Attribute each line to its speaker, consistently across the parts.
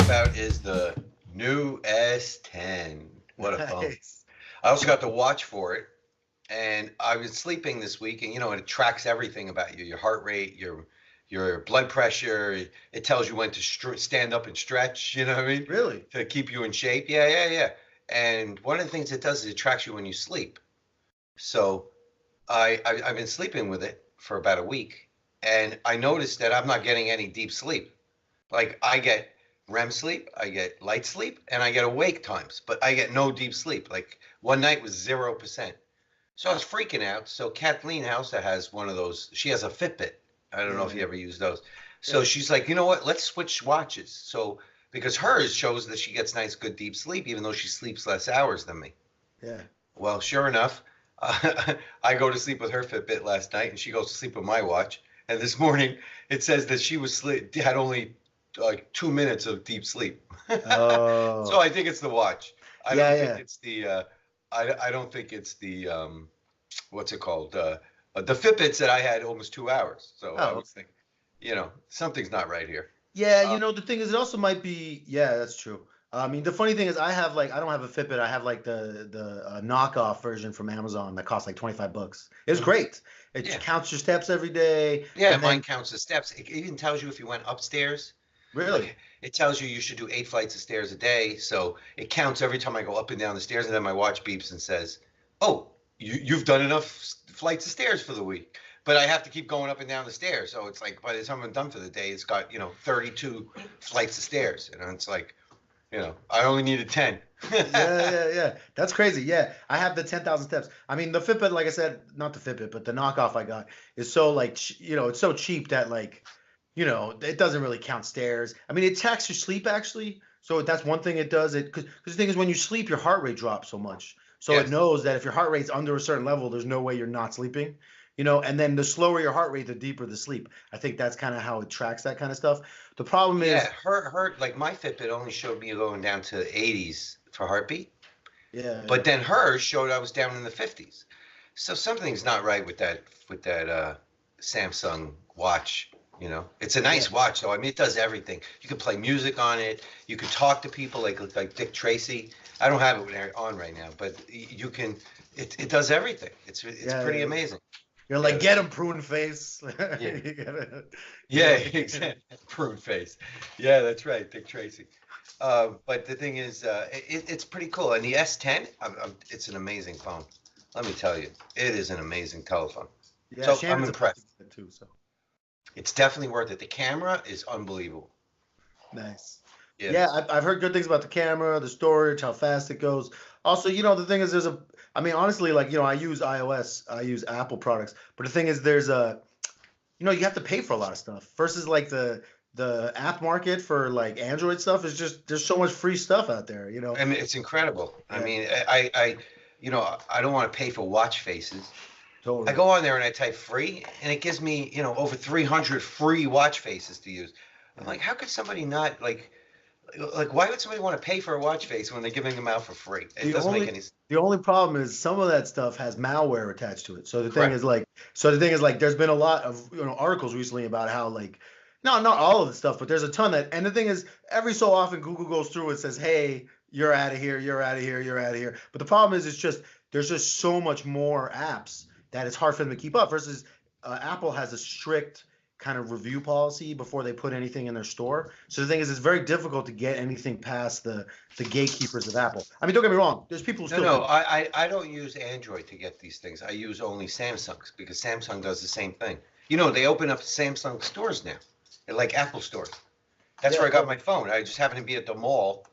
Speaker 1: about is the new S10. What a phone.
Speaker 2: Nice.
Speaker 1: I also got the watch for it. And I was sleeping this week, and it tracks everything about you, your heart rate, your blood pressure. It tells you when to stand up and stretch, you know what I mean?
Speaker 2: Really?
Speaker 1: To keep you in shape. Yeah, yeah, yeah. And one of the things it does is it tracks you when you sleep. So I've been sleeping with it for about a week, and I noticed that I'm not getting any deep sleep. Like I get REM sleep, I get light sleep, and I get awake times, but I get no deep sleep. Like one night was 0%. So I was freaking out. So Kathleen Hauser has one of those. She has a Fitbit. I don't know if
Speaker 2: Yeah.
Speaker 1: you ever use those. So
Speaker 2: Yeah.
Speaker 1: she's like, you know what? Let's switch watches. So because hers shows that she gets nice, good, deep sleep, even though she sleeps less hours than me.
Speaker 2: Yeah.
Speaker 1: Well, sure enough, I go to sleep with her Fitbit last night, and she goes to sleep with my watch. And this morning, it says that she had only like 2 minutes of deep sleep. So
Speaker 2: Oh.
Speaker 1: I think it's the watch. I
Speaker 2: Yeah,
Speaker 1: don't think
Speaker 2: yeah.
Speaker 1: it's the. I don't think it's the. What's it called? The Fitbits that I had almost 2 hours. So I
Speaker 2: Oh,
Speaker 1: was thinking, something's not right here.
Speaker 2: yeah,
Speaker 1: Uh,
Speaker 2: the thing is, it also might be. Yeah, that's true. I mean, the funny thing is, I don't have a Fitbit. I have like the knockoff version from Amazon that costs like $25. It's
Speaker 1: mhm.
Speaker 2: great. It
Speaker 1: Yeah,
Speaker 2: counts your steps every day,
Speaker 1: yeah.
Speaker 2: and
Speaker 1: Mine
Speaker 2: then
Speaker 1: counts the steps. It even tells you if you went upstairs.
Speaker 2: really,
Speaker 1: Like it tells you should do 8 flights of stairs a day. So it counts every time I go up and down the stairs, and then my watch beeps and says, "Oh, you've done enough flights of stairs for the week." But I have to keep going up and down the stairs. So it's like by the time I'm done for the day, it's got 32 flights of stairs, and it's like I only needed 10.
Speaker 2: yeah, yeah, yeah. That's crazy. Yeah, I have the 10,000 steps. I mean, the Fitbit, like I said, not the Fitbit, but the knockoff I got is so like, it's so cheap that like, it doesn't really count stairs. I mean, it tracks your sleep actually. So that's one thing it does. It because the thing is, when you sleep, your heart rate drops so much. So it
Speaker 1: Yes.
Speaker 2: knows that if your heart rate's under a certain level, there's no way you're not sleeping. And then the slower your heart rate, the deeper the sleep. I think that's kind of how it tracks that kind of stuff. The problem
Speaker 1: Yeah,
Speaker 2: is,
Speaker 1: her like my Fitbit only showed me going down to 80s for heartbeat,
Speaker 2: yeah,
Speaker 1: but
Speaker 2: yeah,
Speaker 1: then hers showed I was down in the 50s. So something's not right with that Samsung watch. It's a
Speaker 2: yeah.
Speaker 1: nice watch though. I mean, it does everything. You can play music on it. You can talk to people like Dick Tracy. I don't have it on right now, but you can. It does everything. It's
Speaker 2: Yeah,
Speaker 1: pretty
Speaker 2: yeah.
Speaker 1: amazing.
Speaker 2: You're
Speaker 1: Yeah,
Speaker 2: like, get him, prune face.
Speaker 1: yeah,
Speaker 2: You gotta, you
Speaker 1: yeah.
Speaker 2: know.
Speaker 1: Exactly. Prune face. Yeah, that's right, Dick Tracy. But the thing is, it's pretty cool. And the S10, it's an amazing phone. Let me tell you, it is an amazing telephone.
Speaker 2: Yeah,
Speaker 1: So I'm
Speaker 2: Shannon's about to
Speaker 1: impressed.
Speaker 2: get it too. So
Speaker 1: It's definitely worth it. The camera is unbelievable.
Speaker 2: nice.
Speaker 1: Yeah.
Speaker 2: Yeah, I've heard good things about the camera, the storage, how fast it goes. Also, the thing is, I mean, honestly, like, I use iOS, I use Apple products, but the thing is, you have to pay for a lot of stuff versus like the app market for like Android stuff is just there's so much free stuff out there.
Speaker 1: I mean, it's incredible. I
Speaker 2: Yeah,
Speaker 1: mean, I don't want to pay for watch faces. I
Speaker 2: totally.
Speaker 1: go on there and I type free, and it gives me, over 300 free watch faces to use. I'm
Speaker 2: Yeah.
Speaker 1: like, how could somebody not like, why would somebody want to pay for a watch face when they're giving them out for free? It
Speaker 2: The
Speaker 1: doesn't make
Speaker 2: only
Speaker 1: any
Speaker 2: the only problem is some of that stuff has malware attached to it.
Speaker 1: correct.
Speaker 2: So the thing is like there's been a lot of articles recently about how like no, not all of the stuff, but there's a ton that and the thing is every so often Google goes through and says, "Hey, you're out of here, you're out of here, you're out of here." But the problem is it's just there's just so much more apps that it's hard for them to keep up versus Apple has a strict kind of review policy before they put anything in their store. So the thing is, it's very difficult to get anything past the gatekeepers of Apple. I mean, don't get me wrong. There's people who
Speaker 1: No,
Speaker 2: still
Speaker 1: no,
Speaker 2: do it.
Speaker 1: I don't use Android to get these things. I use only Samsung's because Samsung does the same thing. They open up Samsung stores now. They're like Apple stores. That's
Speaker 2: Yeah,
Speaker 1: where I got my
Speaker 2: totally.
Speaker 1: phone. I just happened to be at the mall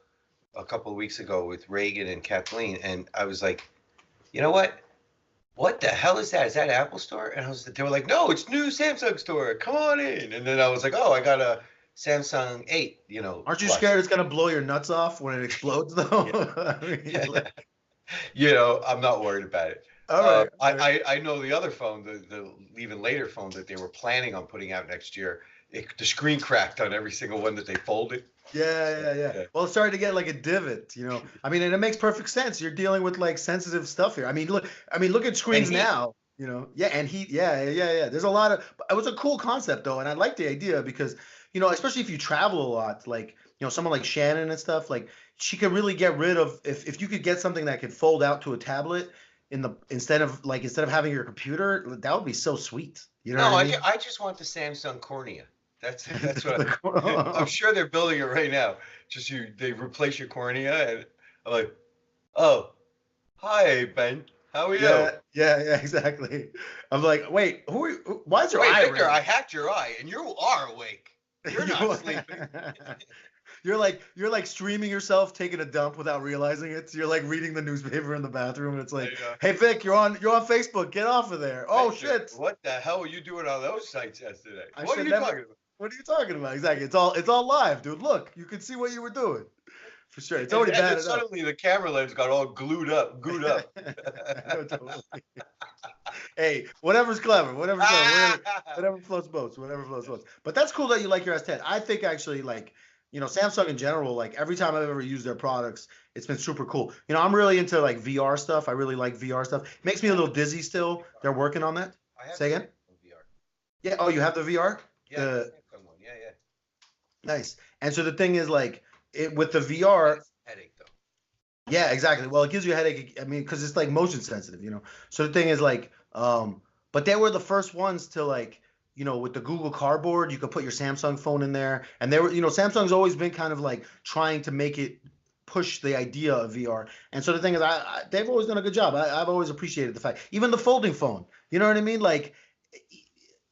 Speaker 1: a couple of weeks ago with Reagan and Kathleen, and I was like, you know what? What the hell is that? Is that Apple Store? And they were like, no, it's new Samsung Store. Come on in. And then I was like, oh, I got a Samsung 8,
Speaker 2: Aren't you
Speaker 1: plus.
Speaker 2: scared it's gonna blow your nuts off when it explodes, though?
Speaker 1: Yeah,
Speaker 2: I mean,
Speaker 1: yeah.
Speaker 2: like,
Speaker 1: I'm not worried about it.
Speaker 2: all right, all right.
Speaker 1: I know the other phone, the even later phone that they were planning on putting out next year. The screen cracked on every single one that they folded.
Speaker 2: Yeah,
Speaker 1: So
Speaker 2: yeah, yeah.
Speaker 1: yeah,
Speaker 2: Well, it's starting to get like a divot. I mean, and it makes perfect sense. You're dealing with like sensitive stuff here. I mean, look at
Speaker 1: and
Speaker 2: screens
Speaker 1: heat.
Speaker 2: now. Yeah, and heat. Yeah, yeah, yeah, yeah. There's a lot of. It was a cool concept though, and I like the idea because especially if you travel a lot, like someone like Shannon and stuff, like she could really get rid of if you could get something that could fold out to a tablet instead of having your computer, that would be so sweet. You know
Speaker 1: No,
Speaker 2: what I mean?
Speaker 1: I just want the Samsung Cornea. That's what I'm
Speaker 2: Like,
Speaker 1: sure they're building it right now. Just they replace your cornea, and I'm like, oh, hi Ben, how are you?
Speaker 2: yeah, exactly. I'm like, wait, why is your
Speaker 1: Wait,
Speaker 2: eye
Speaker 1: Victor,
Speaker 2: red?
Speaker 1: I hacked your eye, and you are awake. You're not
Speaker 2: You-
Speaker 1: sleeping.
Speaker 2: you're like streaming yourself taking a dump without realizing it. So you're like reading the newspaper in the bathroom, and it's
Speaker 1: I
Speaker 2: like,
Speaker 1: know.
Speaker 2: hey Vic, you're on Facebook. Get off of there. Oh
Speaker 1: Victor,
Speaker 2: shit.
Speaker 1: what the hell were you doing on those sites yesterday?
Speaker 2: I
Speaker 1: What are
Speaker 2: should
Speaker 1: you
Speaker 2: never.
Speaker 1: talking about?
Speaker 2: What are you talking about? Exactly. It's all live, dude. Look, you can see what you were doing. For sure. It's already
Speaker 1: And then
Speaker 2: bad enough.
Speaker 1: suddenly the camera lens got all glued up.
Speaker 2: No, totally. Hey, whatever's clever. Whatever's clever. Whatever floats boats. Whatever floats boats. But that's cool that you like your S10. I think actually, like, Samsung in general, like every time I've ever used their products, it's been super cool. I'm really into like VR stuff. I really like VR stuff. It makes me a little dizzy still. They're working on that.
Speaker 1: I have
Speaker 2: Say again?
Speaker 1: VR.
Speaker 2: Yeah. Oh, you have the VR?
Speaker 1: Yeah, I have someone. Yeah.
Speaker 2: Nice. And so the thing is, like, with the VR,
Speaker 1: Headache though.
Speaker 2: yeah, exactly. Well, it gives you a headache. I mean, because it's like motion sensitive. So the thing is, like, but they were the first ones to, like, with the Google Cardboard, you could put your Samsung phone in there, and they were, Samsung's always been kind of like trying to make it push the idea of VR. And so the thing is, they've always done a good job. I've always appreciated the fact, even the folding phone. You know what I mean? Like,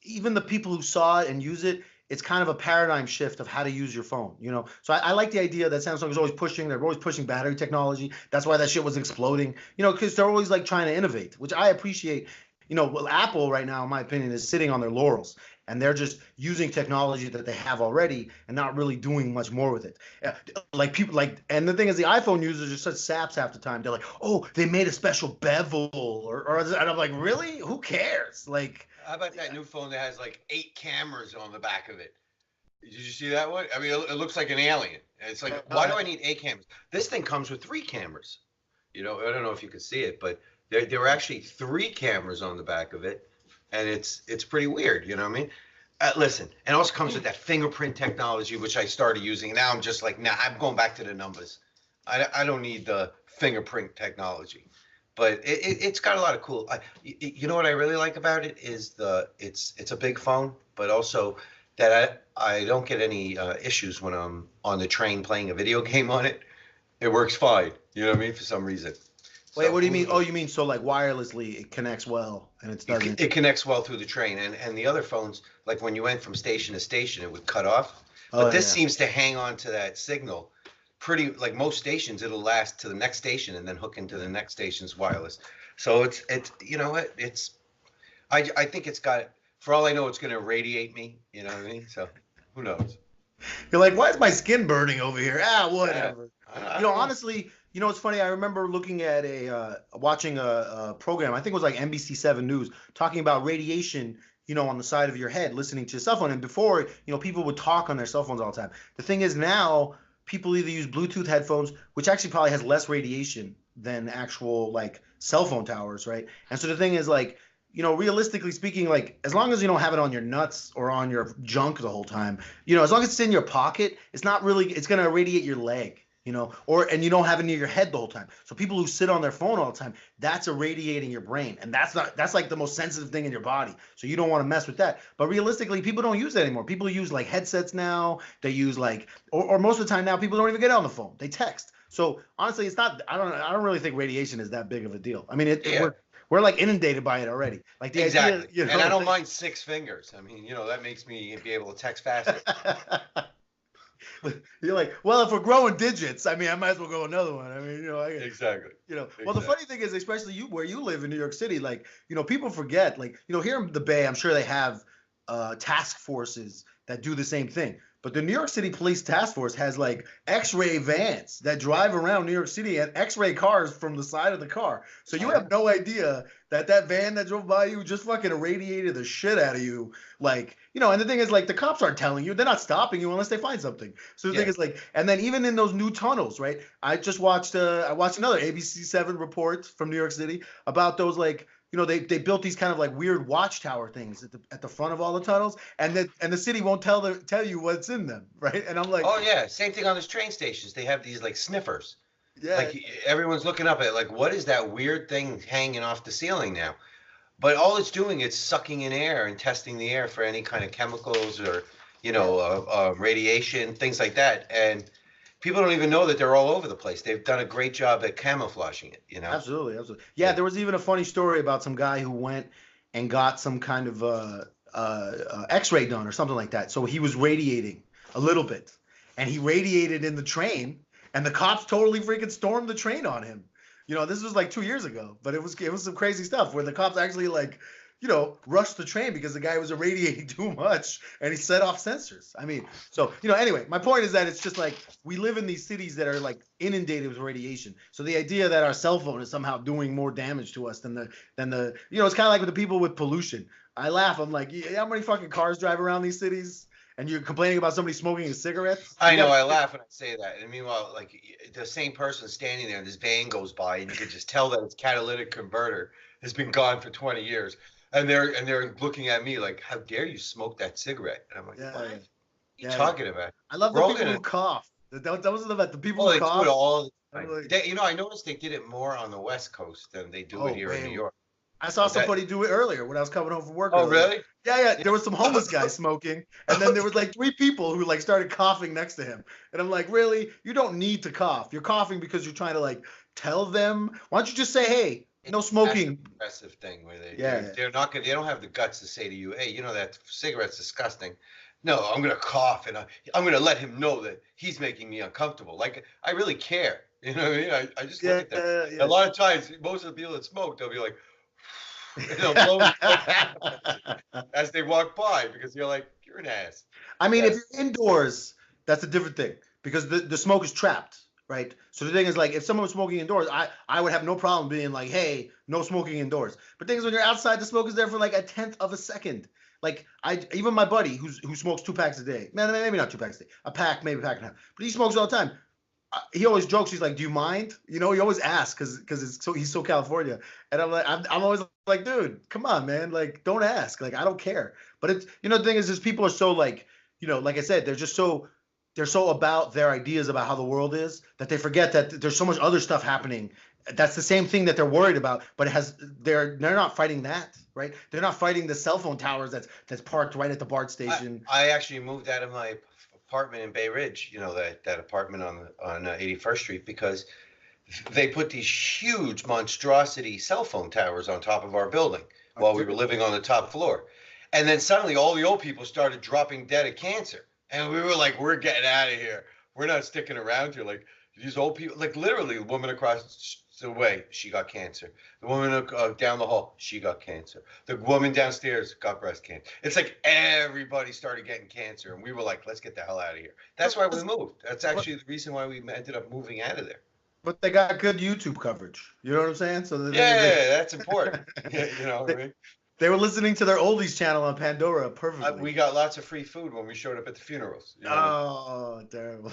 Speaker 2: even the people who saw it and use it, it's kind of a paradigm shift of how to use your phone. So I like the idea that Samsung is always pushing. They're always pushing battery technology. That's why that shit was exploding. Because they're always like trying to innovate, which I appreciate. Well, Apple right now, in my opinion, is sitting on their laurels, and they're just using technology that they have already and not really doing much more with it. Like people and the thing is, the iPhone users are such saps half the time. They're like, oh, they made a special bevel, and I'm like, really? Who cares? Like,
Speaker 1: How about that new phone that has like 8 cameras on the back of it? Did you see that one? I mean, it looks like an alien. It's like, why do I need 8 cameras? This thing comes with 3 cameras. I don't know if you can see it, but there were actually 3 cameras on the back of it, and it's pretty weird. You know what I mean? Listen, and it also comes with that fingerprint technology, which I started using. Now I'm just like, nah, I'm going back to the numbers. I don't need the fingerprint technology. But it's got a lot of cool. You know what I really like about it is it's a big phone, but also that I don't get any issues when I'm on the train playing a video game on it. It works fine. You know what I mean? For some reason.
Speaker 2: wait,
Speaker 1: So,
Speaker 2: what do you mean? Oh, you mean so like wirelessly it connects well and it doesn't.
Speaker 1: it connects well through the train, and the other phones, like when you went from station to station, it would cut off. But
Speaker 2: Oh
Speaker 1: this
Speaker 2: yeah.
Speaker 1: seems to hang on to that signal pretty, like most stations, it'll last to the next station and then hook into the next station's wireless. So it's you know what I think it's got, for all I know, it's going to irradiate me. You know what I mean? So who knows?
Speaker 2: You're like, why is my skin burning over here? Whatever.
Speaker 1: I don't know.
Speaker 2: Honestly, it's funny. I remember looking at watching a program. I think it was like NBC7 News talking about radiation. On the side of your head, listening to your cell phone. And before, people would talk on their cell phones all the time. The thing is now, people either use Bluetooth headphones, which actually probably has less radiation than actual like cell phone towers, right? And so the thing is, like, realistically speaking, like, as long as you don't have it on your nuts or on your junk the whole time, as long as it's in your pocket, it's going to irradiate your leg, and you don't have it near your head the whole time. So people who sit on their phone all the time, that's irradiating your brain. And that's like the most sensitive thing in your body. So you don't want to mess with that. But realistically, people don't use that anymore. People use like headsets now. They use like, or most of the time now, people don't even get on the phone. They text. So honestly, it's not, I don't really think radiation is that big of a deal. I mean, we're like inundated by it already. Like the
Speaker 1: Exactly.
Speaker 2: idea,
Speaker 1: And I don't mind 6 fingers. I mean, that makes me be able to text faster.
Speaker 2: You're like, well, if we're growing digits, I mean, I might as well go another one. I mean,
Speaker 1: Exactly.
Speaker 2: Well, the funny thing is, especially where you live in New York City, like, people forget, like, here in the Bay, I'm sure they have task forces that do the same thing. But the New York City Police Task Force has like X-ray vans that drive around New York City and X-ray cars from the side of the car. So you have no idea that van that drove by you just fucking irradiated the shit out of you. Like, and the thing is, like, the cops aren't telling you. They're not stopping you unless they find something. So the thing is, like, and then even in those new tunnels, right? I watched another ABC7 report from New York City about those, like, they built these kind of like weird watchtower things at the front of all the tunnels, and the city won't tell you what's in them, right? And I'm like,
Speaker 1: Oh yeah, same thing on those train stations. They have these like sniffers.
Speaker 2: yeah,
Speaker 1: Like everyone's looking up at like what is that weird thing hanging off the ceiling now? But all it's doing is sucking in air and testing the air for any kind of chemicals or radiation, things like that. And people don't even know that they're all over the place. They've done a great job at camouflaging it.
Speaker 2: absolutely, absolutely. Yeah, there was even a funny story about some guy who went and got some kind of X-ray done or something like that. So he was radiating a little bit, and he radiated in the train, and the cops totally freaking stormed the train on him. This was like 2 years ago, but it was some crazy stuff where the cops actually like, rushed the train because the guy was irradiating too much and he set off sensors. I mean, so, anyway, my point is that it's just like we live in these cities that are like inundated with radiation. So the idea that our cell phone is somehow doing more damage to us than the, it's kind of like with the people with pollution. I laugh. I'm like, how many fucking cars drive around these cities? And you're complaining about somebody smoking a cigarette?
Speaker 1: I know, I laugh when I say that. And meanwhile, like the same person standing there and this van goes by and you can just tell that its catalytic converter has been gone for 20 years. And they're looking at me like, how dare you smoke that cigarette? And I'm like, what are you talking about?
Speaker 2: I love the people who cough. That was the people who cough.
Speaker 1: Do it all the time. I noticed they did it more on the West Coast than they do it here in New York.
Speaker 2: I saw somebody do it earlier when I was coming home from work.
Speaker 1: Oh, really?
Speaker 2: Yeah. There was some homeless guy smoking, and then there was like 3 people who like started coughing next to him. And I'm like, really? You don't need to cough. You're coughing because you're trying to like tell them. Why don't you just say, hey, no smoking?
Speaker 1: That's an aggressive thing where they don't have the guts to say to you, hey, that cigarette's disgusting. No, I'm gonna cough and I'm gonna let him know that he's making me uncomfortable. Like I really care. You know what I mean? I just look at that. Yeah. A lot of times, most of the people that smoke, they'll be like, as they walk by because you're like, you're an ass.
Speaker 2: I mean, if you're indoors, that's a different thing because the smoke is trapped, right? So the thing is, like, if someone was smoking indoors, I would have no problem being like, hey, no smoking indoors. But things when you're outside, the smoke is there for like 1/10 of a second. Like even my buddy who smokes 2 packs a day, man, maybe not 2 packs a day, a pack, maybe a pack and a half, but he smokes all the time. He always jokes. He's like, "Do you mind?" He always asks because he's so California, and I'm like, I'm always like, dude, come on, man, like, don't ask, like, I don't care. But it's the thing is people are so like, like I said, they're so about their ideas about how the world is that they forget that there's so much other stuff happening. That's the same thing that they're worried about, but they're not fighting that, right? They're not fighting the cell phone towers that's parked right at the BART station.
Speaker 1: I actually moved out of my apartment in Bay Ridge, that apartment on 81st Street, because they put these huge monstrosity cell phone towers on top of our building while we were living on the top floor. And then suddenly all the old people started dropping dead of cancer. And we were like, we're getting out of here. We're not sticking around here. Like these old people, like literally the woman across the way, she got cancer. The woman down the hall, she got cancer. The woman downstairs got breast cancer. It's like everybody started getting cancer, and we were like, let's get the hell out of here. That's why we moved. That's actually the reason why we ended up moving out of there.
Speaker 2: But they got good YouTube coverage. You know what I'm saying? So
Speaker 1: that's important. What I mean?
Speaker 2: They were listening to their oldies channel on Pandora perfectly.
Speaker 1: We got lots of free food when we showed up at the funerals.
Speaker 2: Oh, terrible.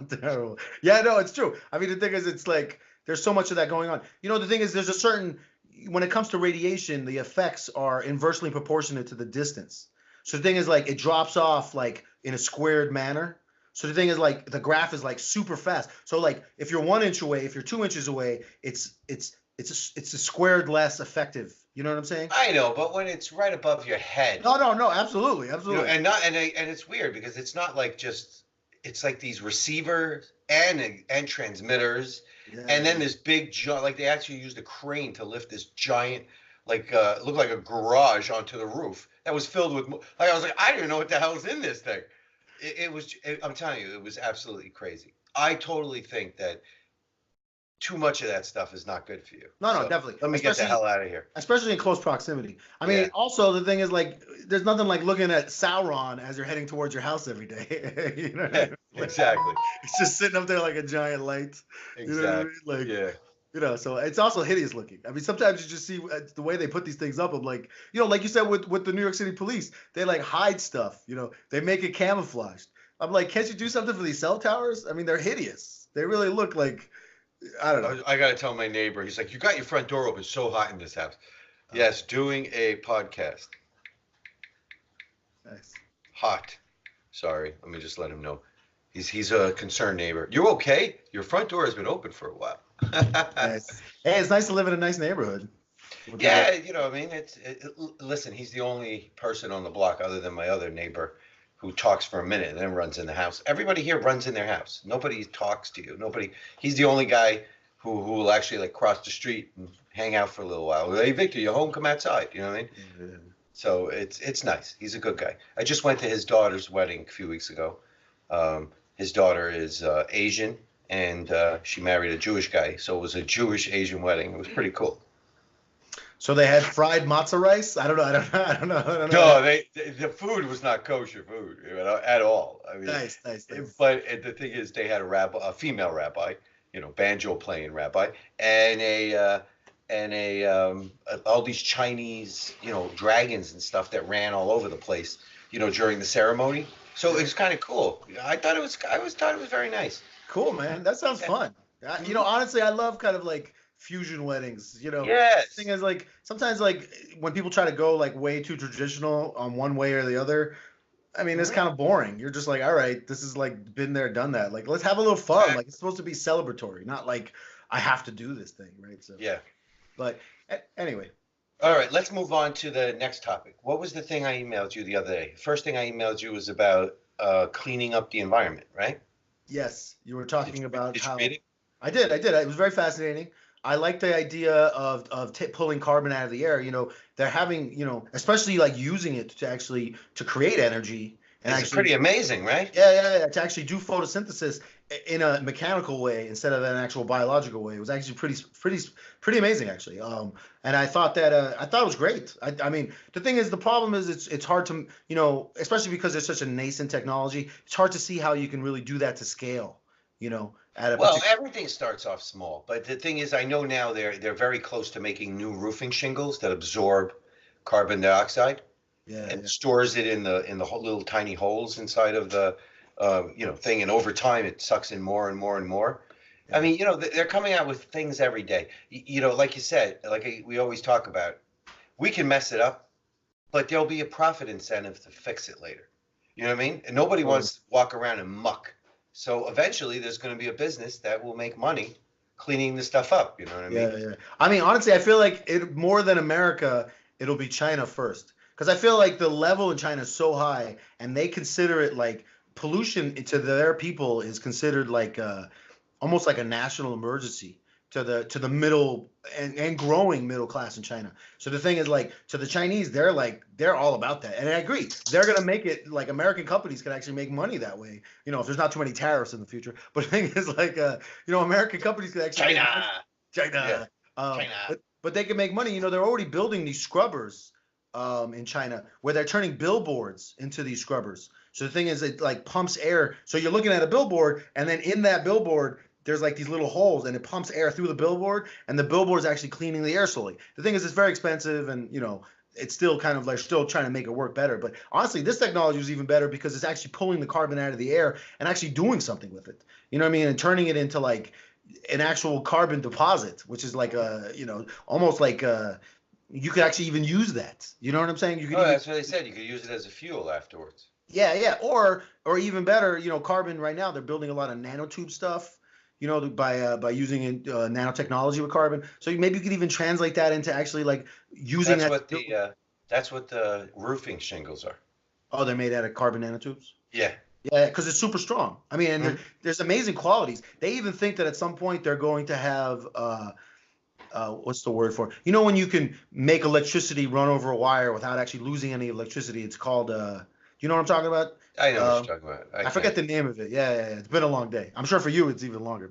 Speaker 2: Terrible. Yeah, no, it's true. I mean, the thing is, it's like, there's so much of that going on. The thing is, there's a certain, when it comes to radiation, the effects are inversely proportionate to the distance. So the thing is, like, it drops off like in a squared manner. So the thing is, like, the graph is like super fast. So like, if you're 1 inch away, if you're 2 inches away, it's a squared less effective. You know what I'm saying?
Speaker 1: I know, but when it's right above your head.
Speaker 2: No, absolutely.
Speaker 1: And it's weird because it's not like it's like these receivers and transmitters. Yeah. And then this big like they actually used a crane to lift this giant, like looked like a garage onto the roof that was filled with. Like I was like, I don't even know what the hell is in this thing. I'm telling you, it was absolutely crazy. I totally think that too much of that stuff is not good for you.
Speaker 2: No, definitely.
Speaker 1: Let me get the hell out of here.
Speaker 2: Especially in close proximity. I mean, also the thing is, like, there's nothing like looking at Sauron as you're heading towards your house every day. You know what I mean?
Speaker 1: Exactly.
Speaker 2: It's just sitting up there like a giant light.
Speaker 1: Exactly.
Speaker 2: You know what I mean? Like, so it's also hideous looking. I mean, sometimes you just see the way they put these things up. I'm like, like you said with the New York City police, they like hide stuff. They make it camouflaged. I'm like, can't you do something for these cell towers? I mean, they're hideous. They really look like, I don't know.
Speaker 1: I got to tell my neighbor, he's like, you got your front door open, so hot in this house. Yes, doing a podcast.
Speaker 2: Nice.
Speaker 1: Hot. Sorry, let me just let him know. He's a concerned neighbor. You okay? Your front door has been open for a while.
Speaker 2: Nice. Hey, it's nice to live in a nice neighborhood. With the
Speaker 1: Yeah, you know, I mean, listen, he's the only person on the block other than my other neighbor who talks for a minute and then runs in the house. Everybody here runs in their house. Nobody talks to you. Nobody. He's the only guy who will actually like cross the street and hang out for a little while. Hey, Victor, you home? Come outside. You know what I mean?
Speaker 2: Yeah.
Speaker 1: So it's nice. He's a good guy. I just went to his daughter's wedding a few weeks ago. His daughter is Asian, and she married a Jewish guy, so it was a Jewish Asian wedding. It was pretty cool.
Speaker 2: So they had fried matzo rice. I don't know.
Speaker 1: No, the food was not kosher food, you know, at all. I mean,
Speaker 2: Nice.
Speaker 1: but the thing is, they had a female rabbi, you know, banjo playing rabbi, and all these Chinese, you know, dragons and stuff that ran all over the place, you know, during the ceremony. So it was kind of cool. I thought it was very nice.
Speaker 2: Cool, man. That sounds fun. You know, honestly, I love kind of like fusion weddings. You know,
Speaker 1: Yes.
Speaker 2: the thing is, like, sometimes like when people try to go like way too traditional on one way or the other, I mean, it's kind of boring. You're just like, all right, this is like been there, done that. Like, let's have a little fun. Like, it's supposed to be celebratory, not like I have to do this thing, right? So
Speaker 1: Yeah.
Speaker 2: But anyway.
Speaker 1: All right, let's move on to the next topic. What was the thing I emailed you the other day? First thing I emailed you was about cleaning up the environment, right?
Speaker 2: Yes, you were talking about
Speaker 1: Did
Speaker 2: how.
Speaker 1: you read it?
Speaker 2: I did. It was very fascinating. I like the idea of pulling carbon out of the air. You know, they're having, you know, especially like using it to actually to create energy and
Speaker 1: It's
Speaker 2: actually
Speaker 1: pretty amazing, right?
Speaker 2: yeah, to actually do photosynthesis in a mechanical way instead of an actual biological way. It was actually pretty amazing, actually. And I thought it was great. I mean, the thing is, the problem is it's hard to, you know, especially because it's such a nascent technology. It's hard to see how you can really do that to scale. You know, at a
Speaker 1: Well, everything starts off small, but the thing is, I know now they're very close to making new roofing shingles that absorb carbon dioxide and stores it in the little tiny holes inside of the you know, thing, and over time it sucks in more and more and more. I mean, you know, they're coming out with things every day. You know, like you said, like we always talk about, we can mess it up, but there'll be a profit incentive to fix it later. You know what I mean? And nobody wants to walk around and muck. So eventually there's going to be a business that will make money cleaning this stuff up. You know what I mean?
Speaker 2: Yeah. I mean, honestly, I feel like it more than America, it'll be China first. Because I feel like the level in China is so high, and they consider it like pollution to their people is considered like almost like a national emergency to the middle and growing middle class in China. So the thing is, like, to the Chinese, they're all about that, and I agree. They're gonna make it like American companies can actually make money that way. You know, if there's not too many tariffs in the future. But the thing is, like, you know, American companies can actually
Speaker 1: China.
Speaker 2: China. But they can make money. You know, they're already building these scrubbers in China where they're turning billboards into these scrubbers. So the thing is, it like pumps air. So you're looking at a billboard, and then in that billboard, there's like these little holes, and it pumps air through the billboard, and the billboard's actually cleaning the air slowly. The thing is, it's very expensive, and you know, it's still kind of like still trying to make it work better. But honestly, this technology is even better because it's actually pulling the carbon out of the air and actually doing something with it. You know what I mean? And turning it into like an actual carbon deposit, which is like a, you know, almost like you could actually even use that. You know what I'm saying? You could
Speaker 1: That's what they said. You could use it as a fuel afterwards.
Speaker 2: Yeah. Or even better, you know, carbon right now, they're building a lot of nanotube stuff, you know, by using nanotechnology with carbon. So maybe you could even translate that into actually like using
Speaker 1: that's what the roofing shingles are.
Speaker 2: Oh, they're made out of carbon nanotubes?
Speaker 1: Yeah.
Speaker 2: Yeah, because it's super strong. I mean, and there's amazing qualities. They even think that at some point they're going to have what's the word for it? You know, when you can make electricity run over a wire without actually losing any electricity, it's called you know what I'm talking about?
Speaker 1: I know what you're talking about.
Speaker 2: I forget the name of it. Yeah. It's been a long day. I'm sure for you it's even longer.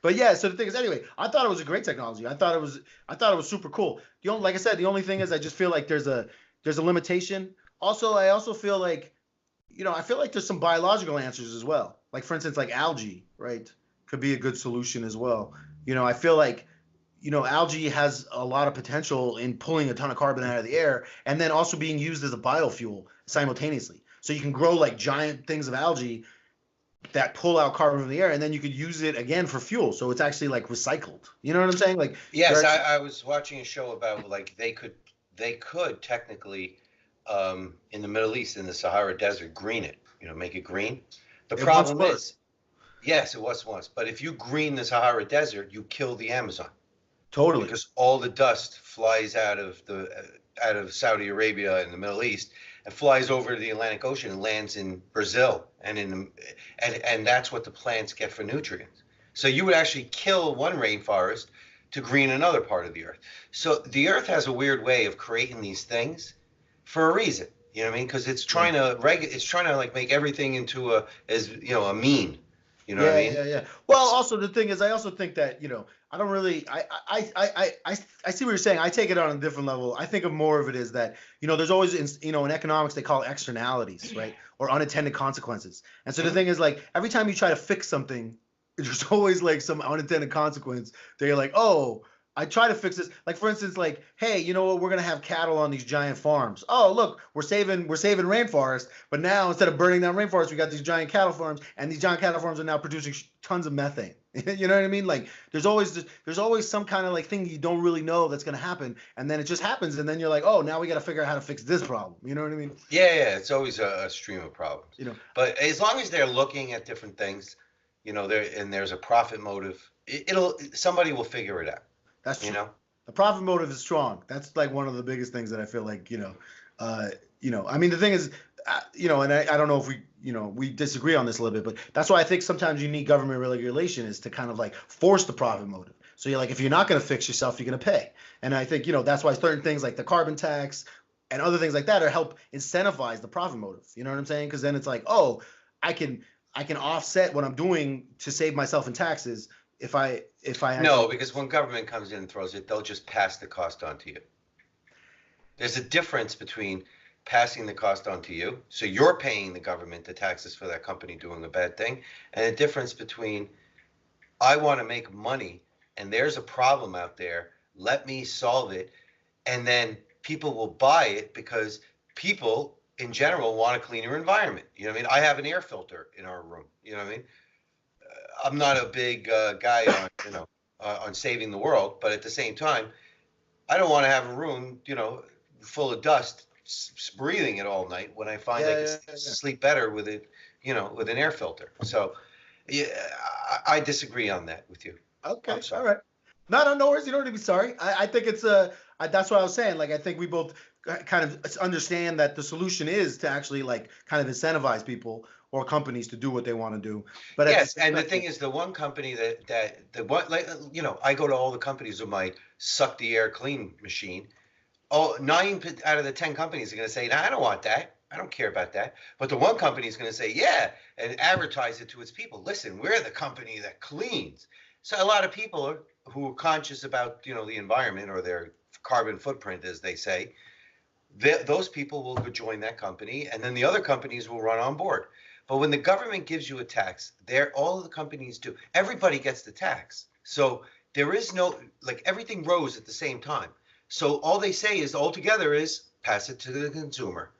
Speaker 2: But yeah. So the thing is, anyway, I thought it was a great technology. I thought it was super cool. Like I said, the only thing is, I just feel like there's a limitation. Also, I also feel like, you know, I feel like there's some biological answers as well. Like, for instance, like algae, right, could be a good solution as well. You know, I feel like, you know, algae has a lot of potential in pulling a ton of carbon out of the air, and then also being used as a biofuel simultaneously. So you can grow like giant things of algae that pull out carbon from the air, and then you could use it again for fuel. So it's actually like recycled. You know what I'm saying? Like you're
Speaker 1: Yes,
Speaker 2: actually
Speaker 1: I was watching a show about like they could technically in the Middle East in the Sahara Desert green it, make it green. The
Speaker 2: it once
Speaker 1: problem
Speaker 2: was
Speaker 1: is, yes, it was once, but if you green the Sahara Desert, you kill the Amazon
Speaker 2: totally.
Speaker 1: because all the dust flies out of Saudi Arabia and the Middle East and flies over to the Atlantic Ocean and lands in Brazil and that's what the plants get for nutrients. So you would actually kill one rainforest to green another part of the earth. So the earth has a weird way of creating these things for a reason. You know what I mean? Because
Speaker 2: Yeah.
Speaker 1: it's trying to like make everything into a mean. You know what I
Speaker 2: Yeah,
Speaker 1: mean?
Speaker 2: yeah, yeah. Well, also the thing is, I also think that I don't really, I see what you're saying. I take it on a different level. I think of more of it is that there's always in economics they call it externalities, right, or unintended consequences. And so the
Speaker 1: Mhm.
Speaker 2: thing is, like every time you try to fix something, there's always like some unintended consequence. That you're like, oh, I try to fix this. Like for instance, like, hey, you know what? We're gonna have cattle on these giant farms. Oh, look, we're saving rainforest. But now instead of burning down rainforest, we got these giant cattle farms, and these giant cattle farms are now producing tons of methane. You know what I mean? Like there's always some kind of like thing you don't really know that's gonna happen, and then it just happens, and then you're like, oh, now we got to figure out how to fix this problem. You know what I mean?
Speaker 1: Yeah, yeah, it's always a stream of problems.
Speaker 2: You know,
Speaker 1: But as long as they're looking at different things, there's a profit motive, it'll somebody will figure it out.
Speaker 2: that's
Speaker 1: You
Speaker 2: true.
Speaker 1: know?
Speaker 2: The profit motive is strong. That's like one of the biggest things that I feel like I mean, the thing is, and I don't know if we disagree on this a little bit, but that's why I think sometimes you need government regulation is to kind of like force the profit motive. So you're like, if you're not going to fix yourself, you're going to pay. And I think that's why certain things like the carbon tax and other things like that are help incentivize the profit motive. You know what I'm saying? Because then it's like, oh, I can I can offset what I'm doing to save myself in taxes if I
Speaker 1: No,
Speaker 2: actually.
Speaker 1: because when government comes in and throws it, they'll just pass the cost on to you. There's a difference between passing the cost on to you, so you're paying the government the taxes for that company doing a bad thing, and a difference between I want to make money and there's a problem out there, let me solve it, and then people will buy it because people in general want a cleaner environment. You know what I mean? I have an air filter in our room. You know what I mean? I'm not a big guy on on saving the world, but at the same time, I don't want to have a room full of dust, breathing it all night when I find I
Speaker 2: Yeah,
Speaker 1: can
Speaker 2: yeah, yeah, yeah.
Speaker 1: sleep better with it, with an air filter. So, yeah, I disagree on that with you. I'm
Speaker 2: Okay, all
Speaker 1: sorry.
Speaker 2: right. No, no, no worries. You don't need to be sorry. I think it's that's what I was saying. Like I think we both kind of understand that the solution is to actually like kind of incentivize people or companies to do what they want to do. But at the
Speaker 1: Yes,
Speaker 2: same
Speaker 1: and the
Speaker 2: time,
Speaker 1: thing is, the one company that the one like I go to all the companies with my suck the air clean machine. Oh, 9 out of the 10 companies are going to say, "No, I don't want that. I don't care about that." But the one company is going to say, "Yeah," and advertise it to its people. Listen, we're the company that cleans. So a lot of people who are conscious about the environment or their carbon footprint, as they say, those people will go join that company, and then the other companies will run on board. But when the government gives you a tax, all of the companies do. Everybody gets the tax. So there is no like everything rose at the same time. So all they say is altogether is pass it to the consumer,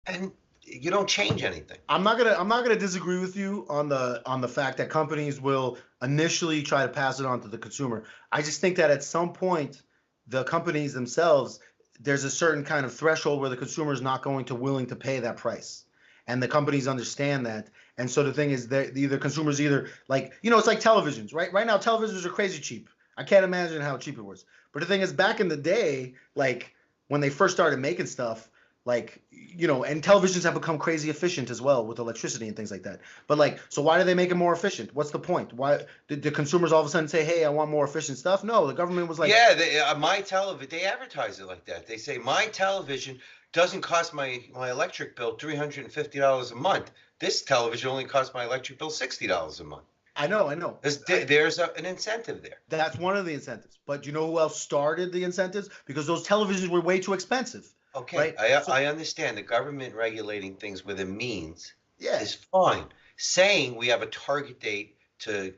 Speaker 1: and you don't change anything.
Speaker 2: I'm not gonna disagree with you on the fact that companies will initially try to pass it on to the consumer. I just think that at some point, the companies themselves, there's a certain kind of threshold where the consumer is not going to willing to pay that price, and the companies understand that. And so the thing is that either consumers either like it's like televisions, right? Right now televisions are crazy cheap. I can't imagine how cheap it was. But the thing is, back in the day, like when they first started making stuff, like and televisions have become crazy efficient as well with electricity and things like that. But like, so why do they make it more efficient? What's the point? Why did the consumers all of a sudden say, hey, I want more efficient stuff? No, the government was like,
Speaker 1: Yeah, my television, they advertise it like that. They say my television doesn't cost my electric bill $350 a month. This television only costs my electric bill $60 a month.
Speaker 2: I know.
Speaker 1: There's an incentive there.
Speaker 2: That's one of the incentives. But you know who else started the incentives? Because those televisions were way too expensive,
Speaker 1: Okay,
Speaker 2: right?
Speaker 1: I
Speaker 2: So
Speaker 1: understand the government regulating things with a means
Speaker 2: yeah,
Speaker 1: is fine. Saying we have a target date to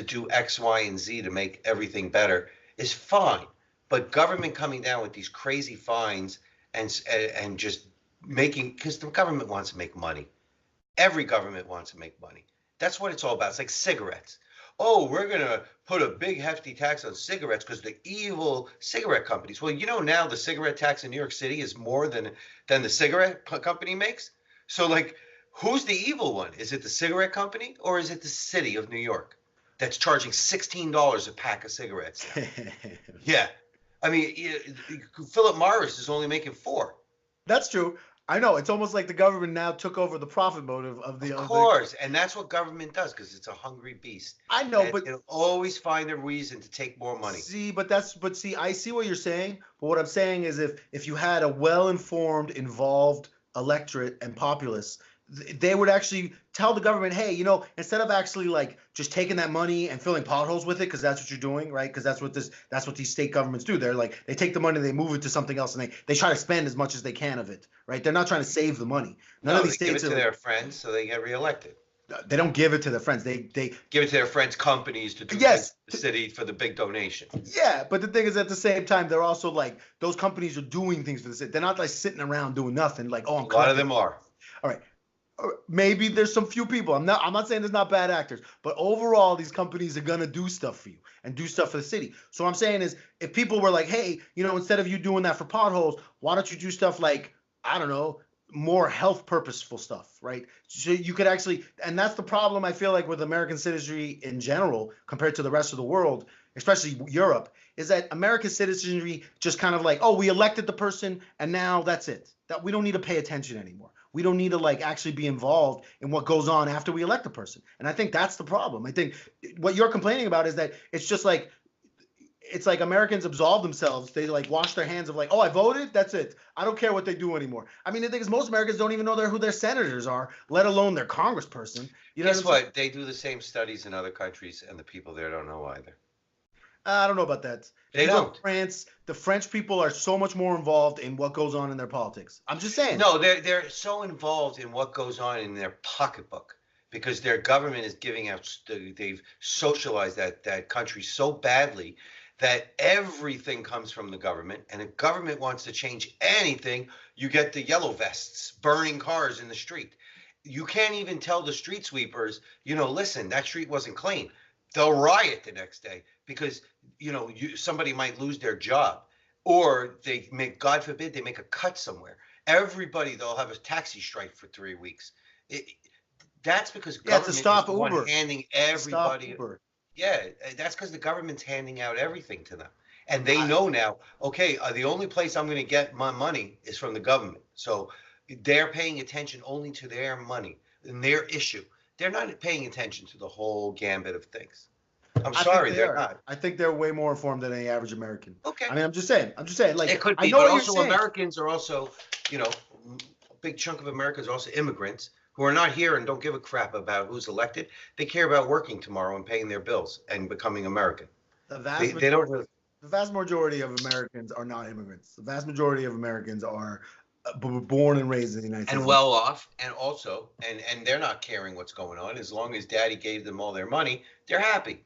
Speaker 1: do X, Y, and Z to make everything better is fine. But government coming down with these crazy fines and just making because the government wants to make money. Every government wants to make money. That's what it's all about. It's like cigarettes. Oh, we're going to put a big hefty tax on cigarettes because the evil cigarette companies. Well, now the cigarette tax in New York City is more than the cigarette company makes. So like, who's the evil one? Is it the cigarette company or is it the city of New York that's charging $16 a pack of cigarettes now? Yeah. I mean, Philip Morris is only making 4.
Speaker 2: That's true. I know. It's almost like the government now took over the profit motive of
Speaker 1: Of
Speaker 2: the.
Speaker 1: course, and that's what government does because it's a hungry beast.
Speaker 2: I know,
Speaker 1: And
Speaker 2: but
Speaker 1: it'll always find a reason to take more money.
Speaker 2: see, but see, I see what you're saying. But what I'm saying is, if you had a well-informed, involved electorate and populace, they would actually tell the government, hey, instead of actually like just taking that money and filling potholes with it, because that's what you're doing, right? Because that's what these state governments do. They're like, they take the money, they move it to something else, and they try to spend as much as they can of it, right? They're not trying to save the money. None
Speaker 1: No,
Speaker 2: of these
Speaker 1: they give it
Speaker 2: states
Speaker 1: to
Speaker 2: are.
Speaker 1: their friends so they get reelected.
Speaker 2: They don't give it to their friends. They
Speaker 1: Give it to their friends' companies to do
Speaker 2: yes.
Speaker 1: things for the city for the big donation.
Speaker 2: Yeah, but the thing is, at the same time, they're also like, those companies are doing things for the city. They're not like sitting around doing nothing. Like, oh, I'm
Speaker 1: A lot of them are.
Speaker 2: All right. Maybe there's some few people. I'm not saying there's not bad actors, but overall, these companies are gonna do stuff for you and do stuff for the city. So what I'm saying is, if people were like, hey, instead of you doing that for potholes, why don't you do stuff like, I don't know, more health purposeful stuff, right? So you could actually, and that's the problem I feel like with American citizenry in general compared to the rest of the world, especially Europe, is that American citizenry just kind of like, oh, we elected the person and now that's it. That we don't need to pay attention anymore. We don't need to like actually be involved in what goes on after we elect a person. And I think that's the problem. I think what you're complaining about is that it's just like, it's like Americans absolve themselves. They like wash their hands of like, oh, I voted. That's it. I don't care what they do anymore. I mean, the thing is, most Americans don't even know who their senators are, let alone their congressperson.
Speaker 1: Guess what? They do the same studies in other countries, and the people there don't know either.
Speaker 2: I don't know about that.
Speaker 1: They don't.
Speaker 2: France, the French people are so much more involved in what goes on in their politics. I'm just saying.
Speaker 1: No, they're so involved in what goes on in their pocketbook because their government is giving out. They've socialized that country so badly that everything comes from the government, and if government wants to change anything, you get the yellow vests burning cars in the street. You can't even tell the street sweepers, listen, that street wasn't clean. They'll riot the next day because somebody might lose their job, or God forbid, they make a cut somewhere. They'll have a taxi strike for 3 weeks. That's because government is the one handing everybody. Yeah, that's because the government's handing out everything to them. And they know now, okay, the only place I'm going to get my money is from the government. So they're paying attention only to their money and their issue. They're not paying attention to the whole gambit of things. I'm sorry, they're not.
Speaker 2: I think they're way more informed than any average American.
Speaker 1: Okay.
Speaker 2: I mean, I'm just saying. Like,
Speaker 1: it could be, but also Americans are also, a big chunk of Americans are also immigrants who are not here and don't give a crap about who's elected. They care about working tomorrow and paying their bills and becoming American.
Speaker 2: The vast majority of Americans are not immigrants. The vast majority of Americans are born and raised in the United States.
Speaker 1: And well off, and also, and they're not caring what's going on. As long as daddy gave them all their money, they're happy.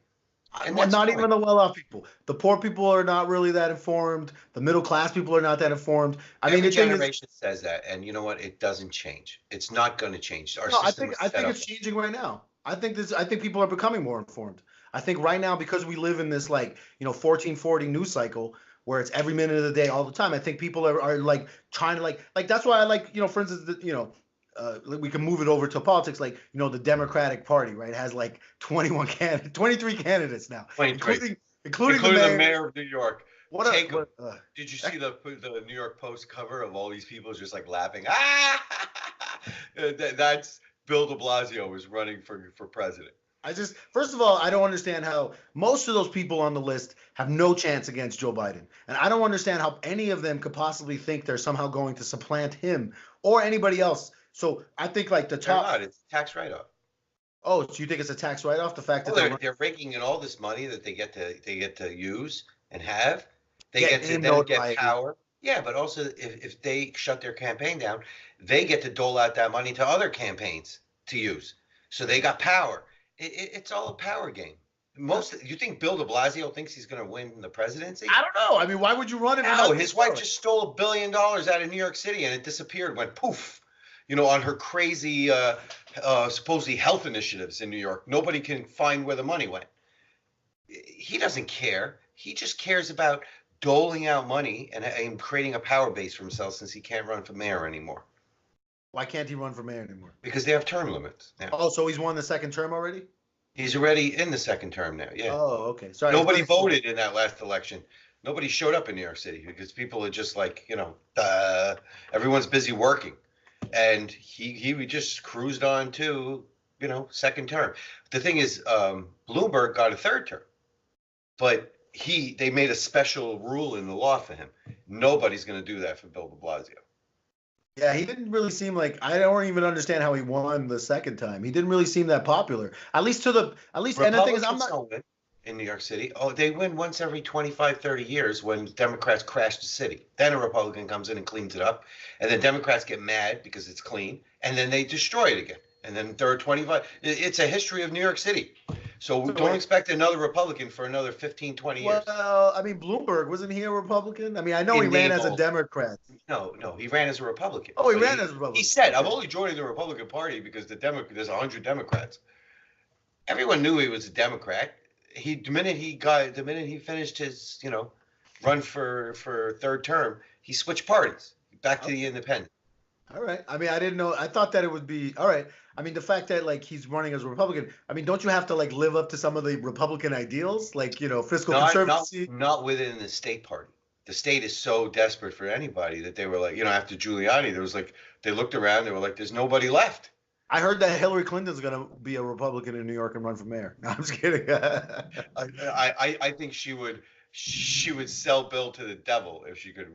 Speaker 2: And not even the well-off people. The poor people are not really that informed. The middle-class people are not that informed.
Speaker 1: Every generation says that, and you know what? It doesn't change. It's not going to change.
Speaker 2: I think it's changing right now. I think people are becoming more informed. I think right now, because we live in this 1440 news cycle where it's every minute of the day, all the time. I think people are like trying to like that's why I like, for instance, we can move it over to politics, the Democratic Party, right, has 23 candidates now,
Speaker 1: 23.
Speaker 2: including
Speaker 1: the mayor of New York. Did you see the New York Post cover of all these people just laughing? That's Bill de Blasio is running for president.
Speaker 2: First of all, I don't understand how most of those people on the list have no chance against Joe Biden. And I don't understand how any of them could possibly think they're somehow going to supplant him or anybody else. So I think the top.
Speaker 1: It's a tax write-off.
Speaker 2: Oh, so you think it's a tax write-off? The fact that
Speaker 1: they're raking in all this money that they get to use and have. They get to then get power. Yeah, but also if they shut their campaign down, they get to dole out that money to other campaigns to use. So they got power. It's all a power game. You think Bill de Blasio thinks he's going to win the presidency?
Speaker 2: I don't know. I mean, why would you run it?
Speaker 1: No, his wife just stole $1 billion out of New York City and it disappeared, went poof. On her crazy supposedly health initiatives in New York. Nobody can find where the money went. He doesn't care. He just cares about doling out money and creating a power base for himself since he can't run for mayor anymore.
Speaker 2: Why can't he run for mayor anymore?
Speaker 1: Because they have term limits now.
Speaker 2: Oh, so he's won the second term already?
Speaker 1: He's already in the second term now. Yeah.
Speaker 2: Oh, okay. Sorry.
Speaker 1: Nobody voted in that last election. Nobody showed up in New York City because people are just like, everyone's busy working. And he just cruised on to, second term. The thing is, Bloomberg got a third term, but they made a special rule in the law for him. Nobody's going to do that for Bill de Blasio.
Speaker 2: Yeah, he didn't really seem like, I don't even understand how he won the second time. He didn't really seem that popular. And the thing is, I'm not
Speaker 1: don't win in New York City. Oh, they win once every 25, 30 years when Democrats crash the city. Then a Republican comes in and cleans it up. And then Democrats get mad because it's clean. And then they destroy it again. And then there are 25. It's a history of New York City. So don't expect another Republican for another 15, 20 years.
Speaker 2: Well, I mean, Bloomberg, wasn't he a Republican? I mean, I know he ran as a Democrat.
Speaker 1: No, he ran as a Republican.
Speaker 2: Oh, he ran as a Republican.
Speaker 1: He said, I'm only joining the Republican Party because there's 100 Democrats. Everyone knew he was a Democrat. The minute he finished his, run for third term, he switched parties back to the independent.
Speaker 2: All right. I mean, I didn't know. I thought that it would be all right. I mean, the fact that he's running as a Republican. I mean, don't you have to live up to some of the Republican ideals, fiscal conservacy?
Speaker 1: Not within the state party. The state is so desperate for anybody that they were like, after Giuliani, there was they looked around, they were like, there's nobody left.
Speaker 2: I heard that Hillary Clinton's going to be a Republican in New York and run for mayor. No, I'm just kidding.
Speaker 1: I think she would sell Bill to the devil if she could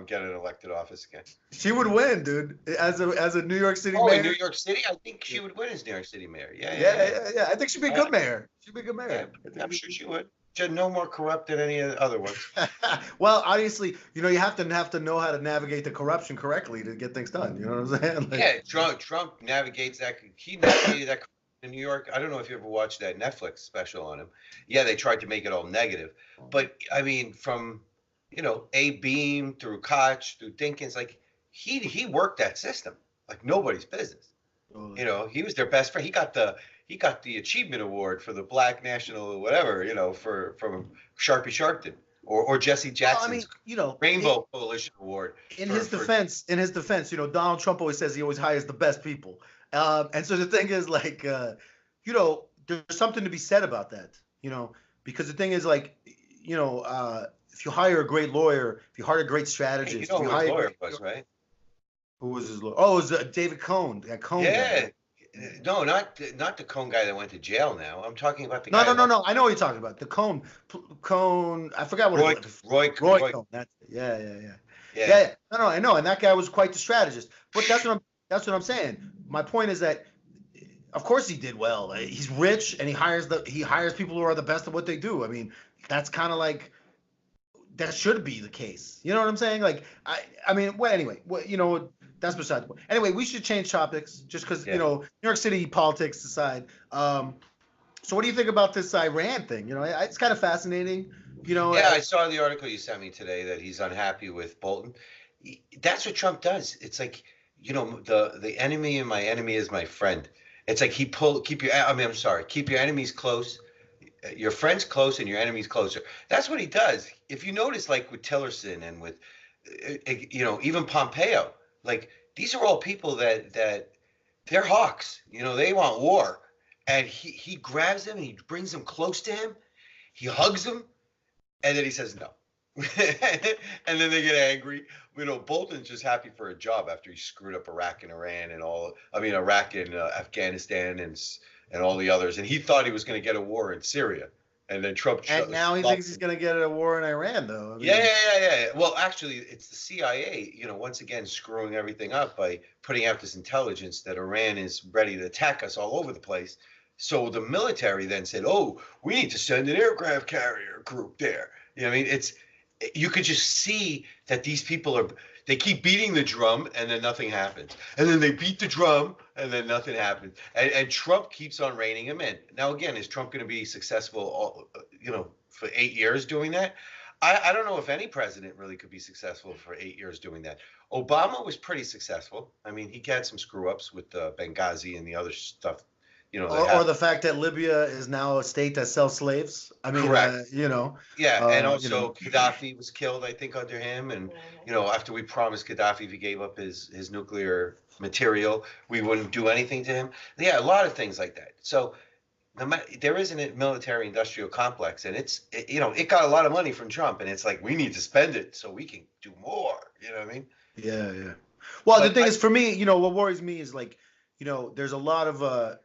Speaker 1: get an elected office again.
Speaker 2: She would win, dude. As a New York City
Speaker 1: mayor.
Speaker 2: In
Speaker 1: New York City, I think she would win as New York City mayor. Yeah.
Speaker 2: I think she'd be a good mayor. She'd be a good mayor.
Speaker 1: Yeah, I'm sure she would. No more corrupt than any other ones.
Speaker 2: Well, obviously, you have to know how to navigate the corruption correctly to get things done. You know what I'm saying?
Speaker 1: Trump navigates that. He navigated that in New York. I don't know if you ever watched that Netflix special on him. Yeah, they tried to make it all negative, but I mean, from A. Beam through Koch through Dinkins, he worked that system like nobody's business. Oh. He was their best friend. He got the achievement award for the Black National whatever, from Sharpie Sharpton or Jesse Jackson's Rainbow Coalition Award.
Speaker 2: In his defense, Donald Trump always says he always hires the best people. And so the thing is there's something to be said about that, because the thing is if you hire a great lawyer, if you hire a great strategist,
Speaker 1: who his lawyer was, right?
Speaker 2: Who was his lawyer? Oh, it was David Cohn. That Cohn guy.
Speaker 1: No, not the Cohn guy that went to jail now. I'm talking about the
Speaker 2: guy.
Speaker 1: No.
Speaker 2: I know what you're talking about. The Cohn. I forgot what it was.
Speaker 1: Roy
Speaker 2: Cohn. That's it. Yeah. No, I know. And that guy was quite the strategist. But that's what I'm saying. My point is that, of course, he did well. He's rich, and he hires people who are the best at what they do. I mean, that's kind of that should be the case. You know what I'm saying? That's beside the point. Anyway, we should change topics just because, New York City politics aside. So what do you think about this Iran thing? It's kind of fascinating.
Speaker 1: I saw the article you sent me today that he's unhappy with Bolton. That's what Trump does. It's like, the enemy and my enemy is my friend. It's like keep your enemies close, your friends close, and your enemies closer. That's what he does. If you notice, with Tillerson and with, even Pompeo, these are all people that they're hawks. They want war, and he grabs them and he brings them close to him. He hugs them, and then he says no, and then they get angry. Bolton's just happy for a job after he screwed up Iraq and Iran and Iraq and Afghanistan and all the others, and he thought he was going to get a war in Syria. And then Trump.
Speaker 2: And now he thinks he's going to get a war in Iran, though.
Speaker 1: Yeah. Well, actually, it's the CIA, once again screwing everything up by putting out this intelligence that Iran is ready to attack us all over the place. So the military then said, "Oh, we need to send an aircraft carrier group there." You could just see that these people they keep beating the drum and then nothing happens. And then they beat the drum and then nothing happens. And Trump keeps on reining him in. Now, again, is Trump going to be successful, for 8 years doing that? I don't know if any president really could be successful for 8 years doing that. Obama was pretty successful. I mean, he had some screw ups with Benghazi and the other stuff, that
Speaker 2: Or
Speaker 1: happened.
Speaker 2: the fact that Libya is now a state that sells slaves. I mean,
Speaker 1: Correct. Yeah, and
Speaker 2: you know,
Speaker 1: also Gaddafi was killed, I think, under him. And after we promised Gaddafi if he gave up his nuclear material, we wouldn't do anything to him. Yeah, a lot of things like that. So there is a military-industrial complex, and it got a lot of money from Trump, and it's like we need to spend it so we can do more. You know what I mean?
Speaker 2: yeah, yeah. Well, the
Speaker 1: But
Speaker 2: thing is, for me, what worries me is like, there's a lot of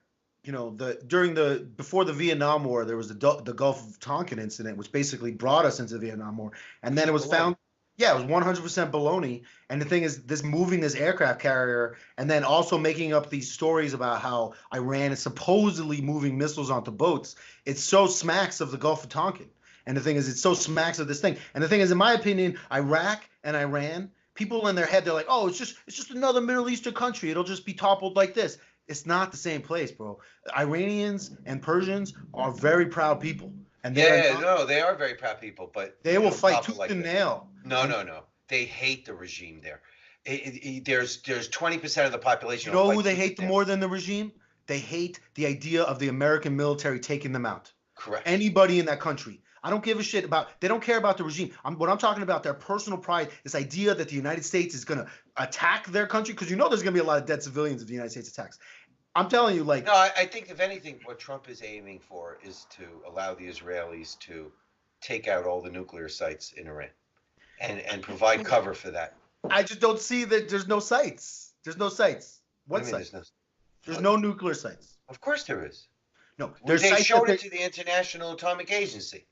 Speaker 2: before the Vietnam War, there was the Gulf of Tonkin incident, which basically brought us into the Vietnam War, and then it was found, yeah, it was 100% baloney. And the thing is, moving this aircraft carrier, and then also making up these stories about how Iran is supposedly moving missiles onto boats. It so smacks of the Gulf of Tonkin. And the thing is, it so smacks of this thing. And the thing is, in my opinion, Iraq and Iran, people in their head, they're like, oh, it's just another Middle Eastern country. It'll just be toppled like this. It's not the same place, bro. Iranians and Persians are very proud people, and
Speaker 1: no, they are very proud people, but
Speaker 2: they will fight tooth and nail.
Speaker 1: No. They hate the regime there. There's 20% of the population.
Speaker 2: You know who they hate more than the regime? They hate the idea of the American military taking them out.
Speaker 1: Correct.
Speaker 2: Anybody in that country. I don't give a shit they don't care about the regime. What I'm talking about, their personal pride, this idea that the United States is going to attack their country, because there's going to be a lot of dead civilians if the United States attacks. I'm telling you, like.
Speaker 1: No, I think if anything, what Trump is aiming for is to allow the Israelis to take out all the nuclear sites in Iran and provide cover for that.
Speaker 2: I just don't see that there's no sites. There's no sites. What sites? There's no nuclear sites.
Speaker 1: Of course there is.
Speaker 2: No,
Speaker 1: they showed it to the International Atomic Agency.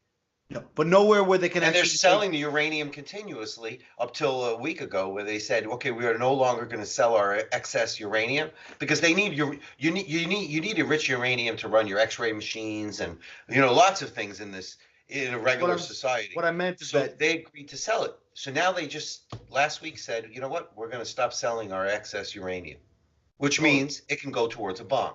Speaker 2: No, but nowhere where they can.
Speaker 1: And they're selling the uranium continuously up till a week ago, where they said, "Okay, we are no longer going to sell our excess uranium because they need you need enriched uranium to run your X-ray machines and lots of things in a regular society."
Speaker 2: What I meant is
Speaker 1: that they agreed to sell it. So now they just last week said, "You know what? We're going to stop selling our excess uranium," which means it can go towards a bomb.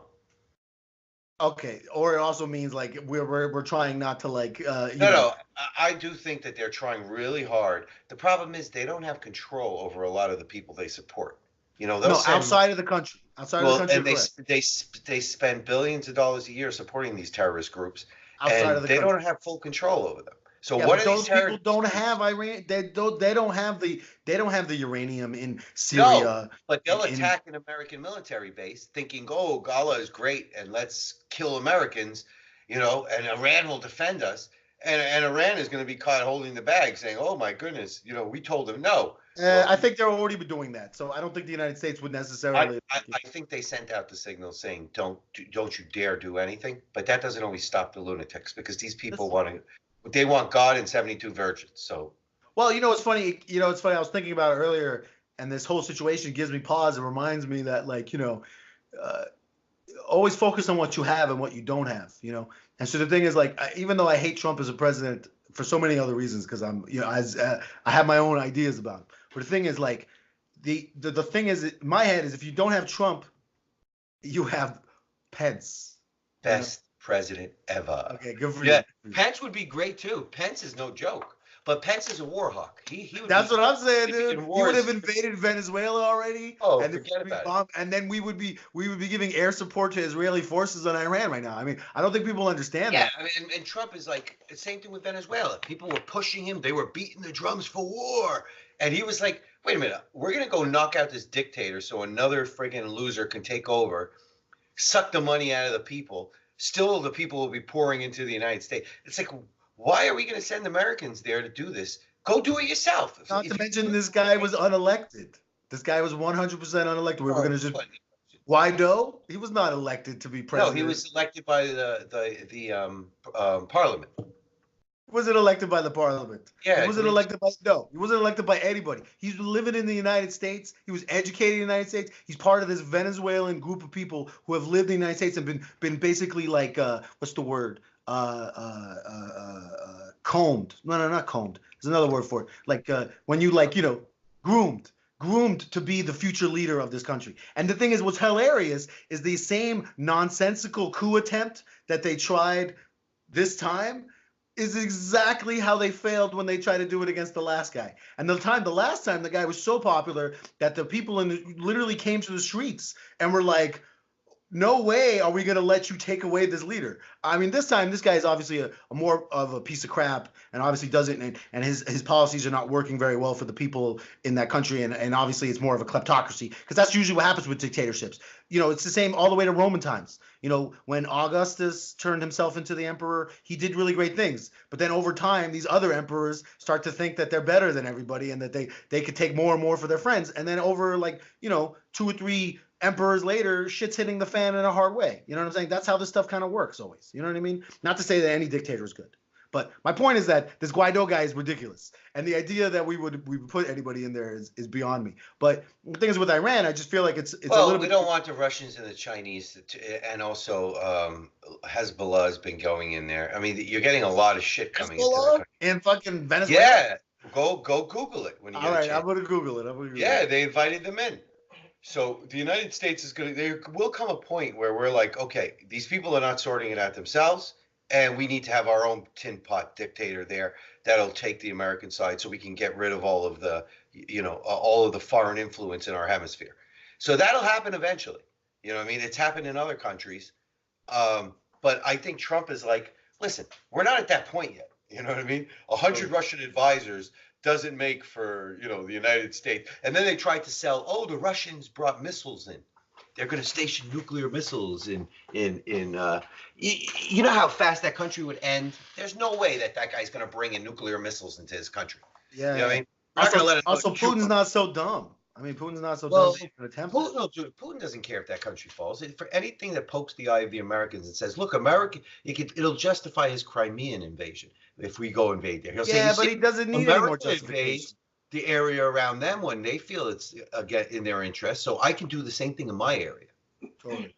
Speaker 2: Okay, or it also means like we're trying not to like.
Speaker 1: No, I do think that they're trying really hard. The problem is they don't have control over a lot of the people they support.
Speaker 2: Outside of the country,
Speaker 1: and they spend billions of dollars a year supporting these terrorist groups, and they don't have full control over them. So what are these
Speaker 2: people don't have Iran? They don't have the uranium in Syria.
Speaker 1: No, but they'll attack an American military base, thinking, "Oh, Allah is great, and let's kill Americans," and Iran will defend us, and Iran is going to be caught holding the bag, saying, "Oh my goodness, we told them no."
Speaker 2: I think they're already doing that, so I don't think the United States would necessarily.
Speaker 1: I think they sent out the signal saying, "Don't you dare do anything," but that doesn't always stop the lunatics, because these people They want God and 72 virgins. So,
Speaker 2: well, it's funny. It's funny. I was thinking about it earlier, and this whole situation gives me pause. It reminds me that, like, always focus on what you have and what you don't have. And so the thing is, like, even though I hate Trump as a president for so many other reasons, because I'm, I have my own ideas about him. But the thing is, like, the thing is, in my head is, if you don't have Trump, you have Pence.
Speaker 1: Best president ever.
Speaker 2: Okay, good for you.
Speaker 1: Pence would be great too. Pence is no joke, but Pence is a war hawk. He would.
Speaker 2: That's what I'm saying, dude. He would have invaded Venezuela already.
Speaker 1: Oh, and forget about it.
Speaker 2: And then we would be giving air support to Israeli forces on Iran right now. I mean, I don't think people understand that.
Speaker 1: Yeah, I mean, and Trump is like the same thing with Venezuela. People were pushing him. They were beating the drums for war, and he was like, "Wait a minute, we're gonna go knock out this dictator so another friggin' loser can take over, suck the money out of the people." Still, the people will be pouring into the United States. It's like, why are we going to send Americans there to do this? Go do it yourself.
Speaker 2: Not to mention, this guy was unelected. This guy was 100% unelected. We were going to just. Guaido? He was not elected to be president.
Speaker 1: No, he was elected by the parliament.
Speaker 2: Was it elected by the parliament?
Speaker 1: Yeah.
Speaker 2: He wasn't elected by he wasn't elected by anybody. He's living in the United States. He was educated in the United States. He's part of this Venezuelan group of people who have lived in the United States and been basically like what's the word? Combed. No, not combed. There's another word for it. Like when you groomed to be the future leader of this country. And the thing is, what's hilarious is the same nonsensical coup attempt that they tried this time is exactly how they failed when they tried to do it against the last guy. And the last time, the guy was so popular that the people literally came to the streets and were like, no way are we going to let you take away this leader. I mean, this time, this guy is obviously a more of a piece of crap and obviously doesn't, and his policies are not working very well for the people in that country. And obviously, it's more of a kleptocracy because that's usually what happens with dictatorships. It's the same all the way to Roman times. When Augustus turned himself into the emperor, he did really great things. But then over time, these other emperors start to think that they're better than everybody and that they could take more and more for their friends. And then over 2 or 3 emperors later, shit's hitting the fan in a hard way. You know what I'm saying? That's how this stuff kind of works always. You know what I mean? Not to say that any dictator is good. But my point is that this Guaido guy is ridiculous. And the idea that we would put anybody in there is beyond me. But the thing is with Iran, I just feel like it's a little bit...
Speaker 1: we don't want the Russians and the Chinese, and also Hezbollah has been going in there. I mean, you're getting a lot of shit coming into the country.
Speaker 2: In fucking Venezuela?
Speaker 1: Yeah. Go Google it when you get a chance.
Speaker 2: I'm going to Google it.
Speaker 1: Yeah, they invited them in. So the United States there will come a point where we're like, okay, these people are not sorting it out themselves, and we need to have our own tin pot dictator there that'll take the American side so we can get rid of all of the, all of the foreign influence in our hemisphere. So that'll happen eventually. You know what I mean? It's happened in other countries. But I think Trump is like, listen, we're not at that point yet. You know what I mean? 100 Russian advisors doesn't make for, the United States. And then they tried to sell, the Russians brought missiles in. They're going to station nuclear missiles in you know how fast that country would end? There's no way that guy's going to bring in nuclear missiles into his country.
Speaker 2: Yeah.
Speaker 1: You know what I mean?
Speaker 2: Also, Putin's not so dumb. I mean, Putin's not so dumb.
Speaker 1: Putin doesn't care if that country falls. For anything that pokes the eye of the Americans and says, look, America, it'll justify his Crimean invasion if we go invade there. He'll say,
Speaker 2: but he doesn't need any more justification.
Speaker 1: The area around them when they feel it's in their interest. So I can do the same thing in my area.
Speaker 2: Totally.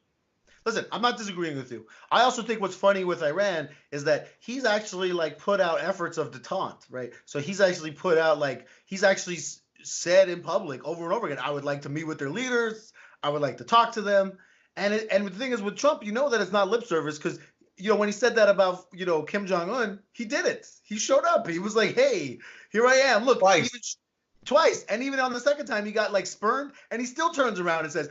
Speaker 2: Listen, I'm not disagreeing with you. I also think what's funny with Iran is that he's actually put out efforts of detente, right? So he's actually put out he's actually said in public over and over again, I would like to meet with their leaders. I would like to talk to them. And the thing is with Trump, that it's not lip service because, when he said that about, Kim Jong-un, he did it. He showed up. He was like, hey, here I am. Look, twice. And even on the second time, he got spurned and he still turns around and says,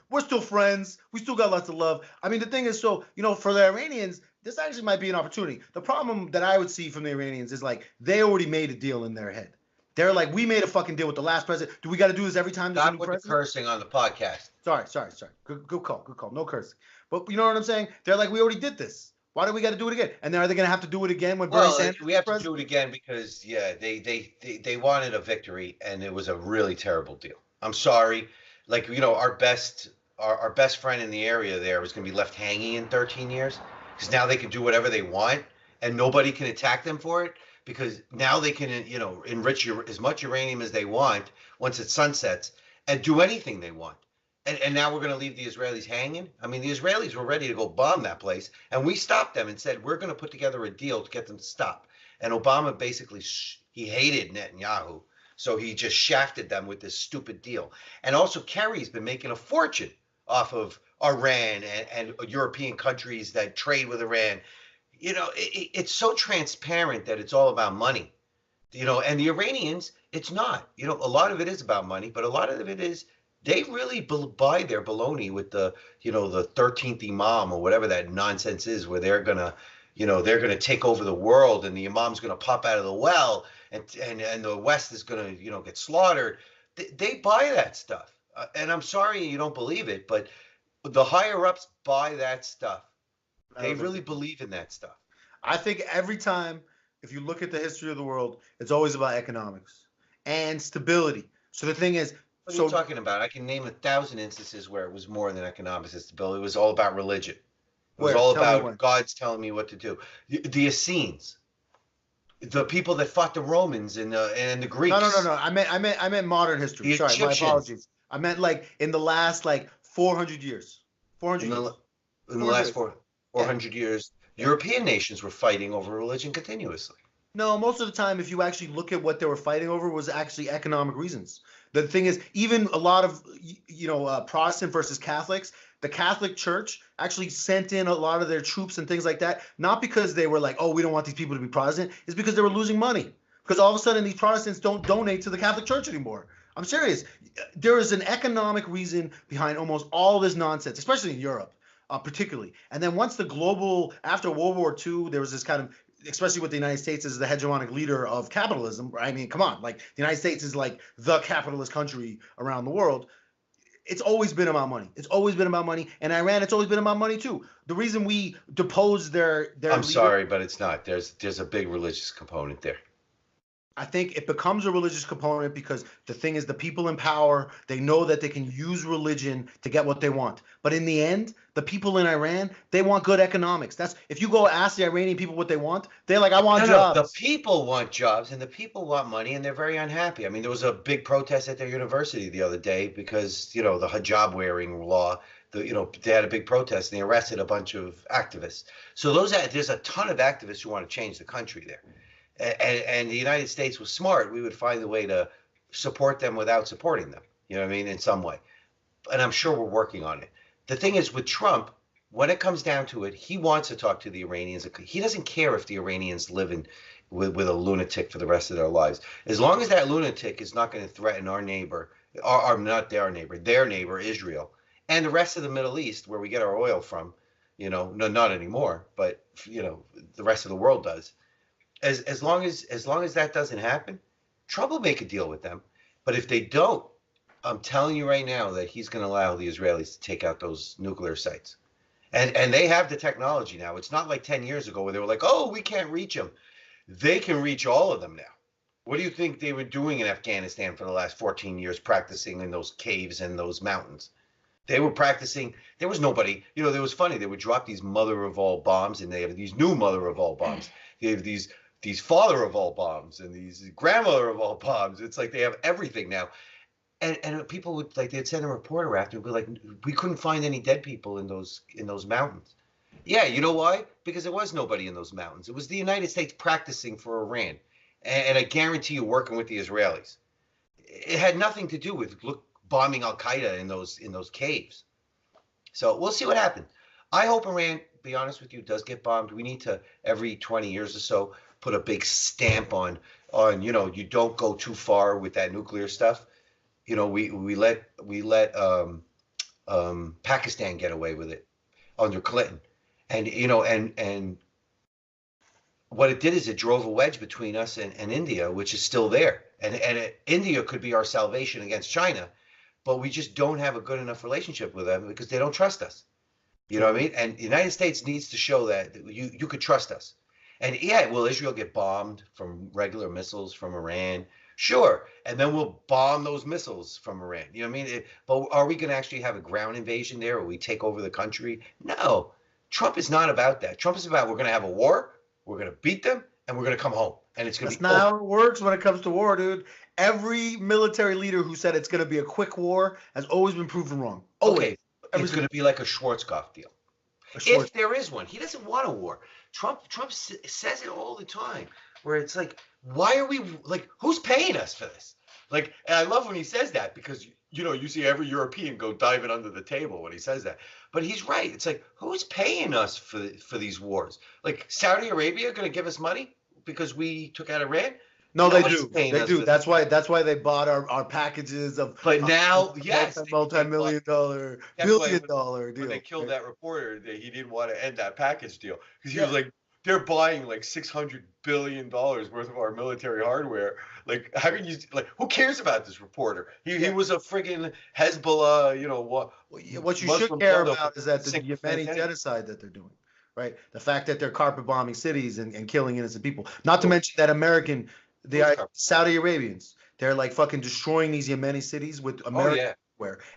Speaker 2: we're still friends. We still got lots of love. I mean, the thing is, so, for the Iranians, this actually might be an opportunity. The problem that I would see from the Iranians is they already made a deal in their head. They're like, we made a fucking deal with the last president. Do we got to do this every time there's a new president?
Speaker 1: Stop with the cursing on the podcast.
Speaker 2: Sorry. Good call. No cursing. But you know what I'm saying? They're like, we already did this. Why do we got to do it again? And then are they going to have to do it again when Bernie Sanders?
Speaker 1: We have to do it again because they wanted a victory and it was a really terrible deal. I'm sorry, our best friend in the area there was going to be left hanging in 13 years because now they can do whatever they want and nobody can attack them for it because now they can enrich as much uranium as they want once it sunsets and do anything they want. And now we're going to leave the Israelis hanging? I mean, the Israelis were ready to go bomb that place, and we stopped them and said, we're going to put together a deal to get them to stop. And Obama basically, he hated Netanyahu, so he just shafted them with this stupid deal. And also, Kerry's been making a fortune off of Iran and European countries that trade with Iran. It's so transparent that it's all about money. And the Iranians, it's not. A lot of it is about money, but a lot of it is they really buy their baloney with the 13th Imam or whatever that nonsense is, where they're gonna take over the world and the Imam's gonna pop out of the well and the West is gonna get slaughtered. They buy that stuff, and I'm sorry you don't believe it, but the higher ups buy that stuff. They really believe in that stuff.
Speaker 2: I think every time, if you look at the history of the world, it's always about economics and stability. So the thing is.
Speaker 1: What are you talking about? I can name 1,000 instances where it was more than economics and stability. It was all about religion. It was all about God's telling me what to do. The Essenes, the people that fought the Romans and the Greeks.
Speaker 2: No. I meant modern history. Sorry, my apologies. I meant in the last 400 years. 400 years.
Speaker 1: In the last 400 years, European nations were fighting over religion continuously.
Speaker 2: No, most of the time, if you actually look at what they were fighting over, was actually economic reasons. The thing is, even a lot of Protestant versus Catholics, the Catholic Church actually sent in a lot of their troops and things like that, not because they were like, oh, we don't want these people to be Protestant, it's because they were losing money. Because all of a sudden these Protestants don't donate to the Catholic Church anymore. I'm serious. There is an economic reason behind almost all this nonsense, especially in Europe, particularly. And then once after World War II, there was this kind of, especially with the United States as the hegemonic leader of capitalism. I mean, come on, like the United States is like the capitalist country around the world. It's always been about money. It's always been about money. And Iran, it's always been about money too. The reason we deposed their
Speaker 1: I'm
Speaker 2: leader,
Speaker 1: sorry, but it's not. There's a big religious component there.
Speaker 2: I think it becomes a religious component because the thing is, the people in power, they know that they can use religion to get what they want. But in the end, the people in Iran, they want good economics. That's, if you go ask the Iranian people what they want, they're like, I want jobs.
Speaker 1: The people want jobs and the people want money and they're very unhappy. I mean, there was a big protest at their university the other day because, the hijab wearing law, they had a big protest and they arrested a bunch of activists. So there's a ton of activists who want to change the country there. And the United States was smart. We would find a way to support them without supporting them, you know what I mean, in some way. And I'm sure we're working on it. The thing is with Trump, when it comes down to it, he wants to talk to the Iranians. He doesn't care if the Iranians live with a lunatic for the rest of their lives. As long as that lunatic is not going to threaten our neighbor, or not their neighbor, Israel, and the rest of the Middle East, where we get our oil from, no, not anymore, but, the rest of the world does. As long as that doesn't happen, Trump will make a deal with them. But if they don't, I'm telling you right now that he's going to allow the Israelis to take out those nuclear sites. And they have the technology now. It's not like 10 years ago where they were like, oh, we can't reach them. They can reach all of them now. What do you think they were doing in Afghanistan for the last 14 years, practicing in those caves and those mountains? They were practicing. There was nobody. It was funny. They would drop these mother of all bombs, and they have these new mother of all bombs. They have these father of all bombs and these grandmother of all bombs. It's like they have everything now. And people would, like, they'd send a reporter after and be like, we couldn't find any dead people in those mountains. Yeah, you know why? Because there was nobody in those mountains. It was the United States practicing for Iran. And I guarantee you, working with the Israelis. It had nothing to do with bombing Al Qaeda in those caves. So we'll see what happens. I hope Iran, be honest with you, does get bombed. We need to, every 20 years or so, put a big stamp on you don't go too far with that nuclear stuff. We let Pakistan get away with it under Clinton, and what it did is it drove a wedge between us and India, which is still there. And India could be our salvation against China, but we just don't have a good enough relationship with them because they don't trust us. You know what I mean? And the United States needs to show that you could trust us. And yeah, will Israel get bombed from regular missiles from Iran? Sure. And then we'll bomb those missiles from Iran. You know what I mean? But are we going to actually have a ground invasion there, or we take over the country? No. Trump is not about that. Trump is about, we're going to have a war, we're going to beat them, and we're going to come home. And it's going to be
Speaker 2: That's not how it works when it comes to war, dude. Every military leader who said it's going to be a quick war has always been proven wrong. Always.
Speaker 1: Okay. It's going to be like a Schwarzkopf deal. If there is one. He doesn't want a war. Trump says it all the time, where it's like, why are we, like, who's paying us for this? Like, and I love when he says that because, you see every European go diving under the table when he says that. But he's right. It's like, who's paying us for these wars? Like, Saudi Arabia going to give us money because we took out Iran?
Speaker 2: No, they do. They do. That's why they bought our packages of.
Speaker 1: But now, yes,
Speaker 2: multi-million-dollar, billion-dollar deal.
Speaker 1: When they killed that reporter, he didn't want to end that package deal because he was like, they're buying like $600 billion worth of our military hardware. Like, how can you, like, who cares about this reporter? He was a friggin' Hezbollah,
Speaker 2: What you should care about is that the Yemeni genocide that they're doing, right? The fact that they're carpet bombing cities and killing innocent people. Not to mention that the Saudi Arabians, they're like fucking destroying these Yemeni cities with American.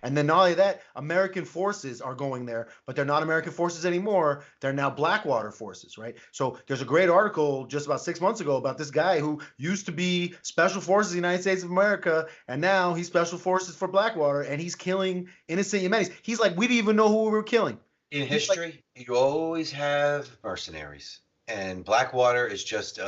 Speaker 2: And then not only that, American forces are going there, but they're not American forces anymore. They're now Blackwater forces, right? So there's a great article just about 6 months ago about this guy who used to be Special Forces of the United States of America, and now he's Special Forces for Blackwater, and he's killing innocent Yemenis. He's like, we didn't even know who we were killing.
Speaker 1: In history, you always have mercenaries, and Blackwater is just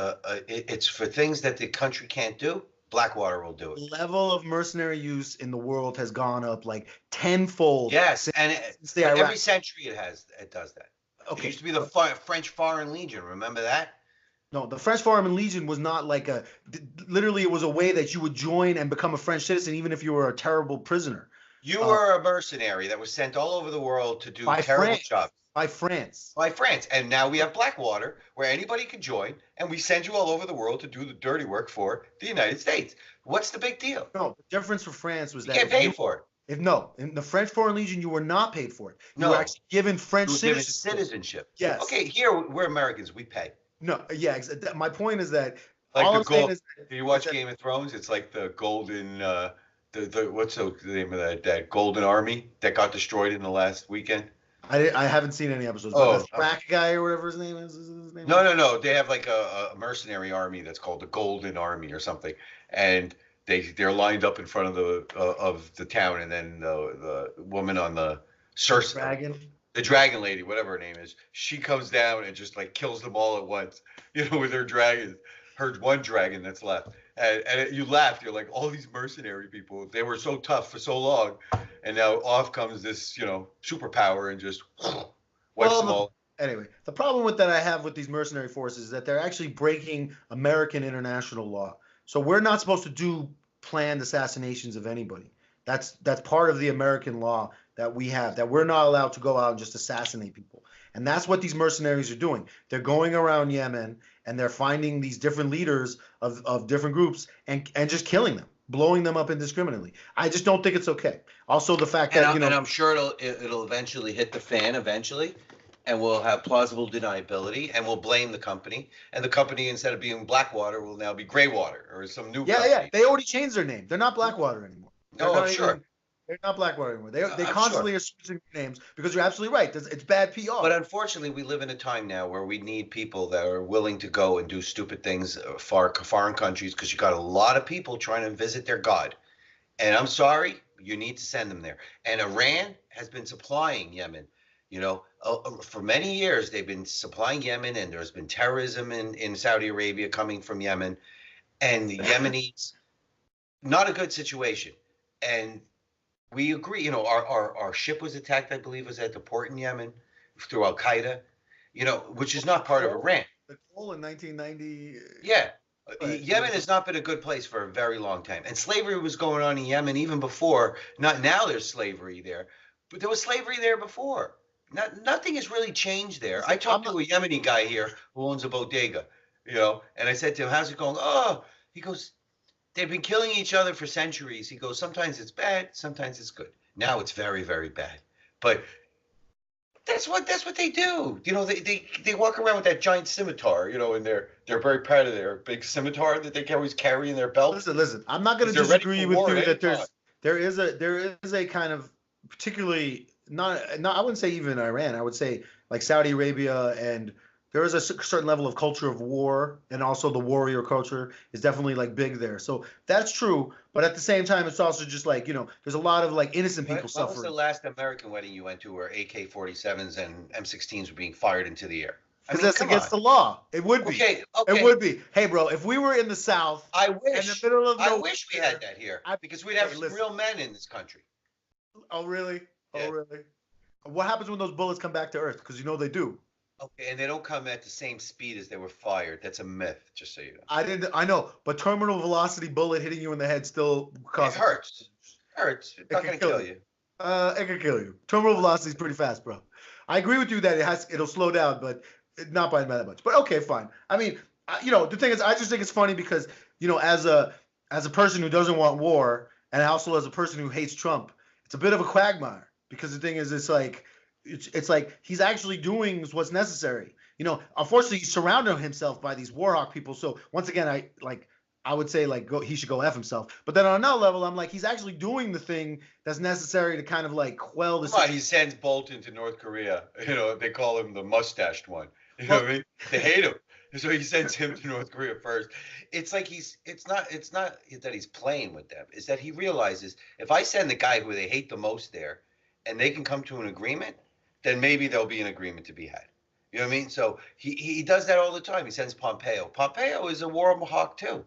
Speaker 1: it's for things that the country can't do. Blackwater will do it.
Speaker 2: The level of mercenary use in the world has gone up like tenfold
Speaker 1: Yes,
Speaker 2: since,
Speaker 1: and
Speaker 2: since the
Speaker 1: but
Speaker 2: Iraq.
Speaker 1: every century it does that. It
Speaker 2: Okay,
Speaker 1: used to be the French Foreign Legion. Remember that?
Speaker 2: no, the French Foreign Legion was not like literally it was a way that you would join and become a French citizen even if you were a terrible prisoner.
Speaker 1: You
Speaker 2: Uh,
Speaker 1: were a mercenary that was sent all over the world to do
Speaker 2: by
Speaker 1: terrible
Speaker 2: France,
Speaker 1: jobs
Speaker 2: by France.
Speaker 1: by France. And now we have Blackwater where anybody can join, and we send you all over the world to do the dirty work for the United States. What's the big deal?
Speaker 2: No, the difference for France was
Speaker 1: You
Speaker 2: that
Speaker 1: get paid for it.
Speaker 2: if no, in the French Foreign Legion, you were not paid for it. You were
Speaker 1: No,
Speaker 2: actually given French
Speaker 1: you were given
Speaker 2: citizenship.
Speaker 1: citizenship.
Speaker 2: Yes.
Speaker 1: Okay, here we're Americans. We pay.
Speaker 2: No, yeah. My point is that
Speaker 1: Like
Speaker 2: all
Speaker 1: the
Speaker 2: I'm saying
Speaker 1: gold.
Speaker 2: is
Speaker 1: Do you watch
Speaker 2: that
Speaker 1: Game of Thrones? It's like the golden. The what's the name of that golden army that got destroyed in the last weekend?
Speaker 2: I haven't seen any episodes, but
Speaker 1: Oh,
Speaker 2: the Thrak guy or whatever his name is his name?
Speaker 1: no. They have like a mercenary army that's called the Golden Army or something, and they're lined up in front of the town, and then the woman on the Cersei,
Speaker 2: Dragon.
Speaker 1: the dragon lady, whatever her name is, she comes down and just like kills them all at once, with her dragon, her one dragon that's left. And you laugh, you're like, all these mercenary people, they were so tough for so long, and now off comes this, superpower and just wipes them all.
Speaker 2: Anyway, the problem with that I have with these mercenary forces is that they're actually breaking American international law. So we're not supposed to do planned assassinations of anybody. That's part of the American law that we have, that we're not allowed to go out and just assassinate people. And that's what these mercenaries are doing. They're going around Yemen and they're finding these different leaders of different groups and just killing them, blowing them up indiscriminately. I just don't think it's okay. Also, the fact that
Speaker 1: and I'm sure it'll eventually hit the fan eventually, and we'll have plausible deniability, and we'll blame the company, and the company, instead of being Blackwater, will now be Greywater or some new company.
Speaker 2: Yeah. They already changed their name. They're not Blackwater anymore.
Speaker 1: No, I'm sure.
Speaker 2: They're not Blackwater anymore. They
Speaker 1: I'm
Speaker 2: constantly
Speaker 1: sure.
Speaker 2: are switching names because you're absolutely right. It's bad PR.
Speaker 1: But unfortunately, we live in a time now where we need people that are willing to go and do stupid things for foreign countries, because you got a lot of people trying to visit their God. And I'm sorry, you need to send them there. And Iran has been supplying Yemen. For many years, they've been supplying Yemen, and there's been terrorism in Saudi Arabia coming from Yemen. And the Yemenis, not a good situation. And we agree, our ship was attacked, I believe, was at the port in Yemen through Al Qaeda, which is not part of Iran.
Speaker 2: The goal in 1990.
Speaker 1: Yeah.
Speaker 2: Right.
Speaker 1: Yemen has not been a good place for a very long time. And slavery was going on in Yemen even before. Not now there's slavery there, but there was slavery there before. Nothing has really changed there. I talked to a Yemeni guy here who owns a bodega, and I said to him, how's it going? Oh, he goes, they've been killing each other for centuries. He goes, sometimes it's bad, sometimes it's good. Now it's very, very bad. But that's what they do. They walk around with that giant scimitar, and they're very proud of their big scimitar that they can always carry in their belt.
Speaker 2: Listen. I'm not going to disagree with you that there is a kind of particularly not I wouldn't say even Iran. I would say like Saudi Arabia, and there is a certain level of culture of war, and also the warrior culture is definitely like big there. So that's true, but at the same time, it's also just like there's a lot of like innocent people suffering.
Speaker 1: What was the last American wedding you went to where AK-47s and M16s were being fired into the air?
Speaker 2: Because that's against the law. It would be.
Speaker 1: Okay.
Speaker 2: It would be. Hey, bro, if we were in the South,
Speaker 1: I wish.
Speaker 2: In the middle of nowhere,
Speaker 1: I wish we had that here, because we'd have some real men in this country.
Speaker 2: Oh, really?
Speaker 1: Yeah.
Speaker 2: Oh, really? What happens when those bullets come back to Earth? Because they do.
Speaker 1: Okay, and they don't come at the same speed as they were fired. That's a myth, just so you know.
Speaker 2: I know, but terminal velocity bullet hitting you in the head still causes.
Speaker 1: It hurts. It's not going to kill you.
Speaker 2: It can kill you. Terminal velocity is pretty fast, bro. I agree with you that it'll slow down, but not by that much. But okay, fine. I mean, the thing is, I just think it's funny because as a person who doesn't want war, and also as a person who hates Trump, it's a bit of a quagmire, because the thing is, it's like he's actually doing what's necessary. Unfortunately, he's surrounding himself by these warhawk people. So once again, I would say he should go F himself. But then on another level, I'm like, he's actually doing the thing that's necessary to kind of like quell this.
Speaker 1: He sends Bolton to North Korea. They call him the mustached one. What I mean? They hate him. So he sends him to North Korea first. It's like it's not that he's playing with them. It's that he realizes, if I send the guy who they hate the most there, and they can come to an agreement, then maybe there'll be an agreement to be had. You know what I mean? So he does that all the time. He sends Pompeo. Pompeo is a war hawk too.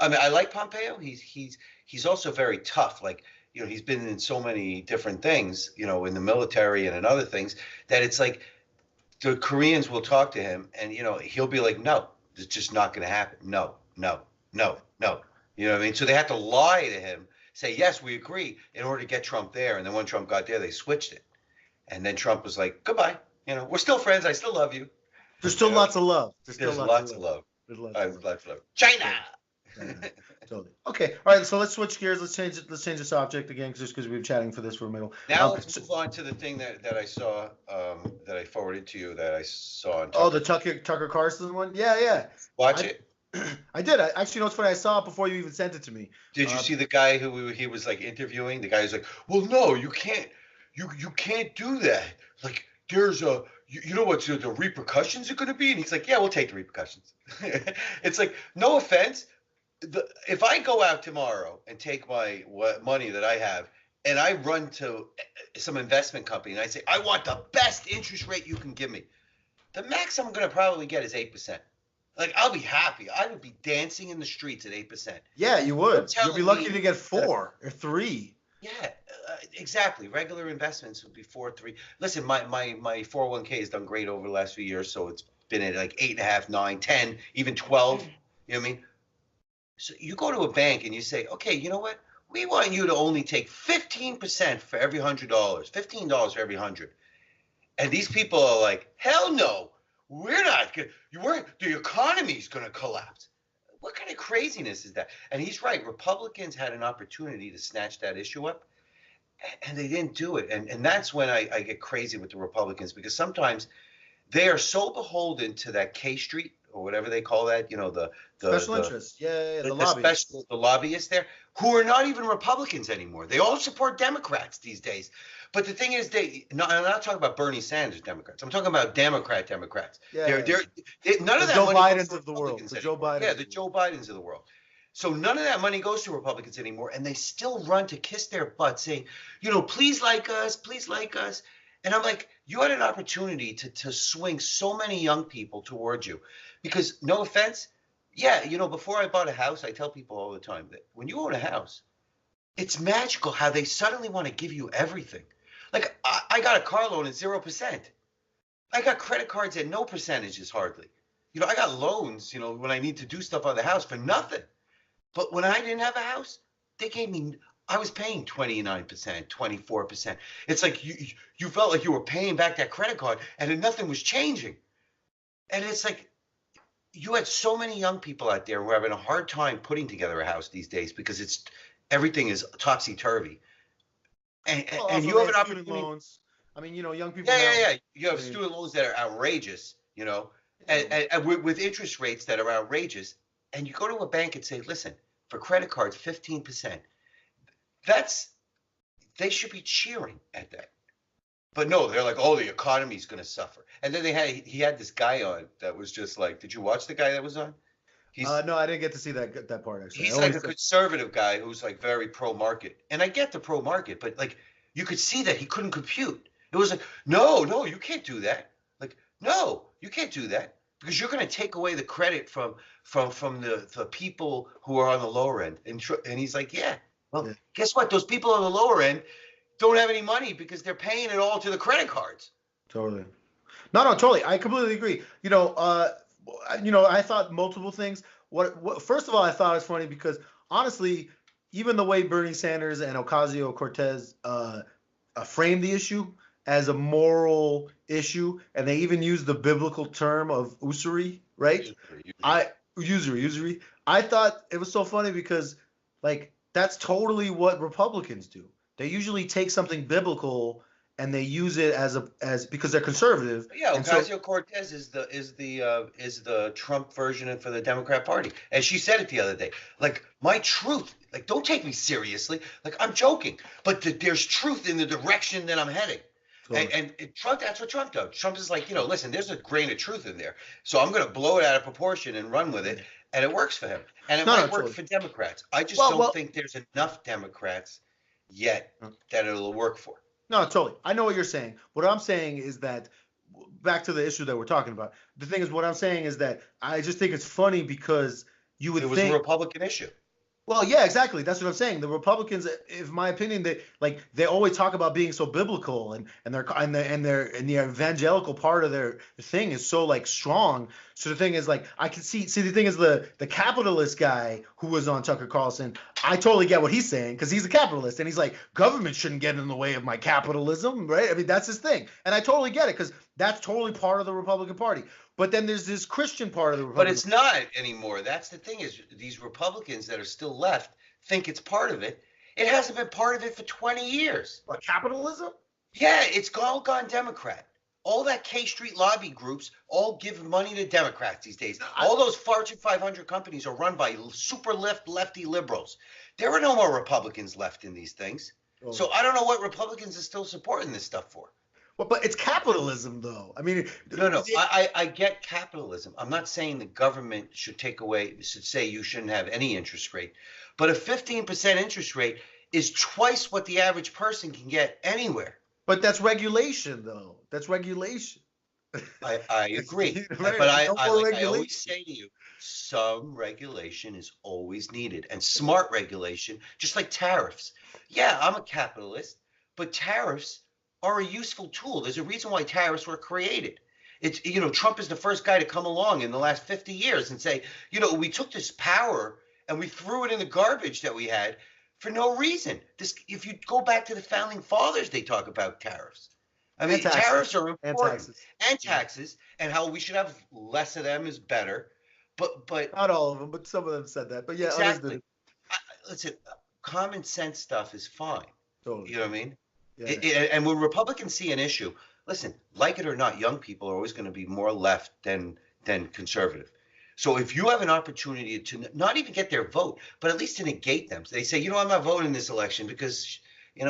Speaker 1: I mean, I like Pompeo. He's also very tough. Like, he's been in so many different things, in the military and in other things, that it's like the Koreans will talk to him, and he'll be like, no, it's just not going to happen. No, no, no, no. You know what I mean? So they had to lie to him, say yes, we agree, in order to get Trump there. And then when Trump got there, they switched it, and then Trump was like, goodbye. We're still friends. I still love you.
Speaker 2: There's still lots of love.
Speaker 1: There's lots of love.
Speaker 2: There's lots of love.
Speaker 1: China.
Speaker 2: Totally. Okay. All right. So let's switch gears. Let's change the subject again, just because we've been chatting for this for a minute.
Speaker 1: Now let's move on to the thing that I saw, that I forwarded to you, that I saw on Tucker.
Speaker 2: Oh, the Tucker Carlson one. Yeah.
Speaker 1: Watch it.
Speaker 2: I did. Actually, it's funny. I saw it before you even sent it to me.
Speaker 1: Did you see the guy who he was like interviewing? The guy was like, "Well, no, you can't. You can't do that. Like, there's a." You know what the repercussions are going to be? And he's like, yeah, we'll take the repercussions. It's like, no offense. If I go out tomorrow and take my money that I have and I run to some investment company and I say, I want the best interest rate you can give me, the max I'm going to probably get is 8%. Like, I'll be happy. I would be dancing in the streets at 8%.
Speaker 2: Yeah, you would. You'd be lucky to get 4 or 3.
Speaker 1: Yeah, exactly. Regular investments would be 4, 3. Listen, my 401k has done great over the last few years, so it's been at like 8.5, 9, 10, even 12. You know what I mean? So you go to a bank and you say, okay, you know what? We want you to only take 15% for every $100, $15 for every 100. And these people are like, hell no, we're not going to. The economy's going to collapse. What kind of craziness is that? And he's right. Republicans had an opportunity to snatch that issue up, and they didn't do it. And that's when I get crazy with the Republicans, because sometimes they are so beholden to that K Street or whatever they call that, the
Speaker 2: special interest. Yeah, the lobbyists.
Speaker 1: The lobbyists there, who are not even Republicans anymore. They all support Democrats these days. But the thing is, I'm not talking about Bernie Sanders Democrats. I'm talking about Democrats.
Speaker 2: Yeah,
Speaker 1: none of that
Speaker 2: Joe
Speaker 1: money
Speaker 2: Bidens
Speaker 1: goes to
Speaker 2: of the world.
Speaker 1: Republicans
Speaker 2: The Joe
Speaker 1: anymore.
Speaker 2: Bidens.
Speaker 1: Yeah, the Joe Bidens of the world. So none of that money goes to Republicans anymore, and they still run to kiss their butt, saying, please like us, please like us. And I'm like, you had an opportunity to swing so many young people towards you, because no offense, yeah, before I bought a house, I tell people all the time that when you own a house, it's magical how they suddenly want to give you everything. Like, I got a car loan at 0%. I got credit cards at no percentages hardly. I got loans, when I need to do stuff on the house for nothing. But when I didn't have a house, they gave me, I was paying 29%, 24%. It's like you felt like you were paying back that credit card and then nothing was changing. And it's like, you had so many young people out there who are having a hard time putting together a house these days because everything is topsy-turvy. And you have an opportunity.
Speaker 2: Loans. I mean, young people.
Speaker 1: Yeah. You have student loans that are outrageous, and with interest rates that are outrageous. And you go to a bank and say, listen, for credit cards, 15%. They should be cheering at that. But no, they're like, oh, the economy's going to suffer. And then he had this guy on that was just like, did you watch the guy that was on?
Speaker 2: No, I didn't get to see that part actually.
Speaker 1: He's like a conservative guy who's like very pro-market. And I get the pro-market, but like you could see that he couldn't compute. It was like, no, you can't do that. Like, no, you can't do that, because you're going to take away the credit from the people who are on the lower end. And he's like, yeah, well, guess what? Those people on the lower end don't have any money because they're paying it all to the credit cards.
Speaker 2: Totally. No, totally. I completely agree. I thought multiple things. First of all, I thought it was funny because honestly, even the way Bernie Sanders and Ocasio-Cortez framed the issue as a moral issue, and they even used the biblical term of usury, right? Usury. I thought it was so funny because, like, that's totally what Republicans do. They usually take something biblical and they use it as because they're conservative.
Speaker 1: Yeah, Ocasio-Cortez is the Trump version for the Democrat Party, and she said it the other day. Like, my truth, like, don't take me seriously. Like, I'm joking, but there's truth in the direction that I'm heading. Totally. And Trump, that's what Trump does. Trump is like, listen, there's a grain of truth in there, so I'm going to blow it out of proportion and run with it, and it works for him, and it might work for Democrats. I just don't think there's enough Democrats yet that it'll work for.
Speaker 2: No, totally. I know what you're saying. What I'm saying is that, back to the issue that we're talking about, the thing is, what I'm saying is that I just think it's funny because you would
Speaker 1: It was a
Speaker 2: think.
Speaker 1: Republican issue.
Speaker 2: Well, yeah, exactly. That's what I'm saying. The Republicans, in my opinion, they always talk about being so biblical, and the evangelical part of their thing is so like strong. So the thing is, like, I can see the thing is the capitalist guy who was on Tucker Carlson. I totally get what he's saying because he's a capitalist and he's like, government shouldn't get in the way of my capitalism, right? I mean, that's his thing, and I totally get it because that's totally part of the Republican Party. But then there's this Christian part of the
Speaker 1: But
Speaker 2: Republican.
Speaker 1: it's not anymore. That's the thing, is these Republicans that are still left think it's part of it. It hasn't been part of it for 20 years.
Speaker 2: What, capitalism?
Speaker 1: Yeah, it's all gone Democrat. All that K Street lobby groups all give money to Democrats these days. All those Fortune 500 companies are run by super lefty liberals. There are no more Republicans left in these things.
Speaker 2: Oh.
Speaker 1: So I don't know what Republicans are still supporting this stuff for.
Speaker 2: Well, but it's capitalism, though. I mean,
Speaker 1: No. I get capitalism. I'm not saying the government should say you shouldn't have any interest rate. But a 15% interest rate is twice what the average person can get anywhere.
Speaker 2: But that's regulation, though. That's regulation.
Speaker 1: I agree.
Speaker 2: Right.
Speaker 1: But I always say to you, some regulation is always needed, and smart regulation, just like tariffs. Yeah, I'm a capitalist, but tariffs are a useful tool. There's a reason why tariffs were created. It's, Trump is the first guy to come along in the last 50 years and say, we took this power and we threw it in the garbage that we had for no reason. If you go back to the founding fathers, they talk about tariffs. I mean, tariffs are important, and taxes, and how we should have less of them is better. But
Speaker 2: not all of them, but some of them said that. But yeah,
Speaker 1: exactly. Listen, common sense stuff is fine.
Speaker 2: Totally.
Speaker 1: You know what I mean?
Speaker 2: Yeah.
Speaker 1: And when Republicans see an issue, listen, like it or not, young people are always going to be more left than conservative. So if you have an opportunity to not even get their vote, but at least to negate them, they say, I'm not voting this election because,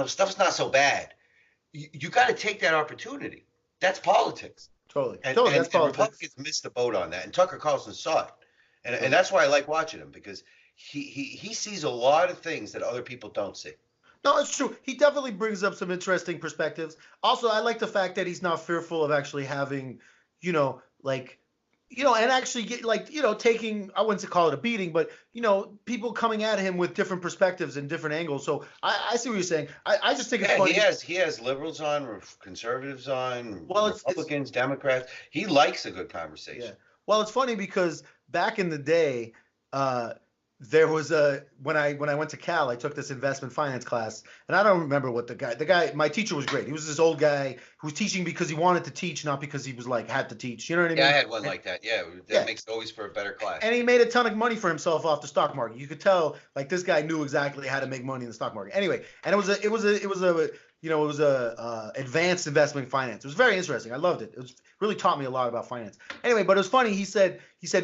Speaker 1: stuff's not so bad. You got to take that opportunity. That's politics.
Speaker 2: Totally.
Speaker 1: And,
Speaker 2: totally.
Speaker 1: and,
Speaker 2: That's politics.
Speaker 1: Republicans missed the boat on that. And Tucker Carlson saw it. And that's why I like watching him, because he sees a lot of things that other people don't see.
Speaker 2: No, it's true. He definitely brings up some interesting perspectives. Also, I like the fact that he's not fearful of actually having, and actually get taking, I wouldn't call it a beating, but people coming at him with different perspectives and different angles. So I see what you're saying. I just think it's funny.
Speaker 1: He has liberals on, conservatives on, Republicans, Democrats. He likes a good conversation.
Speaker 2: Yeah. Well, it's funny because back in the day, there was when I went to Cal, I took this investment finance class, and I don't remember what the guy, my teacher was great. He was this old guy who was teaching because he wanted to teach, not because he was had to teach. You know what I mean?
Speaker 1: Yeah, I had one like that. Yeah, that makes it always for a better class.
Speaker 2: And he made a ton of money for himself off the stock market. You could tell this guy knew exactly how to make money in the stock market. Anyway, and it was a advanced investment finance. It was very interesting. I loved it. It really taught me a lot about finance. Anyway, but it was funny. He said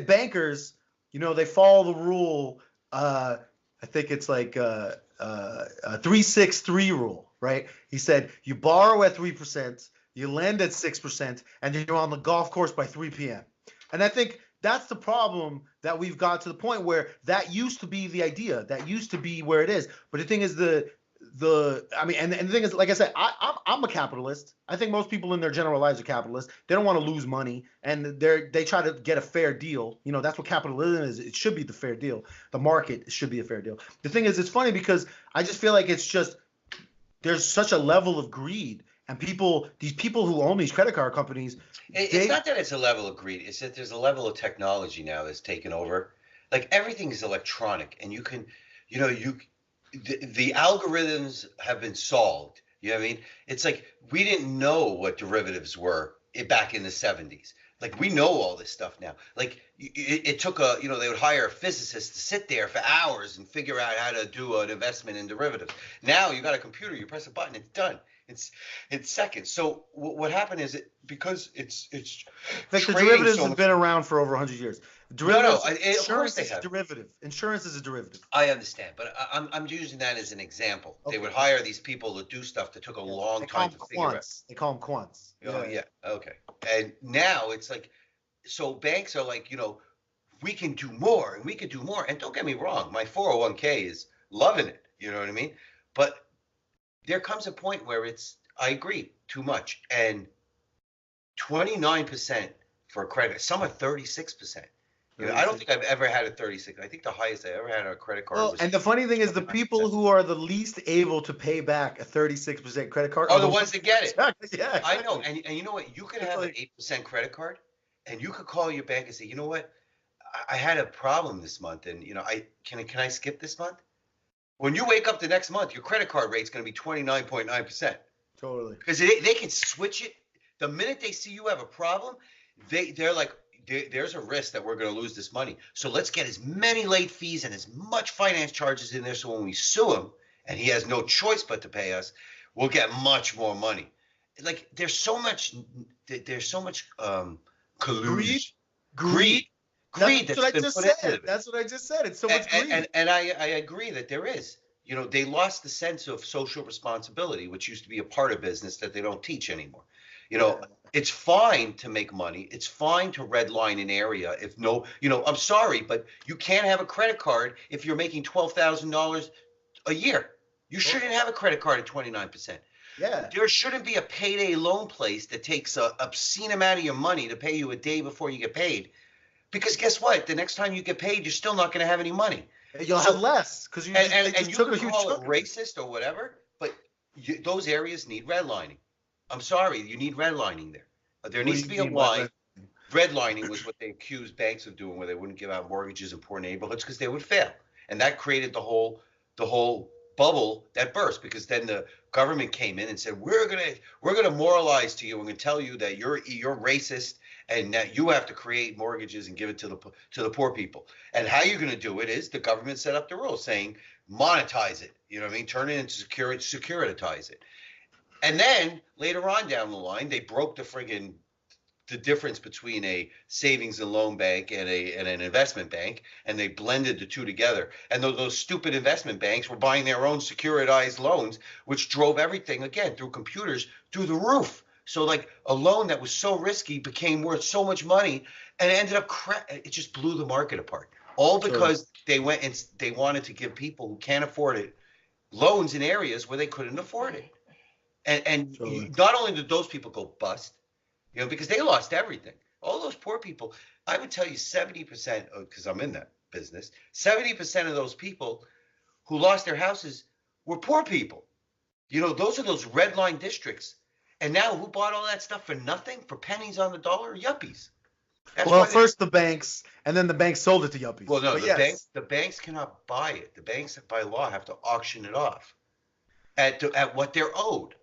Speaker 2: bankers, they follow the rule. I think it's like a 3-6-3 rule, right? He said you borrow at 3%, you lend at 6%, and you're on the golf course by 3 p.m. And I think that's the problem, that we've got to the point where that used to be the idea, that used to be where it is. But the thing is, and the thing is, like I said, I'm a capitalist. I think most people in their general lives are capitalists. They don't want to lose money, and they try to get a fair deal. That's what capitalism is. It should be the fair deal. The market should be a fair deal. The thing is, it's funny because I just feel like there's such a level of greed, and these people who own these credit card companies.
Speaker 1: It's not that it's a level of greed. It's that there's a level of technology now that's taken over. Like, everything is electronic, and you can, the algorithms have been solved. You know what I mean? It's like we didn't know what derivatives were back in the 70s. Like, we know all this stuff now. Like, it took they would hire a physicist to sit there for hours and figure out how to do an investment in derivatives. Now you got a computer, you press a button, it's done. It's seconds. So what happened is, because it's
Speaker 2: the derivatives have been around for over 100 years.
Speaker 1: Derivatives, of course they have.
Speaker 2: Insurance is a derivative.
Speaker 1: I understand, but I'm using that as an example. Okay. They would hire these people to do stuff that took a long time to figure out.
Speaker 2: They call them quants.
Speaker 1: Oh yeah, okay. And now it's like, so banks are like, we can do more and we can do more. And don't get me wrong, my 401k is loving it. You know what I mean? But there comes a point where I agree, too much. And 29% for credit, some are 36%. You know, I don't think I've ever had a 36. I think the highest I ever had on a credit card
Speaker 2: Well,
Speaker 1: was
Speaker 2: and the funny thing is, the
Speaker 1: 29%.
Speaker 2: people who are the least able to pay back a 36% credit card
Speaker 1: Are
Speaker 2: are
Speaker 1: the
Speaker 2: the
Speaker 1: ones that get it.
Speaker 2: yeah,
Speaker 1: I know.
Speaker 2: exactly.
Speaker 1: And you know what? You could
Speaker 2: It's
Speaker 1: have an
Speaker 2: like,
Speaker 1: 8% credit card and you could call your bank and say, you know what? I had a problem this month and can I skip this month? When you wake up the next month, your credit card rate's going to be 29.9%
Speaker 2: totally.
Speaker 1: because they can switch it. The minute they see you have a problem, they're like, there's a risk that we're going to lose this money. So let's get as many late fees and as much finance charges in there. So when we sue him and he has no choice but to pay us, we'll get much more money. Like there's so much
Speaker 2: Greed,
Speaker 1: collusion,
Speaker 2: greed.
Speaker 1: greed
Speaker 2: That's what
Speaker 1: that's
Speaker 2: I
Speaker 1: been
Speaker 2: just
Speaker 1: put into
Speaker 2: said.
Speaker 1: it.
Speaker 2: That's what I just said. It's so much
Speaker 1: And,
Speaker 2: greed.
Speaker 1: and I agree that there is. You know, they lost the sense of social responsibility, which used to be a part of business that they don't teach anymore. You know, it's fine to make money. It's fine to redline an area if no, I'm sorry, but you can't have a credit card if you're making $12,000 a year. You shouldn't have a credit card at 29%.
Speaker 2: Yeah.
Speaker 1: There shouldn't be a payday loan place that takes a obscene amount of your money to pay you a day before you get paid. Because guess what? The next time you get paid, you're still not going to have any money.
Speaker 2: You'll have less because they just
Speaker 1: You
Speaker 2: took a
Speaker 1: can
Speaker 2: huge
Speaker 1: call it
Speaker 2: chunk of it.
Speaker 1: racist or whatever, but those areas need redlining. I'm sorry, you need redlining there. There
Speaker 2: What do
Speaker 1: needs to
Speaker 2: you
Speaker 1: be a
Speaker 2: mean by
Speaker 1: line. Redlining was what they accused banks of doing, where they wouldn't give out mortgages in poor neighborhoods because they would fail, and that created the whole bubble that burst because then the government came in and said we're gonna moralize to you and gonna tell you that you're racist and that you have to create mortgages and give it to the poor people. And how you're gonna do it is the government set up the rules saying monetize it. You know what I mean? Turn it into securitize it. And then later on down the line, they broke the difference between a savings and loan bank and an investment bank, and they blended the two together. And those stupid investment banks were buying their own securitized loans, which drove everything again through computers through the roof. So like a loan that was so risky became worth so much money, and it ended up it just blew the market apart. All because they went and they wanted to give people who can't afford it loans in areas where they couldn't afford it. And not only did those people go bust, because they lost everything. All those poor people, I would tell you 70%, because I'm in that business, 70% of those people who lost their houses were poor people. Those are those red line districts. And now who bought all that stuff for nothing, for pennies on the dollar? Yuppies.
Speaker 2: Well, first the banks, and then the banks sold it to yuppies.
Speaker 1: Well, no, the banks cannot buy it. The banks, by law, have to auction it off at what they're owed.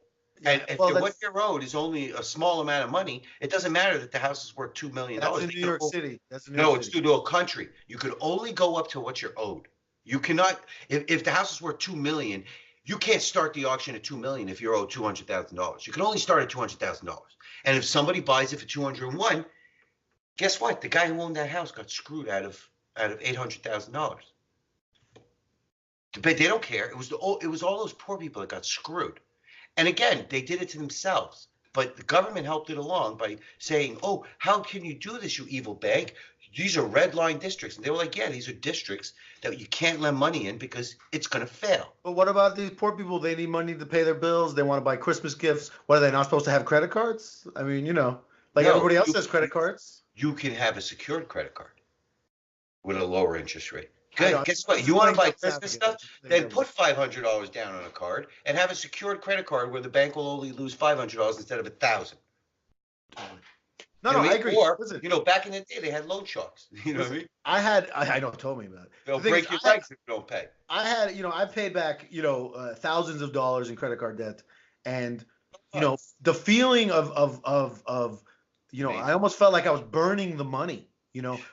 Speaker 1: And if what they're owed is only a small amount of money, it doesn't matter that the house is worth $2 million.
Speaker 2: That's in New York City.
Speaker 1: No, it's due to a country. You could only go up to what you're owed. You cannot, if the house is worth $2 million, you can't start the auction at $2 million if you're owed $200,000. You can only start at $200,000. And if somebody buys it for 201, guess what? The guy who owned that house got screwed out of $800,000. But they don't care. It was all those poor people that got screwed. And again, they did it to themselves. But the government helped it along by saying, oh, how can you do this, you evil bank? These are red line districts. And they were like, yeah, these are districts that you can't lend money in because it's going to fail.
Speaker 2: But what about these poor people? They need money to pay their bills. They want to buy Christmas gifts. What, are they not supposed to have credit cards? I mean, everybody else has credit cards.
Speaker 1: You can have a secured credit card with a lower interest rate. Good. Guess what? You want to buy Christmas stuff? Then put $500 down on a card and have a secured credit card where the bank will only lose $500 instead of $1,000.
Speaker 2: No, I agree.
Speaker 1: Or, back in the day, they had loan sharks. You know what I mean?
Speaker 2: I know, told me about it.
Speaker 1: They'll break your legs if you don't pay.
Speaker 2: I paid back, thousands of dollars in credit card debt. And, the feeling of I almost felt like I was burning the money.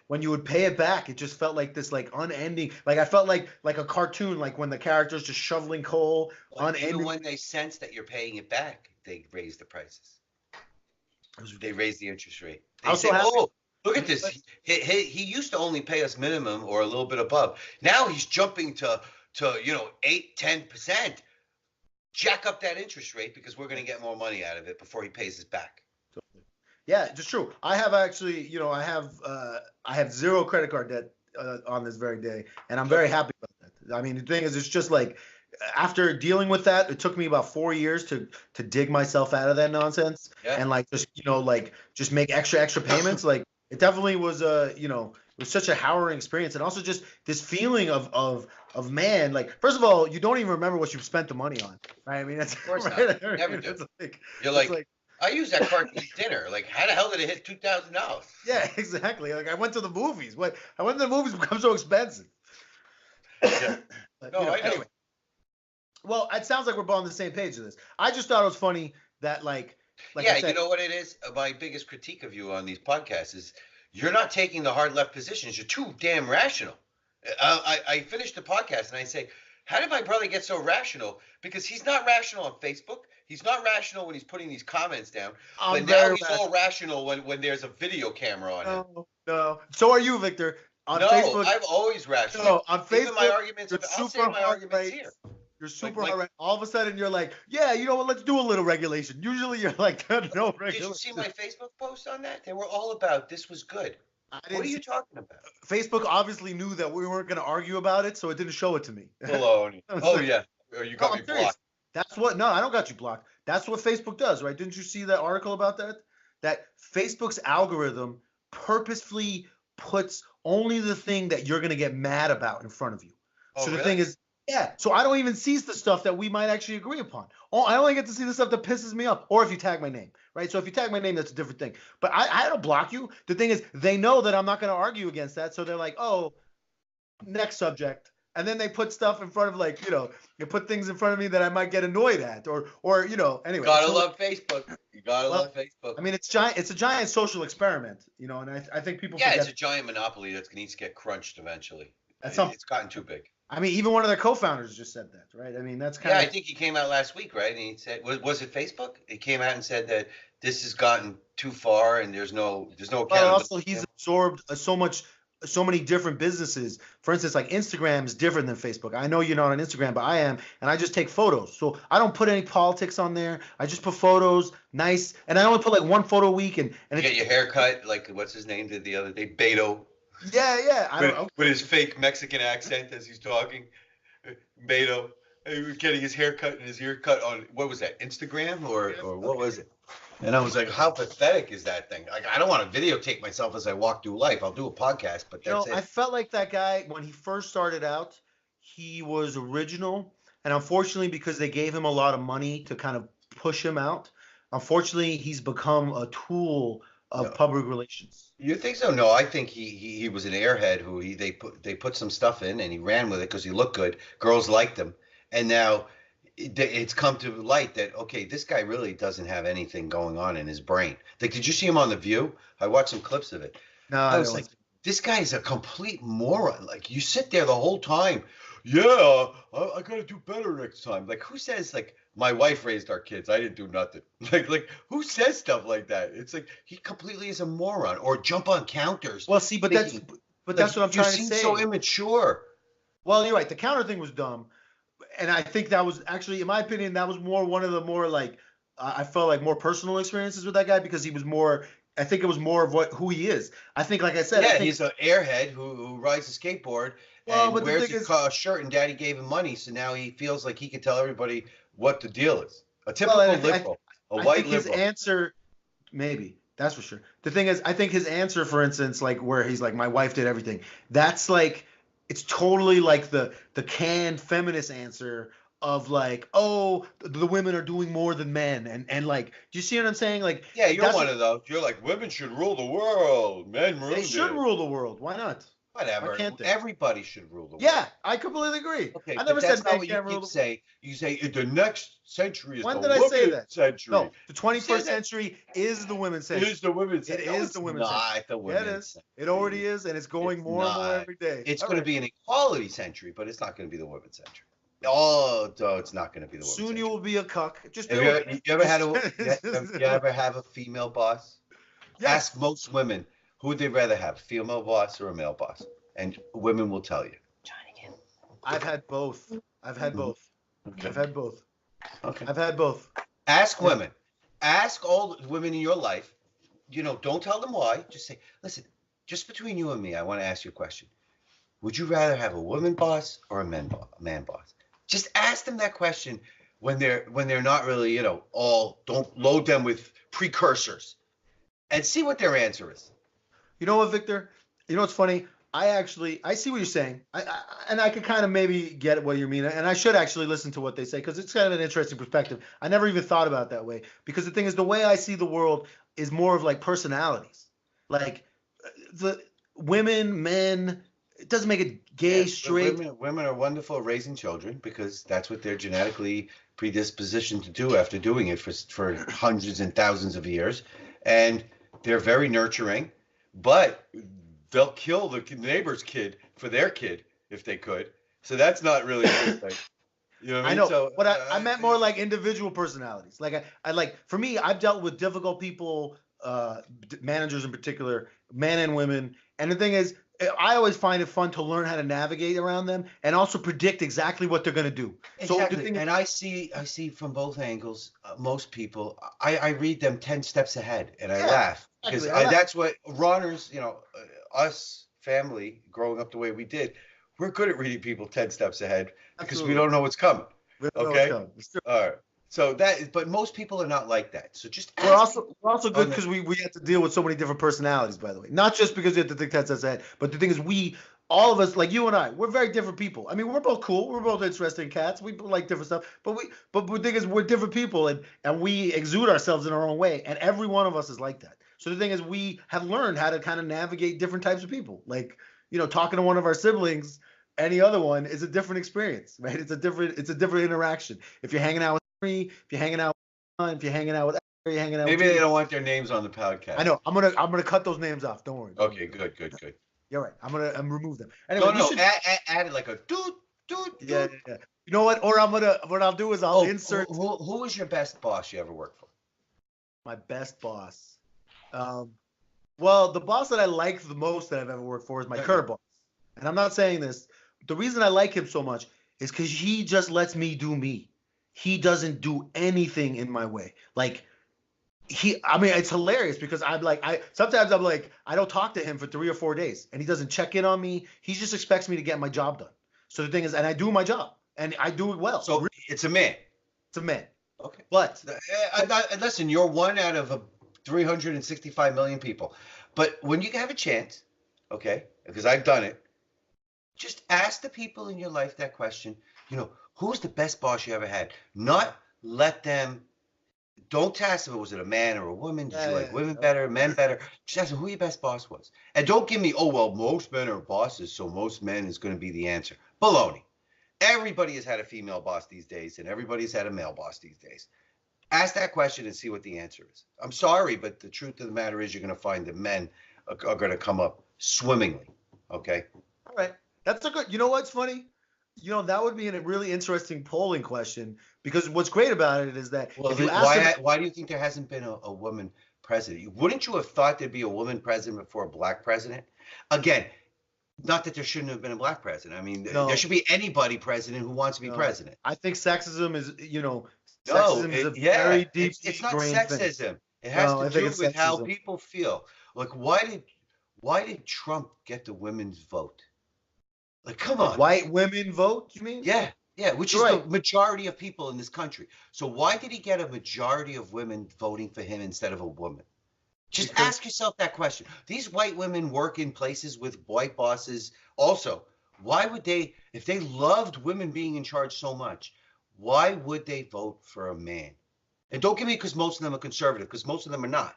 Speaker 2: When you would pay it back, it just felt like this, like unending. Like I felt like a cartoon, like when the character's just shoveling coal.
Speaker 1: Even when they sense that you're paying it back, they raise the prices. They raise the interest rate. They say, "Oh, look at this. He used to only pay us minimum or a little bit above. Now he's jumping to 8-10%. Jack up that interest rate because we're going to get more money out of it before he pays us back."
Speaker 2: Yeah, it's true. I have actually, I have zero credit card debt on this very day, and I'm very happy about that. I mean, the thing is, it's just like after dealing with that, it took me about 4 years to dig myself out of that nonsense, and just make extra payments. Like it definitely was was such a harrowing experience, and also just this feeling of man. Like, first of all, you don't even remember what you've spent the money on, right? I mean, that's
Speaker 1: Of course
Speaker 2: right.
Speaker 1: not.
Speaker 2: I mean,
Speaker 1: Never do.
Speaker 2: it's like
Speaker 1: You're
Speaker 2: it's
Speaker 1: like,
Speaker 2: like
Speaker 1: I used that card to eat dinner. Like, how the hell did it hit $2,000?
Speaker 2: yeah, exactly. Like I went to the movies. What I went to the movies become so expensive.
Speaker 1: Yeah.
Speaker 2: But,
Speaker 1: No, I know.
Speaker 2: anyway. Well, it sounds like we're both on the same page of this. I just thought it was funny that like
Speaker 1: Yeah,
Speaker 2: I said,
Speaker 1: you know what it is? My biggest critique of you on these podcasts is you're not taking the hard left positions. You're too damn rational. I finished the podcast and I say, how did my brother get so rational? Because he's not rational on Facebook. He's not rational when he's putting these comments down.
Speaker 2: I'm
Speaker 1: But now
Speaker 2: very
Speaker 1: he's all rational when there's a video camera on him.
Speaker 2: no. So are you, Victor? On
Speaker 1: No,
Speaker 2: Facebook,
Speaker 1: I'm always rational.
Speaker 2: no, on
Speaker 1: Even my
Speaker 2: Facebook,
Speaker 1: arguments,
Speaker 2: you're
Speaker 1: I'll say
Speaker 2: super
Speaker 1: my
Speaker 2: hard
Speaker 1: arguments
Speaker 2: right.
Speaker 1: here.
Speaker 2: You're super
Speaker 1: Like-
Speaker 2: hard right. All of a sudden, you're like, yeah, you know what? Let's do a little regulation. Usually, you're like, no
Speaker 1: Did you
Speaker 2: regulation.
Speaker 1: see my Facebook post on that? They were all about this was good.
Speaker 2: I
Speaker 1: What
Speaker 2: didn't
Speaker 1: are you
Speaker 2: see-
Speaker 1: talking about?
Speaker 2: Facebook obviously knew that we weren't going to argue about it, so it didn't show it to me.
Speaker 1: Baloney. Oh yeah. Oh, you got
Speaker 2: No,
Speaker 1: me
Speaker 2: I'm serious.
Speaker 1: blocked.
Speaker 2: That's what. No, I don't got you blocked. That's what Facebook does, right? Didn't you see that article about that? That Facebook's algorithm purposefully puts only the thing that you're going to get mad about in front of you.
Speaker 1: Oh,
Speaker 2: So the
Speaker 1: really?
Speaker 2: thing is, yeah. So I don't even see the stuff that we might actually agree upon. Oh, I only get to see the stuff that pisses me off, or if you tag my name, right? So if you tag my name, that's a different thing. But I don't block you. The thing is, they know that I'm not going to argue against that, so they're like, oh, next subject. And then they put stuff in front of, like, you know, they put things in front of me that I might get annoyed at, or you know, anyway.
Speaker 1: Gotta
Speaker 2: so-
Speaker 1: love Facebook. You gotta
Speaker 2: Well,
Speaker 1: love Facebook.
Speaker 2: I mean, it's giant. It's a giant social experiment, you know, and I think people
Speaker 1: Yeah,
Speaker 2: forget.
Speaker 1: it's a giant monopoly that needs to get crunched eventually.
Speaker 2: At some-
Speaker 1: It's gotten too big.
Speaker 2: I mean, even one of their co-founders just said that, right? I mean, that's kind
Speaker 1: Yeah, I
Speaker 2: of.
Speaker 1: think he came out last week, right? And he said, was it Facebook? He came out and said that this has gotten too far and there's no
Speaker 2: But
Speaker 1: accountability.
Speaker 2: also, he's absorbed so many different businesses. For instance, like Instagram is different than Facebook. I know you're not on Instagram, but I am, and I just take photos. So I don't put any politics on there. I just put photos, nice, and I only put like one photo a week. And
Speaker 1: You get your hair cut, like what's his name did the other day? Beto.
Speaker 2: yeah, I don't know.
Speaker 1: With his fake Mexican accent as he's talking. Beto. He was getting his hair cut and his ear cut on, what was that, Instagram or what was it? And I was like, how pathetic is that thing? Like, I don't want to videotape myself as I walk through life. I'll do a podcast, but
Speaker 2: You know,
Speaker 1: that's
Speaker 2: I
Speaker 1: it.
Speaker 2: felt like that guy when he first started out, he was original, and unfortunately, because they gave him a lot of money to kind of push him out, unfortunately, he's become a tool of
Speaker 1: No.
Speaker 2: public relations.
Speaker 1: You think so? No, I think he was an airhead who they put some stuff in and he ran with it because he looked good. Girls liked him, and now it's come to light that okay, this guy really doesn't have anything going on in his brain. Like, did you see him on The View? I watched some clips of it.
Speaker 2: No,
Speaker 1: I was like, this guy is a complete moron. Like, you sit there the whole time. Yeah, I gotta do better next time. Like, who says like my wife raised our kids? I didn't do nothing. Like who says stuff like that? It's like he completely is a moron. Or jump on counters.
Speaker 2: well, see, but
Speaker 1: thinking,
Speaker 2: that's what I'm trying to
Speaker 1: You
Speaker 2: say.
Speaker 1: seem so immature.
Speaker 2: Well, you're right. The counter thing was dumb, and I think that was actually, in my opinion, that was more one of the more like I felt like more personal experiences with that guy because he was more. I think it was more of who he is. I think, like I said,
Speaker 1: Yeah,
Speaker 2: I think,
Speaker 1: he's an airhead who rides a skateboard
Speaker 2: Well,
Speaker 1: and
Speaker 2: but the
Speaker 1: wears
Speaker 2: thing
Speaker 1: his shirt, and Daddy gave him money, so now he feels like he can tell everybody what the deal is. A typical
Speaker 2: and I think-
Speaker 1: liberal, a
Speaker 2: I
Speaker 1: white
Speaker 2: think his
Speaker 1: liberal.
Speaker 2: answer, maybe that's for sure. The thing is, I think his answer, for instance, like where he's like, my wife did everything. That's like, it's totally like the canned feminist answer of like, oh, the women are doing more than men, and like, do you see what I'm saying? Like,
Speaker 1: Yeah, you're
Speaker 2: that's
Speaker 1: one
Speaker 2: what-
Speaker 1: of those. You're like, women should rule the world. Men rule
Speaker 2: they should
Speaker 1: it.
Speaker 2: rule the world. Why not?
Speaker 1: Whatever.
Speaker 2: Why can't they?
Speaker 1: Everybody should rule the world.
Speaker 2: Yeah, I completely agree.
Speaker 1: Okay,
Speaker 2: I
Speaker 1: but
Speaker 2: never
Speaker 1: that's
Speaker 2: said
Speaker 1: not
Speaker 2: men
Speaker 1: what you
Speaker 2: can't rule
Speaker 1: keep
Speaker 2: the
Speaker 1: say. You say the next century is
Speaker 2: When
Speaker 1: the
Speaker 2: did I say
Speaker 1: women's
Speaker 2: that?
Speaker 1: century.
Speaker 2: No, the 21st
Speaker 1: that.
Speaker 2: century is the women's
Speaker 1: It
Speaker 2: century.
Speaker 1: is the women's
Speaker 2: It
Speaker 1: century. No,
Speaker 2: is
Speaker 1: it's
Speaker 2: the women's
Speaker 1: not the
Speaker 2: Yeah,
Speaker 1: women's
Speaker 2: it is.
Speaker 1: century.
Speaker 2: It already is, and it's going
Speaker 1: It's
Speaker 2: more and more
Speaker 1: not.
Speaker 2: every day.
Speaker 1: It's
Speaker 2: All
Speaker 1: going
Speaker 2: right.
Speaker 1: to be an equality century, but it's not going to be the women's century. Oh, no, it's not going to be the women's
Speaker 2: Soon
Speaker 1: century.
Speaker 2: you will be a cuck. Just
Speaker 1: Have
Speaker 2: do
Speaker 1: you,
Speaker 2: it.
Speaker 1: you ever had you ever have a female boss?
Speaker 2: Yes.
Speaker 1: Ask most women who would they rather have, a female boss or a male boss, and women will tell you.
Speaker 2: I've had both. I've had both.
Speaker 1: Okay.
Speaker 2: I've had both.
Speaker 1: Okay.
Speaker 2: I've had both.
Speaker 1: Ask women. Ask all the women in your life. You know, don't tell them why. Just say, listen, just between you and me, I want to ask you a question. Would you rather have a woman boss or a man boss? Just ask them that question when they're not really, you know, don't load them with precursors and see what their answer is.
Speaker 2: You know what, Victor? You know what's funny? I see what you're saying. And I could kind of maybe get what you mean. And I should actually listen to what they say because it's kind of an interesting perspective. I never even thought about it that way because the thing is, the way I see the world is more of like personalities. Like the women, men. It doesn't make it gay,
Speaker 3: Yeah, but
Speaker 2: straight.
Speaker 3: women are wonderful at raising children because that's what they're genetically predispositioned to do after doing it for hundreds and thousands of years, and they're very nurturing, but they'll kill the neighbor's kid for their kid if they could. So that's not really a good thing. You know what I
Speaker 2: I
Speaker 3: mean?
Speaker 2: know,
Speaker 3: So
Speaker 2: but I meant more like individual personalities. Like I like for me, I've dealt with difficult people, managers in particular, men and women. And the thing is, I always find it fun to learn how to navigate around them and also predict exactly what they're going to do. So the
Speaker 3: exactly,
Speaker 2: thing is,
Speaker 3: and I see from both angles. Most people, I read them 10 steps ahead, and I
Speaker 2: yeah,
Speaker 3: laugh because
Speaker 2: exactly.
Speaker 3: that's what runners, us family growing up the way we did, we're good at reading people 10 steps ahead because we
Speaker 2: Absolutely.
Speaker 3: don't know what's coming.
Speaker 2: We don't know what's
Speaker 3: Okay,
Speaker 2: coming. It's true.
Speaker 3: all right. So but most people are not like that. So just
Speaker 2: We're
Speaker 3: ask
Speaker 2: also we're also good because we have to deal with so many different personalities, by the way. Not just because we have to think that's ahead, but the thing is, all of us, like you and I, we're very different people. I mean, we're both cool. We're both interesting cats. We like different stuff, but the thing is, we're different people, and we exude ourselves in our own way, and every one of us is like that. So the thing is, we have learned how to kind of navigate different types of people. Like, talking to one of our siblings, any other one is a different experience, right? It's a different interaction. If you're hanging out with me, if you're hanging out with, if you're hanging out with, you're hanging out
Speaker 3: maybe
Speaker 2: with
Speaker 3: they
Speaker 2: you.
Speaker 3: don't want their names on the
Speaker 2: I
Speaker 3: podcast.
Speaker 2: know. I'm gonna cut those names off. Don't worry.
Speaker 3: Okay, good.
Speaker 2: You're right. I'm remove them.
Speaker 3: No,
Speaker 2: Anyway, we
Speaker 3: no,
Speaker 2: should.
Speaker 3: add it like a dude.
Speaker 2: Yeah, yeah, yeah. You know what? Or what I'll do is I'll
Speaker 3: Oh,
Speaker 2: insert
Speaker 3: who was your best boss you ever worked for?
Speaker 2: my best boss. Um, well, the boss that I like the most that I've ever worked for is my current boss. And I'm not saying this. The reason I like him so much is because he just lets me do me. He doesn't do anything in my way. Like I mean, it's hilarious because sometimes I'm like, I don't talk to him for 3 or 4 days and he doesn't check in on me. He just expects me to get my job done. So the thing is, and I do my job and I do it well.
Speaker 3: So it's a man.
Speaker 2: It's a man.
Speaker 3: Okay.
Speaker 2: But
Speaker 3: Listen, you're one out of 365 million people. But when you have a chance, okay, because I've done it, just ask the people in your life that question. Who's the best boss you ever had? Not let them. Don't ask them, was it a man or a woman? Did you like women better, men better? Just ask them who your best boss was. And don't give me, oh, well, most men are bosses, so most men is going to be the answer. Baloney. Everybody has had a female boss these days, and everybody's had a male boss these days. Ask that question and see what the answer is. I'm sorry, but the truth of the matter is you're going to find that men are going to come up swimmingly. Okay?
Speaker 2: all right, that's a good. You know what's funny? That would be a really interesting polling question because what's great about it is that
Speaker 3: Well,
Speaker 2: if you ask him,
Speaker 3: why do you think there hasn't been a woman president? Wouldn't you have thought there'd be a woman president before a black president? Again, not that there shouldn't have been a black president. I mean,
Speaker 2: No.
Speaker 3: there should be anybody president who wants to be president.
Speaker 2: I think sexism is,
Speaker 3: No,
Speaker 2: sexism is a very deep,
Speaker 3: it's not
Speaker 2: ingrained thing.
Speaker 3: sexism. It has
Speaker 2: No, I
Speaker 3: to
Speaker 2: think
Speaker 3: do
Speaker 2: it's
Speaker 3: with how
Speaker 2: sexism.
Speaker 3: people feel. Like, why did Trump get the women's vote? Like, come on.
Speaker 2: White women vote, you mean?
Speaker 3: Yeah, which is
Speaker 2: Right.
Speaker 3: the majority of people in this country. So why did he get a majority of women voting for him instead of a woman? Just
Speaker 2: Because-
Speaker 3: ask yourself that question. These white women work in places with white bosses. Also, why would they, if they loved women being in charge so much, why would they vote for a man? And don't give me because most of them are conservative, because most of them are not.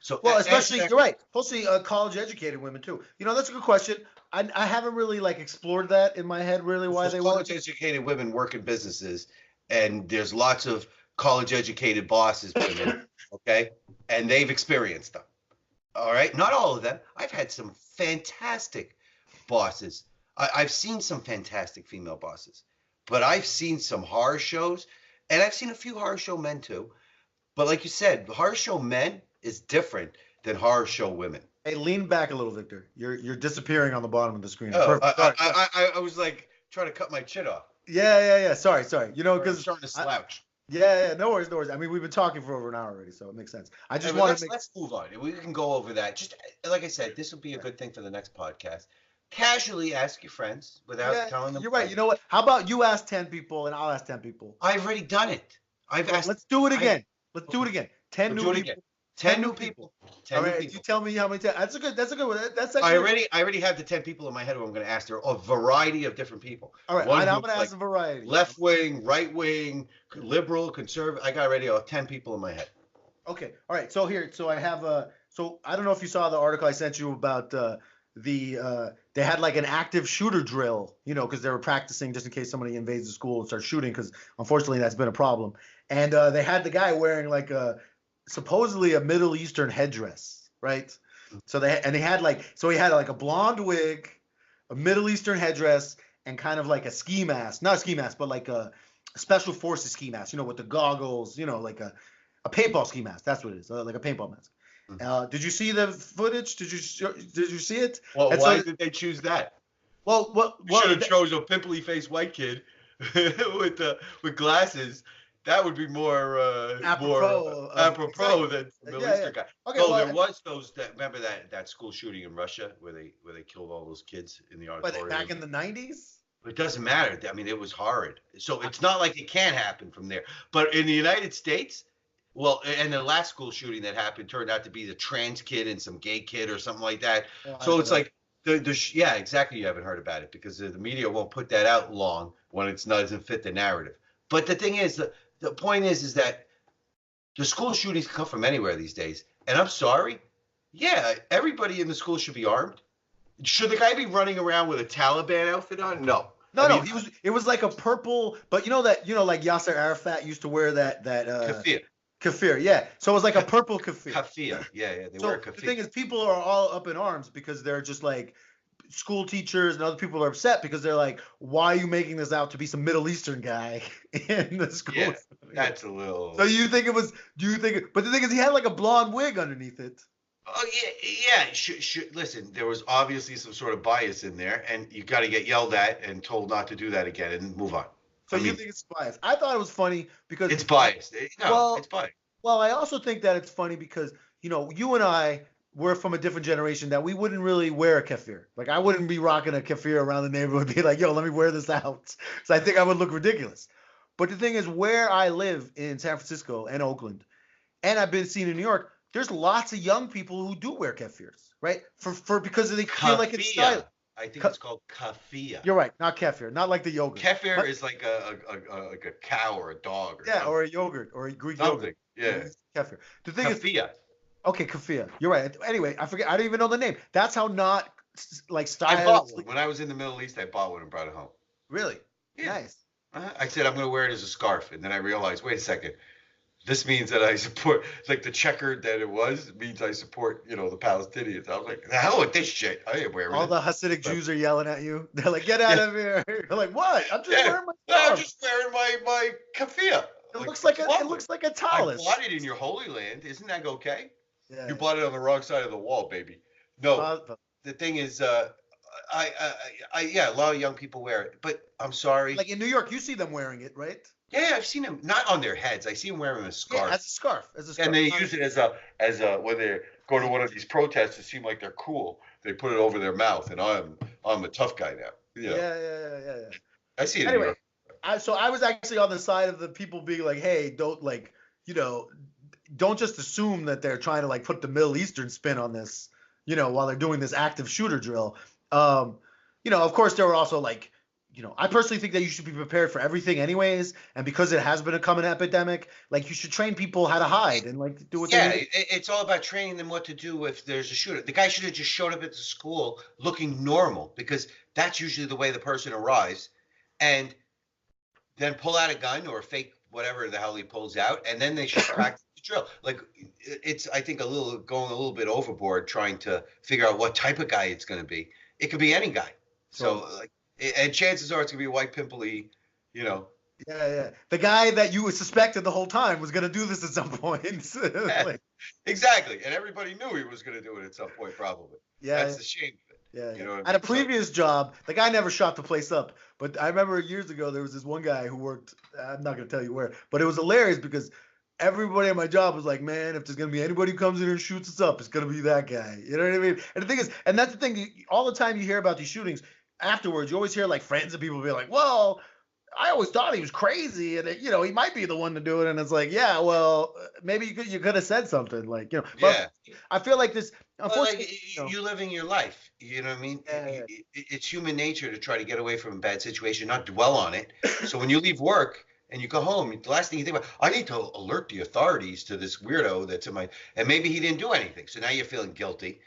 Speaker 3: So,
Speaker 2: Well, especially you're right. Mostly college-educated women too. That's a good question. I haven't really explored that in my head really why they want.
Speaker 3: college-educated women work in businesses, and there's lots of college-educated bosses, women, okay, and they've experienced them. All right, not all of them. I've had some fantastic bosses. I've seen some fantastic female bosses, but I've seen some horror shows, and I've seen a few horror show men too. But like you said, horror show men is different than horror show women.
Speaker 2: Hey, lean back a little, Victor. You're disappearing on the bottom of the screen.
Speaker 3: Oh,
Speaker 2: Perfect. Sorry.
Speaker 3: I was like trying to cut my chin off.
Speaker 2: Yeah. Sorry. Because
Speaker 3: starting to slouch.
Speaker 2: Yeah. No worries. I mean, we've been talking for over an hour already, so it makes sense. I just want to
Speaker 3: Let's move on. We can go over that. Just like I said, this will be a good thing for the next podcast. Casually ask your friends without telling them.
Speaker 2: You're right. You know what? How about you ask 10 people and I'll ask 10 people?
Speaker 3: I've already done it. I've asked.
Speaker 2: Let's do it again. Let's do it again. 10 new people.
Speaker 3: 10 new people. 10
Speaker 2: All
Speaker 3: new
Speaker 2: right,
Speaker 3: people.
Speaker 2: you tell me how many times. That's a good one. That's
Speaker 3: I
Speaker 2: actually.
Speaker 3: already have the 10 people in my head who I'm going to ask. They're a variety of different people.
Speaker 2: All right,
Speaker 3: One
Speaker 2: I'm
Speaker 3: who's
Speaker 2: gonna
Speaker 3: like
Speaker 2: ask a variety.
Speaker 3: left wing, right wing, liberal, conservative. I got already 10 people in my head.
Speaker 2: Okay. All right. So I have so I don't know if you saw the article I sent you about they had like an active shooter drill, because they were practicing just in case somebody invades the school and starts shooting, because unfortunately that's been a problem. And they had the guy wearing like supposedly a Middle Eastern headdress, right? He had like a blonde wig, a Middle Eastern headdress, and kind of like a ski mask, not a ski mask, but like a special forces ski mask, with the goggles, like a paintball ski mask. That's what it is, like a paintball mask. Did you see the footage? Did you see it?
Speaker 3: Well,
Speaker 2: And
Speaker 3: why
Speaker 2: so,
Speaker 3: did they choose that?
Speaker 2: well,
Speaker 3: You should have chose a pimply faced white kid with glasses. That would be more
Speaker 2: apropos,
Speaker 3: apropos
Speaker 2: exactly.
Speaker 3: than the Middle
Speaker 2: Yeah,
Speaker 3: Eastern guy.
Speaker 2: Okay,
Speaker 3: So
Speaker 2: well,
Speaker 3: there was those that remember that school shooting in Russia where they killed all those kids in the
Speaker 2: but
Speaker 3: auditorium.
Speaker 2: back in the 90s.
Speaker 3: It doesn't matter. I mean, it was horrid. So it's not like it can't happen from there. But in the United States, well, and the last school shooting that happened turned out to be the trans kid and some gay kid or something like that. So it's like yeah, exactly. You haven't heard about it because the media won't put that out long when it doesn't fit the narrative. But the thing is, the point is that the school shootings come from anywhere these days. And I'm sorry. Yeah, everybody in the school should be armed. Should the guy be running around with a Taliban outfit on? No.
Speaker 2: No, it was like a purple, but like Yasser Arafat used to wear that keffiyeh, yeah. So it was like a purple keffiyeh.
Speaker 3: Keffiyeh, yeah, they wear keffiyeh.
Speaker 2: The thing is, people are all up in arms because they're just like school teachers and other people are upset because they're like, why are you making this out to be some Middle Eastern guy in the school?
Speaker 3: Yeah, that's a little.
Speaker 2: So but the thing is, he had like a blonde wig underneath it.
Speaker 3: Oh yeah. Listen, there was obviously some sort of bias in there, and you got to get yelled at and told not to do that again and move on.
Speaker 2: So you think it's biased? I thought it was funny because
Speaker 3: it's biased. It's biased.
Speaker 2: Well, I also think that it's funny because you and I were from a different generation that we wouldn't really wear a keffiyeh. Like I wouldn't be rocking a keffiyeh around the neighborhood, be like, "Yo, let me wear this out." So I think I would look ridiculous. But the thing is, where I live in San Francisco and Oakland, and I've been seen in New York, there's lots of young people who do wear keffiyehs, right? Because they feel like it's stylish.
Speaker 3: I think it's called keffiyeh.
Speaker 2: You're right, not kefir, not like the yogurt.
Speaker 3: Kefir is like a cow or a dog or something.
Speaker 2: Or a yogurt or a Greek
Speaker 3: something.
Speaker 2: yogurt.
Speaker 3: Yeah.
Speaker 2: Kefir. The thing
Speaker 3: keffiyeh.
Speaker 2: Okay, keffiyeh. You're right. Anyway, I forget. I don't even know the name. That's how not like stylish.
Speaker 3: I bought one when I was in the Middle East. I bought one and brought it home.
Speaker 2: Really?
Speaker 3: Yeah.
Speaker 2: Nice.
Speaker 3: I said I'm going to wear it as a scarf, and then I realized, wait a second. This means that I support, like the checkered that it was, means I support, the Palestinians. I was like, the hell with this shit. I ain't wearing it.
Speaker 2: All the Hasidic Jews are yelling at you. They're like, get out of here. You're like, what? I'm just wearing my scarf.
Speaker 3: I'm just wearing my keffiyeh.
Speaker 2: It looks like a tallis.
Speaker 3: I bought it in your holy land. Isn't that okay?
Speaker 2: Yeah.
Speaker 3: You bought it on the wrong side of the wall, baby. No, the thing is, a lot of young people wear it, but I'm sorry.
Speaker 2: Like in New York, you see them wearing it, right?
Speaker 3: Yeah, I've seen them not on their heads. I see them wearing a scarf.
Speaker 2: Yeah, as a scarf. And
Speaker 3: they use it as a when they go to one of these protests to seem like they're cool. They put it over their mouth, and I'm a tough guy now.
Speaker 2: Yeah.
Speaker 3: I see it.
Speaker 2: Anyway, I was actually on the side of the people being like, hey, don't don't just assume that they're trying to like put the Middle Eastern spin on this, while they're doing this active shooter drill. Of course there were also like, I personally think that you should be prepared for everything anyways. And because it has become an epidemic, like you should train people how to hide and like do what they need.
Speaker 3: It's all about training them what to do if there's a shooter. The guy should have just showed up at the school looking normal because that's usually the way the person arrives. And then pull out a gun or fake whatever the hell he pulls out. And then they should practice the drill. Like it's, I think, going a little bit overboard trying to figure out what type of guy it's going to be. It could be any guy. So and chances are it's gonna be a white pimply,
Speaker 2: Yeah. The guy that you suspected the whole time was gonna do this at some point.
Speaker 3: Exactly, and everybody knew he was gonna do it at some point, probably.
Speaker 2: Yeah.
Speaker 3: That's the shame of it.
Speaker 2: Yeah. At a previous job, the guy never shot the place up. But I remember years ago there was this one guy who worked. I'm not gonna tell you where, but it was hilarious because everybody at my job was like, man, if there's going to be anybody who comes in and shoots us up, it's going to be that guy. You know what I mean? And the thing is, and that's the thing, all the time you hear about these shootings, afterwards, you always hear like friends and people be like, well, I always thought he was crazy, and you know, he might be the one to do it. And it's like, yeah, well, maybe you could have said something, like, you know. But
Speaker 1: Yeah.
Speaker 2: I feel like this,
Speaker 1: Well, like
Speaker 2: unfortunately, you know,
Speaker 1: you living your life, you know what I mean?
Speaker 2: yeah,
Speaker 1: It's human nature to try to get away from a bad situation, not dwell on it. So when you leave work and you go home, the last thing you think about, I need to alert the authorities to this weirdo that's in my, and maybe he didn't do anything. So now you're feeling guilty.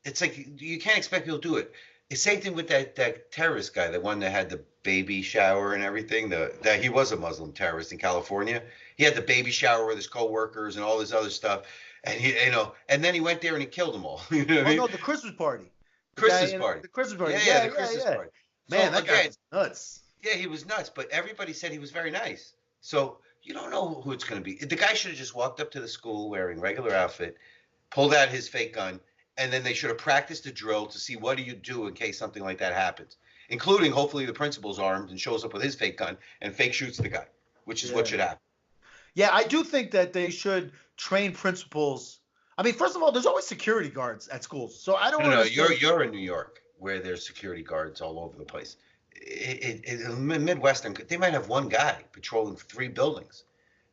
Speaker 1: It's like you can't expect people to do it. The same thing with that terrorist guy, the one that had the baby shower and everything. That he was a Muslim terrorist in California. He had the baby shower with his coworkers and all this other stuff, and he, you know, and then he went there and he killed them all. You know what I
Speaker 2: oh
Speaker 1: mean?
Speaker 2: no, the Christmas party,
Speaker 1: Christmas party.
Speaker 2: the Christmas party,
Speaker 1: Yeah, the Christmas
Speaker 2: yeah.
Speaker 1: party.
Speaker 2: Man,
Speaker 1: So
Speaker 2: that guy
Speaker 1: again,
Speaker 2: was nuts.
Speaker 1: yeah, he was nuts, but everybody said he was very nice. So you don't know who it's going to be. The guy should have just walked up to the school wearing regular outfit, pulled out his fake gun, and then they should have practiced a drill to see what do you do in case something like that happens, including hopefully the principal's armed and shows up with his fake gun and fake shoots the guy, which is what
Speaker 2: Yeah.
Speaker 1: should happen.
Speaker 2: Yeah, I do think that they should train principals. I mean, first of all, there's always security guards at schools, so I don't
Speaker 1: No,
Speaker 2: understand.
Speaker 1: you're in New York where there's security guards all over the place. In Midwestern, they might have one guy patrolling 3 buildings.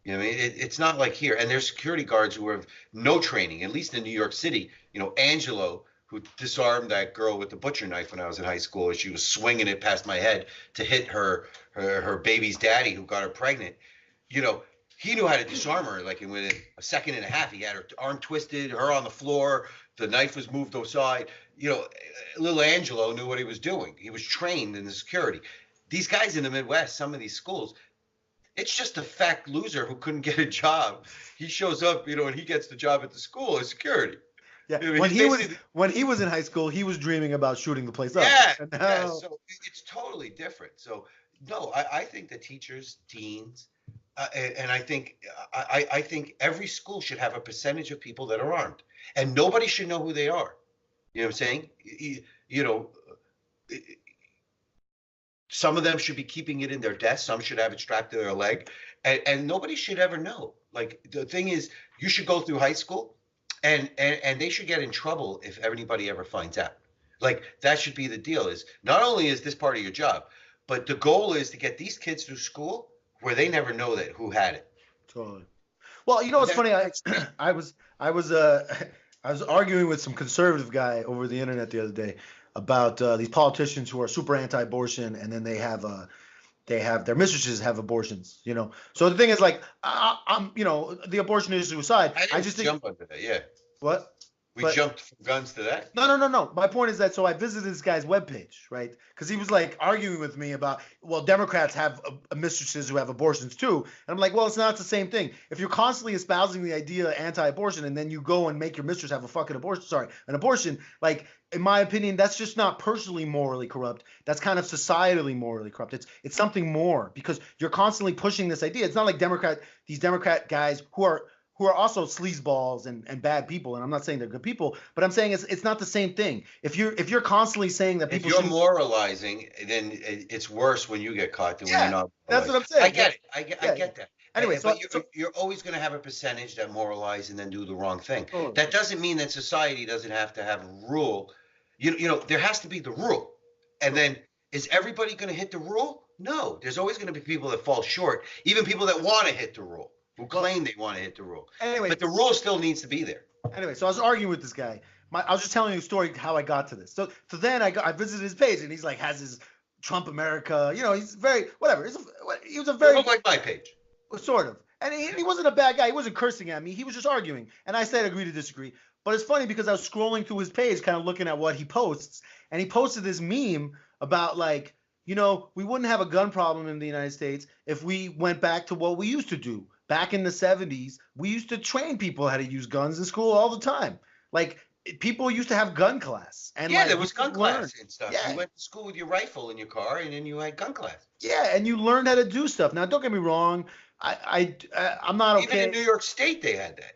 Speaker 1: You know, what I mean, it's not like here. And there's security guards who have no training, at least in New York City. You know, Angelo, who disarmed that girl with the butcher knife when I was in high school, as she was swinging it past my head to hit her baby's daddy, who got her pregnant. You know, he knew how to disarm her. Like within a second and a half, he had her arm twisted, her on the floor. The knife was moved aside. You know, little Angelo knew what he was doing. He was trained in the security. These guys in the Midwest, some of these schools, it's just a fat loser who couldn't get a job. He shows up, you know, and he gets the job at the school as security.
Speaker 2: Yeah,
Speaker 1: You know,
Speaker 2: when he was in high school, he was dreaming about shooting the place up.
Speaker 1: yeah,
Speaker 2: And
Speaker 1: yeah.
Speaker 2: now,
Speaker 1: So it's totally different. So no, I think the teachers, deans, and I think every school should have a percentage of people that are armed, and nobody should know who they are. You know what I'm saying? You know, some of them should be keeping it in their desk. Some should have it strapped to their leg, and nobody should ever know. Like the thing is, you should go through high school, and they should get in trouble if anybody ever finds out. Like that should be the deal. Is not only is this part of your job, but the goal is to get these kids through school where they never know that who had it.
Speaker 2: totally. Well, you know what's funny?
Speaker 1: That's
Speaker 2: I was I was I was arguing with some conservative guy over the internet the other day about these politicians who are super anti-abortion, and then they have their mistresses have abortions. You know, so the thing is, like, I'm, you know, the abortion issue aside,
Speaker 1: I didn't
Speaker 2: just think
Speaker 1: jump onto that. Yeah,
Speaker 2: what.
Speaker 1: we
Speaker 2: But
Speaker 1: jumped from guns to that.
Speaker 2: no. My point is that so I visited this guy's webpage, right? Because he was like arguing with me about, well, Democrats have mistresses who have abortions too. And I'm like, well, it's not the same thing. If you're constantly espousing the idea of anti-abortion and then you go and make your mistress have a fucking an abortion, like, in my opinion, that's just not personally morally corrupt. That's kind of societally morally corrupt. It's something more because you're constantly pushing this idea. It's not like these Democrat guys who are also sleazeballs and bad people, and I'm not saying they're good people, but I'm saying it's not the same thing. If you're constantly saying that
Speaker 1: If
Speaker 2: people
Speaker 1: you're
Speaker 2: should,
Speaker 1: moralizing, then it's worse when you get caught than when
Speaker 2: yeah,
Speaker 1: you're not.
Speaker 2: that's what I'm
Speaker 1: Moralizing.
Speaker 2: saying.
Speaker 1: I get it. I
Speaker 2: Yeah.
Speaker 1: get that.
Speaker 2: Anyway,
Speaker 1: But
Speaker 2: so
Speaker 1: you're always going to have a percentage that moralize and then do the wrong thing.
Speaker 2: Oh.
Speaker 1: That doesn't mean that society doesn't have to have a rule. You know, there has to be the rule. And then is everybody going to hit the rule? No. There's always going to be people that fall short, even people that want to hit the rule, who claim they want to hit the rule.
Speaker 2: Anyway,
Speaker 1: But the rule still needs to be there.
Speaker 2: Anyway, so I was arguing with this guy. I was just telling you a story how I got to this. So then I visited his page, and he's like has his Trump America. You know, he's very whatever. He was a
Speaker 1: It
Speaker 2: very
Speaker 1: looked like my page.
Speaker 2: sort of, and he wasn't a bad guy. He wasn't cursing at me. He was just arguing, and I said agree to disagree. But it's funny because I was scrolling through his page, kind of looking at what he posts, and he posted this meme about, like, you know, we wouldn't have a gun problem in the United States if we went back to what we used to do. Back in the 70s, we used to train people how to use guns in school all the time. Like, people used to have gun class. And
Speaker 1: Yeah,
Speaker 2: like,
Speaker 1: there was
Speaker 2: you
Speaker 1: gun
Speaker 2: learned.
Speaker 1: class and stuff.
Speaker 2: Yeah.
Speaker 1: You went to school with your rifle in your car, and then you had gun class.
Speaker 2: Yeah, and you learned how to do stuff. Now, don't get me wrong. I'm not okay.
Speaker 1: Even in New York State, they had that.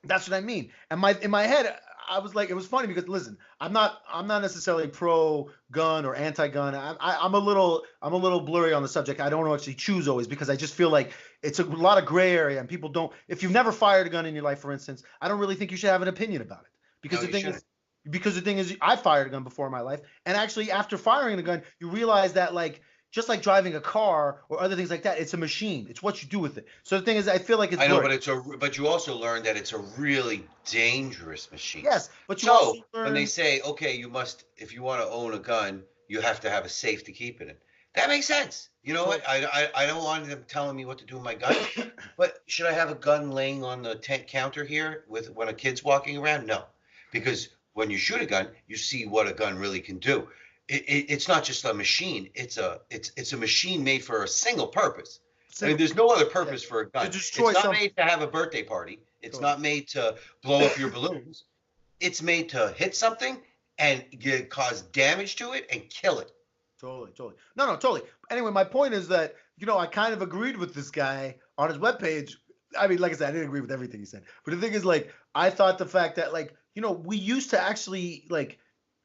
Speaker 2: That's what I mean. And in my head, I was like, it was funny because listen, I'm not necessarily pro gun or anti gun. I'm a little blurry on the subject. I don't actually choose always because I just feel like it's a lot of gray area and people don't. If you've never fired a gun in your life, for instance, I don't really think you should have an opinion about it because
Speaker 1: No,
Speaker 2: the
Speaker 1: you
Speaker 2: thing is.
Speaker 1: shouldn't.
Speaker 2: Because the thing is, I fired a gun before in my life, and actually, after firing a gun, you realize that, like, just like driving a car or other things like that. It's a machine. It's what you do with it. So the thing is, I feel like it's
Speaker 1: I know,
Speaker 2: learned.
Speaker 1: but you also learn that it's a really dangerous machine.
Speaker 2: Yes, but you also
Speaker 1: So when they
Speaker 2: learn.
Speaker 1: say, okay, if you want to own a gun, you have to have a safe to keep it in. That makes sense. You know what? I don't want them telling me what to do with my gun. But should I have a gun laying on the tent counter here with when a kid's walking around? No, because when you shoot a gun, you see what a gun really can do. It's not just a machine. It's a machine made for a single purpose. I mean, there's no other purpose for a
Speaker 2: To
Speaker 1: gun.
Speaker 2: destroy
Speaker 1: It's not
Speaker 2: something.
Speaker 1: made to have a birthday party. It's
Speaker 2: Totally.
Speaker 1: not made to blow up your balloons. It's made to hit something and cause damage to it and kill it.
Speaker 2: Totally, totally. No, no, totally. Anyway, my point is that, I kind of agreed with this guy on his webpage. I mean, like I said, I didn't agree with everything he said. But the thing is, like, I thought the fact that, like, we used to actually, like,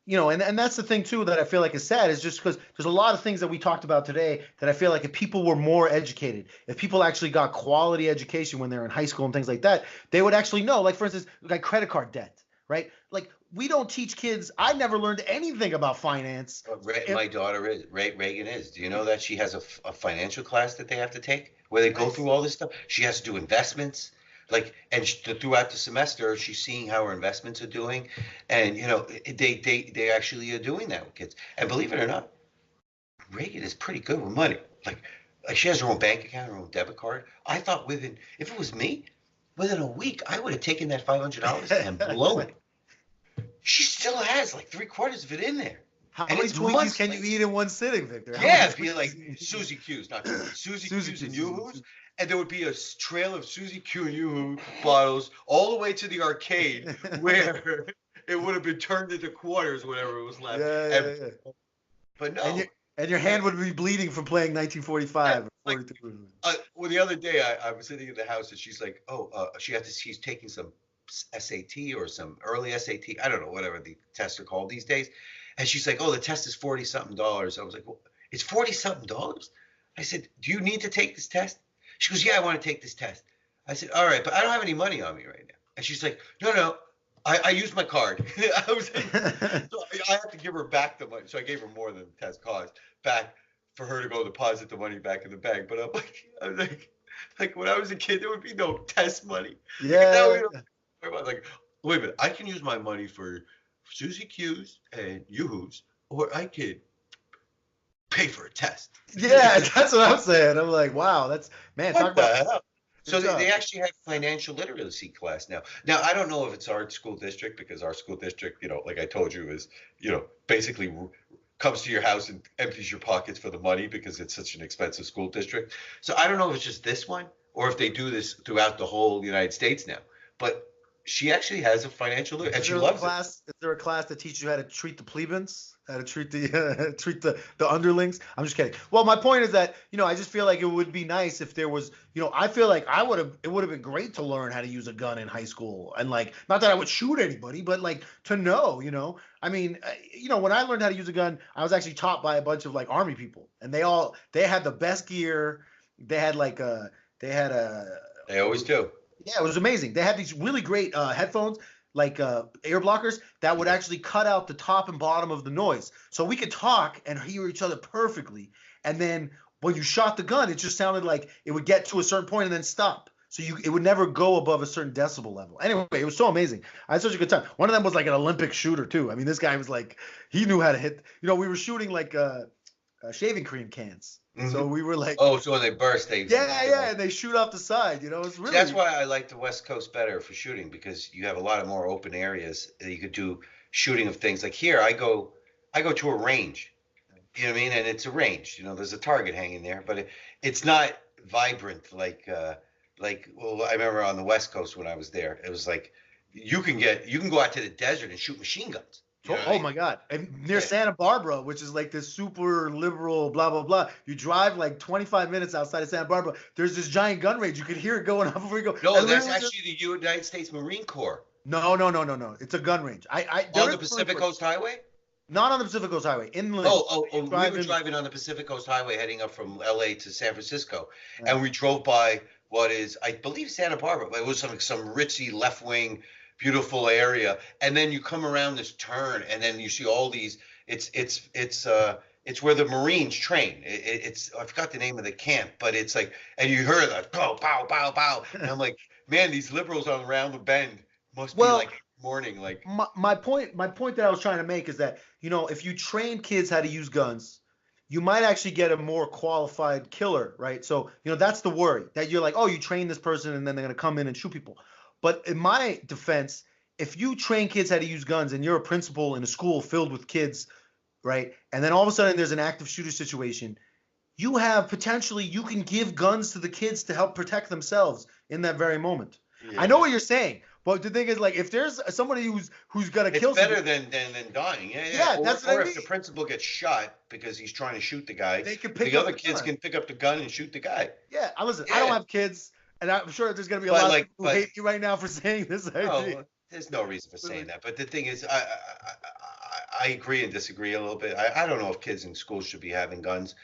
Speaker 2: and that's the thing, too, that I feel like is sad, is just because there's a lot of things that we talked about today that I feel like if people were more educated, if people actually got quality education when they're in high school and things like that, they would actually know, like, for instance, like credit card debt, right? Like, we don't teach kids. I never learned anything about finance.
Speaker 1: My daughter is, Reagan is. Do you know that she has a financial class that they have to take where they go through all this stuff? She has to do investments. Like, and throughout the semester, she's seeing how her investments are doing. And, they actually are doing that with kids. And believe it or not, Reagan is pretty good with money. Like she has her own bank account, her own debit card. I thought if it was me, within a week, I would have taken that $500 and blown it. She still has like 3/4 of it in there.
Speaker 2: How
Speaker 1: And
Speaker 2: many
Speaker 1: it's
Speaker 2: Twinkies
Speaker 1: months
Speaker 2: can you
Speaker 1: later.
Speaker 2: eat in one sitting, Victor? How
Speaker 1: Yeah,
Speaker 2: many
Speaker 1: it'd be like
Speaker 2: Twinkies-
Speaker 1: Suzy Q's, not Suzy
Speaker 2: Suzy
Speaker 1: Q's and
Speaker 2: Q's,
Speaker 1: Yoo-Hoo's, and there would be a trail of Suzy Q and Yoo-Hoo bottles all the way to the arcade where it would have been turned into quarters, whatever it was left.
Speaker 2: Yeah.
Speaker 1: But no.
Speaker 2: And your hand would be bleeding from playing 1945 or
Speaker 1: Like,
Speaker 2: 42.
Speaker 1: well, the other day I was sitting in the house and she's like, she's taking some SAT or some early SAT. I don't know, whatever the tests are called these days. And she's like, oh, the test is $40-something. I was like, well, it's $40-something. I said, do you need to take this test? She goes, yeah, I want to take this test. I said, all right, but I don't have any money on me right now. And she's like, no, I used my card. I was like, so I have to give her back the money. So I gave her more than the test cost back for her to go deposit the money back in the bank. But I was like when I was a kid, there would be no test money.
Speaker 2: Yeah.
Speaker 1: Like, wait a minute, I can use my money for Suzy Q's and Yoo-Hoo's, or I could pay for a test.
Speaker 2: Yeah, that's what I'm saying. I'm like, wow, talk
Speaker 1: What
Speaker 2: about.
Speaker 1: the hell? So
Speaker 2: Good job.
Speaker 1: they actually have financial literacy class now. Now, I don't know if it's our school district, because our school district, like I told you, is, basically comes to your house and empties your pockets for the money because it's such an expensive school district. So I don't know if it's just this one or if they do this throughout the whole United States now. But she actually has a financial literacy, and she loves it.
Speaker 2: Is there a class that teaches you how to treat the plebeians, how to treat the treat the underlings? I'm just kidding. Well, my point is that I just feel like it would be nice if there was, I feel like it would have been great to learn how to use a gun in high school, and like, not that I would shoot anybody, but like to know, I mean, when I learned how to use a gun, I was actually taught by a bunch of like army people, and they had the best gear. They had like
Speaker 1: They always do.
Speaker 2: yeah, it was amazing. They had these really great headphones, like ear blockers, that would actually cut out the top and bottom of the noise. So we could talk and hear each other perfectly. And then when you shot the gun, it just sounded like it would get to a certain point and then stop. So it would never go above a certain decibel level. Anyway, it was so amazing. I had such a good time. One of them was like an Olympic shooter, too. I mean, this guy was like, he knew how to hit. We were shooting like shaving cream cans.
Speaker 1: Mhm.
Speaker 2: So we were like,
Speaker 1: Oh, so when they burst,
Speaker 2: yeah, and they shoot off the side. It's really.
Speaker 1: That's why I like the West Coast better for shooting, because you have a lot of more open areas that you could do shooting of things. Like here, I go to a range, you know what I mean? And it's a range, there's a target hanging there, but it's not vibrant like well, I remember on the West Coast when I was there, it was like you can go out to the desert and shoot machine guns.
Speaker 2: Oh my God. And near Santa Barbara, which is like this super liberal, blah, blah, blah. You drive like 25 minutes outside of Santa Barbara. There's this giant gun range. You could hear it going off before you go.
Speaker 1: No,
Speaker 2: And
Speaker 1: that's
Speaker 2: literally
Speaker 1: actually the United States Marine Corps.
Speaker 2: No. It's a gun range.
Speaker 1: On the Pacific Coast Highway?
Speaker 2: Not on the Pacific Coast Highway. Inland.
Speaker 1: We were driving on the Pacific Coast Highway heading up from LA to San Francisco. Yeah. And we drove by what is, I believe, Santa Barbara, but it was some ritzy left-wing beautiful area, and then you come around this turn, and then you see all these. It's It's where the Marines train. It's I forgot the name of the camp, but it's like, and you hear that pow pow pow pow, and I'm like, man, these liberals on around the bend must be
Speaker 2: Well,
Speaker 1: like morning, like
Speaker 2: my point that I was trying to make is that, if you train kids how to use guns, you might actually get a more qualified killer, right? So, that's the worry that you're like, oh, you train this person and then they're going to come in and shoot people. But in my defense, if you train kids how to use guns and you're a principal in a school filled with kids, right? And then all of a sudden there's an active shooter situation, you have potentially, you can give guns to the kids to help protect themselves in that very moment. I know
Speaker 1: yeah.
Speaker 2: what you're saying, but the thing is, like, if there's somebody who's gonna
Speaker 1: It's
Speaker 2: kill
Speaker 1: better
Speaker 2: somebody,
Speaker 1: than dying. Yeah, yeah.
Speaker 2: yeah, that's what
Speaker 1: Or
Speaker 2: I
Speaker 1: if the
Speaker 2: mean.
Speaker 1: principal gets shot because he's trying to shoot the guy,
Speaker 2: They can pick
Speaker 1: the
Speaker 2: up
Speaker 1: other
Speaker 2: the
Speaker 1: kids
Speaker 2: gun.
Speaker 1: can pick up the gun and shoot the guy.
Speaker 2: Yeah, listen, I don't
Speaker 1: Yeah.
Speaker 2: have kids, and I'm sure there's gonna be a
Speaker 1: But
Speaker 2: lot of
Speaker 1: like,
Speaker 2: people who hate me right now for saying this idea.
Speaker 1: well, there's no reason for saying that. But the thing is, I agree and disagree a little bit. I don't know if kids in school should be having guns.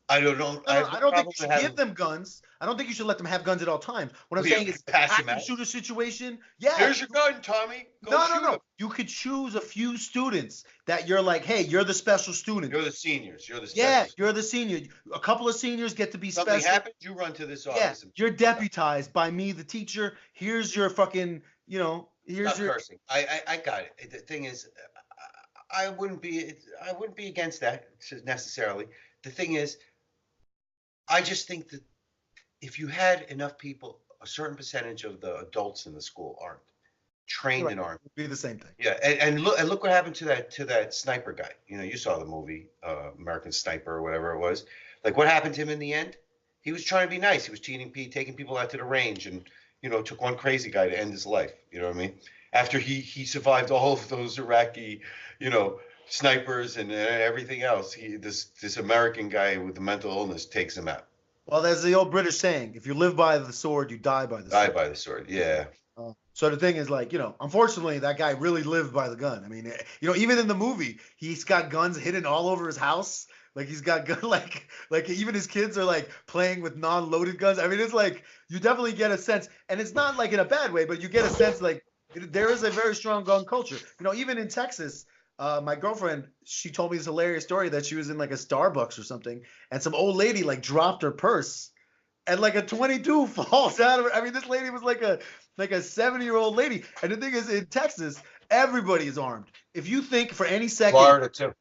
Speaker 1: I don't know. I
Speaker 2: No,
Speaker 1: have
Speaker 2: I
Speaker 1: no
Speaker 2: don't think
Speaker 1: problem
Speaker 2: you should
Speaker 1: with
Speaker 2: give
Speaker 1: having.
Speaker 2: them guns. I don't think you should let them have guns at all times. What I'm
Speaker 1: Well, you
Speaker 2: saying
Speaker 1: can
Speaker 2: is,
Speaker 1: pass them
Speaker 2: active
Speaker 1: out.
Speaker 2: shooter situation, yeah.
Speaker 1: Here's your gun, Tommy. Go
Speaker 2: No, no,
Speaker 1: shoot
Speaker 2: no.
Speaker 1: him.
Speaker 2: You could choose a few students that you're like, hey, you're the special student.
Speaker 1: You're the seniors. You're the
Speaker 2: Yeah,
Speaker 1: special.
Speaker 2: you're the senior. A couple of seniors get to be
Speaker 1: Something
Speaker 2: special.
Speaker 1: happens, you run to this
Speaker 2: Yeah,
Speaker 1: office.
Speaker 2: you're deputized by me, the teacher. Here's your fucking, here's
Speaker 1: Stop
Speaker 2: your.
Speaker 1: cursing. I got it. The thing is, I wouldn't be against that necessarily. The thing is, I just think that if you had enough people, a certain percentage of the adults in the school aren't trained
Speaker 2: Right,
Speaker 1: and armed.
Speaker 2: it'd be the same thing.
Speaker 1: Yeah, and look what happened to that sniper guy. You saw the movie American Sniper or whatever it was. Like what happened to him in the end? He was trying to be nice. He was taking people out to the range, and took one crazy guy to end his life. You know what I mean? After he survived all of those Iraqi, snipers and everything else, this American guy with the mental illness takes him out.
Speaker 2: Well, there's the old British saying: if you live by the sword, you die by the
Speaker 1: Die
Speaker 2: sword.
Speaker 1: by the sword. Yeah.
Speaker 2: So the thing is, like, unfortunately, that guy really lived by the gun. I mean, even in the movie, he's got guns hidden all over his house. Like he's got gun, like even his kids are like playing with non-loaded guns. I mean, it's like you definitely get a sense, and it's not like in a bad way, but you get a sense like there is a very strong gun culture. Even in Texas, my girlfriend, she told me this hilarious story that she was in like a Starbucks or something, and some old lady like dropped her purse, and like a 22 falls out of her. I mean, this lady was like a 70-year-old lady. And the thing is, in Texas, everybody is armed. If you think for any second,
Speaker 1: Florida too.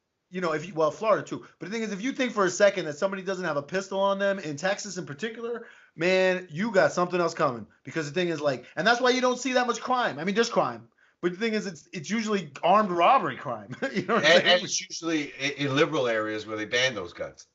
Speaker 2: well, Florida too. But the thing is, if you think for a second that somebody doesn't have a pistol on them in Texas in particular, man, you got something else coming. Because the thing is, like, and that's why you don't see that much crime. I mean, there's crime, but the thing is, it's usually armed robbery crime. You know what I'm saying?
Speaker 1: And it's usually in liberal areas where they ban those guns.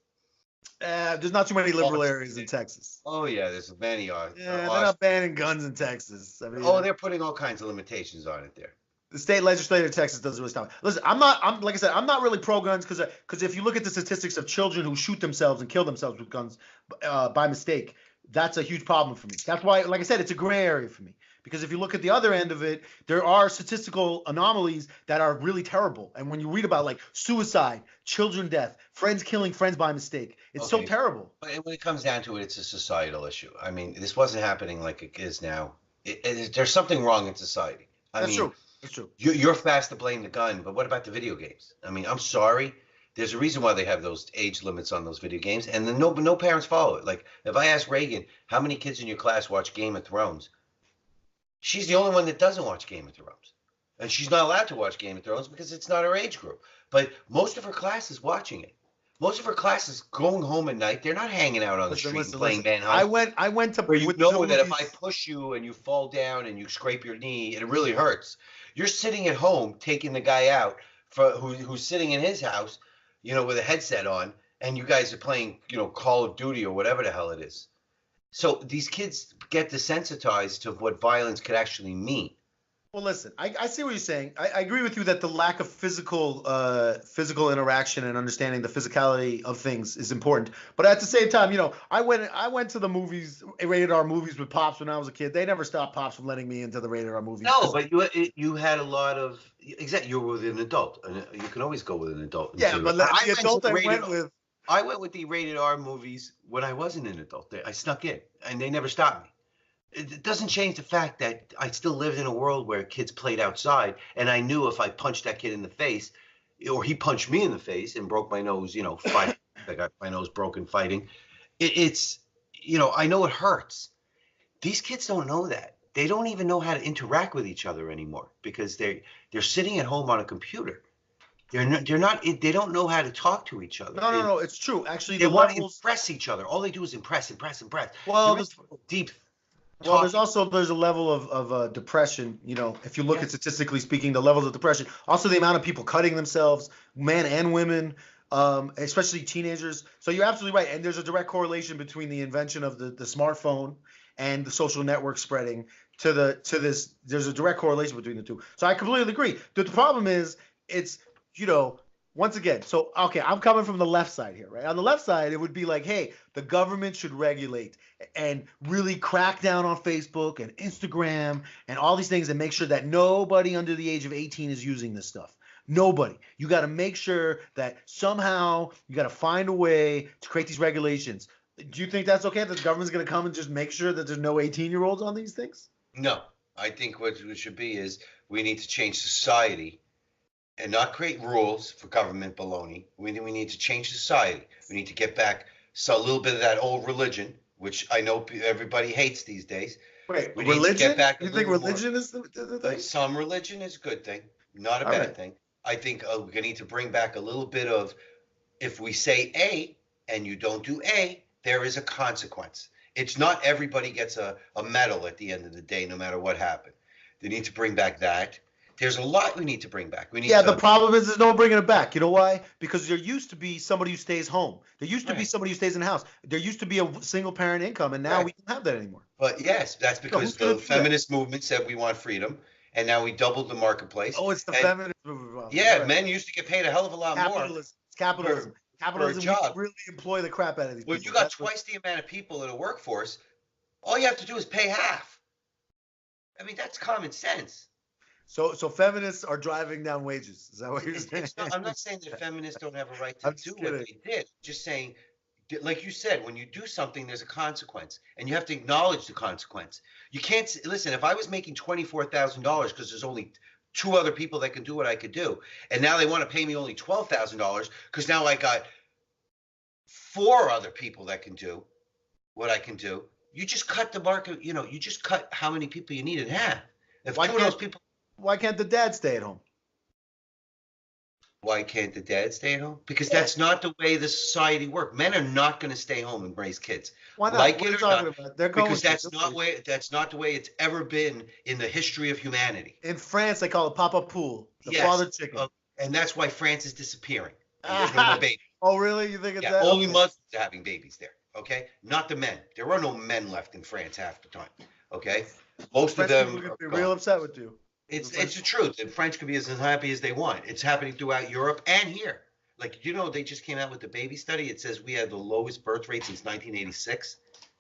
Speaker 2: There's not too many liberal areas in Texas.
Speaker 1: Oh yeah, there's many.
Speaker 2: Yeah, they're not banning guns in Texas. I mean,
Speaker 1: they're putting all kinds of limitations on it there.
Speaker 2: the state legislature of Texas doesn't really stop it. Listen, I'm like I said, I'm not really pro guns because if you look at the statistics of children who shoot themselves and kill themselves with guns by mistake, that's a huge problem for me. That's why, like I said, it's a gray area for me. Because if you look at the other end of it, there are statistical anomalies that are really terrible. And when you read about like suicide, children death, friends killing friends by mistake, it's so terrible.
Speaker 1: But when it comes down to it, it's a societal issue. I mean, this wasn't happening like it is now. There's something wrong in society.
Speaker 2: That's true. That's true.
Speaker 1: You're fast to blame the gun, but what about the video games? I mean, I'm sorry. There's a reason why they have those age limits on those video games, and then no parents follow it. Like, if I ask Reagan, how many kids in your class watch Game of Thrones? She's the only one that doesn't watch Game of Thrones. And she's not allowed to watch Game of Thrones because it's not her age group. But most of her class is watching it. Most of her class is going home at night. They're not hanging out on the street and playing manhunt.
Speaker 2: I went to
Speaker 1: where you know that if I push you and you fall down and you scrape your knee, it really hurts. You're sitting at home taking the guy out who's sitting in his house, with a headset on, and you guys are playing, Call of Duty or whatever the hell it is. So these kids get desensitized to what violence could actually mean.
Speaker 2: Well, listen, I see what you're saying. I agree with you that the lack of physical interaction and understanding the physicality of things is important. But at the same time, I went to the movies, rated R movies with Pops when I was a kid. They never stopped Pops from letting me into the rated R movies.
Speaker 1: No, but you had a lot of you were with an adult, and you can always go with an adult.
Speaker 2: Yeah, but the adult I went with.
Speaker 1: I went with the rated R movies when I wasn't an adult. I snuck in, and they never stopped me. It doesn't change the fact that I still lived in a world where kids played outside, and I knew if I punched that kid in the face,
Speaker 3: or he punched me in the face and broke my nose, fighting. I got my nose broken fighting. It's, I know it hurts. These kids don't know that. They don't even know how to interact with each other anymore because they're sitting at home on a computer. They don't know how to talk to each other.
Speaker 2: No, it's true. Actually,
Speaker 3: They
Speaker 2: the
Speaker 3: want to
Speaker 2: levels.
Speaker 3: impress each other. All they do is impress.
Speaker 2: Well,
Speaker 3: There is no deep
Speaker 2: Well,
Speaker 3: talking.
Speaker 2: there's a level of depression. If you look at statistically speaking, the levels of depression, also the amount of people cutting themselves, men and women, especially teenagers. So you're absolutely right, and there's a direct correlation between the invention of the smartphone and the social network spreading to this. There's a direct correlation between the two. So I completely agree. The problem is it's once again, so okay, I'm coming from the left side here, right? On the left side, it would be like, hey, the government should regulate and really crack down on Facebook and Instagram and all these things and make sure that nobody under the age of 18 is using this stuff. Nobody. You got to make sure that somehow you got to find a way to create these regulations. Do you think that's okay? That the government's going to come and just make sure that there's no 18-year-olds on these things?
Speaker 1: No, I think what it should be is we need to change society and not create rules for government baloney. We need to change society. We need to get back a little bit of that old religion, which I know everybody hates these days.
Speaker 2: Wait,
Speaker 1: We need to
Speaker 2: religion?
Speaker 1: get back
Speaker 2: You think religion is the thing?
Speaker 1: Some religion is a good thing, not a bad thing. I think we need to bring back a little bit of, if we say A and you don't do A, there is a consequence. It's not everybody gets a medal at the end of the day, no matter what happened. They need to bring back that. There's a lot we need to bring back.
Speaker 2: The problem is there's no bringing it back. You know why? Because there used to be somebody who stays home. There used to be somebody who stays in the house. There used to be a single parent income, and now we don't have that anymore.
Speaker 1: But yes, that's because the feminist movement said we want freedom, and now we doubled the marketplace.
Speaker 2: Oh, it's the feminist movement.
Speaker 1: Yeah, men used to get paid a hell of a lot more.
Speaker 2: Capitalism. Capitalism
Speaker 1: job.
Speaker 2: really employ the crap out of these people.
Speaker 1: When you got twice the amount of people in a workforce, all you have to do is pay half. I mean, that's common sense.
Speaker 2: So feminists are driving down wages. Is that what you're saying?
Speaker 1: I'm not saying that feminists don't have a right to do what they did. Just saying, like you said, when you do something, there's a consequence, and you have to acknowledge the consequence. You can't listen. If I was making $24,000 because there's only 2 other people that can do what I could do, and now they want to pay me only $12,000 because now I got 4 other people that can do what I can do. You just cut the market. You just cut how many people you need in half. If 2 of those people.
Speaker 2: Why can't the dad stay at home?
Speaker 1: Why can't the dad stay at home? Because that's not the way the society works. Men are not going to stay home and raise kids.
Speaker 2: Why not?
Speaker 1: Like
Speaker 2: what
Speaker 1: it
Speaker 2: are
Speaker 1: or
Speaker 2: you talking
Speaker 1: not,
Speaker 2: about? They're going
Speaker 1: because that's not the way it's ever been in the history of humanity.
Speaker 2: In France, they call it Papa Poule, the father chicken.
Speaker 1: And that's why France is disappearing. There's no more babies.
Speaker 2: Oh, really? You think it's that?
Speaker 1: Only Muslims are having babies there. Okay, not the men. There are no men left in France half the time. Okay, most of them
Speaker 2: are be real upset with you.
Speaker 1: It's the truth. The French can be as unhappy as they want. It's happening throughout Europe and here. Like, they just came out with the baby study. It says we had the lowest birth rate since 1986.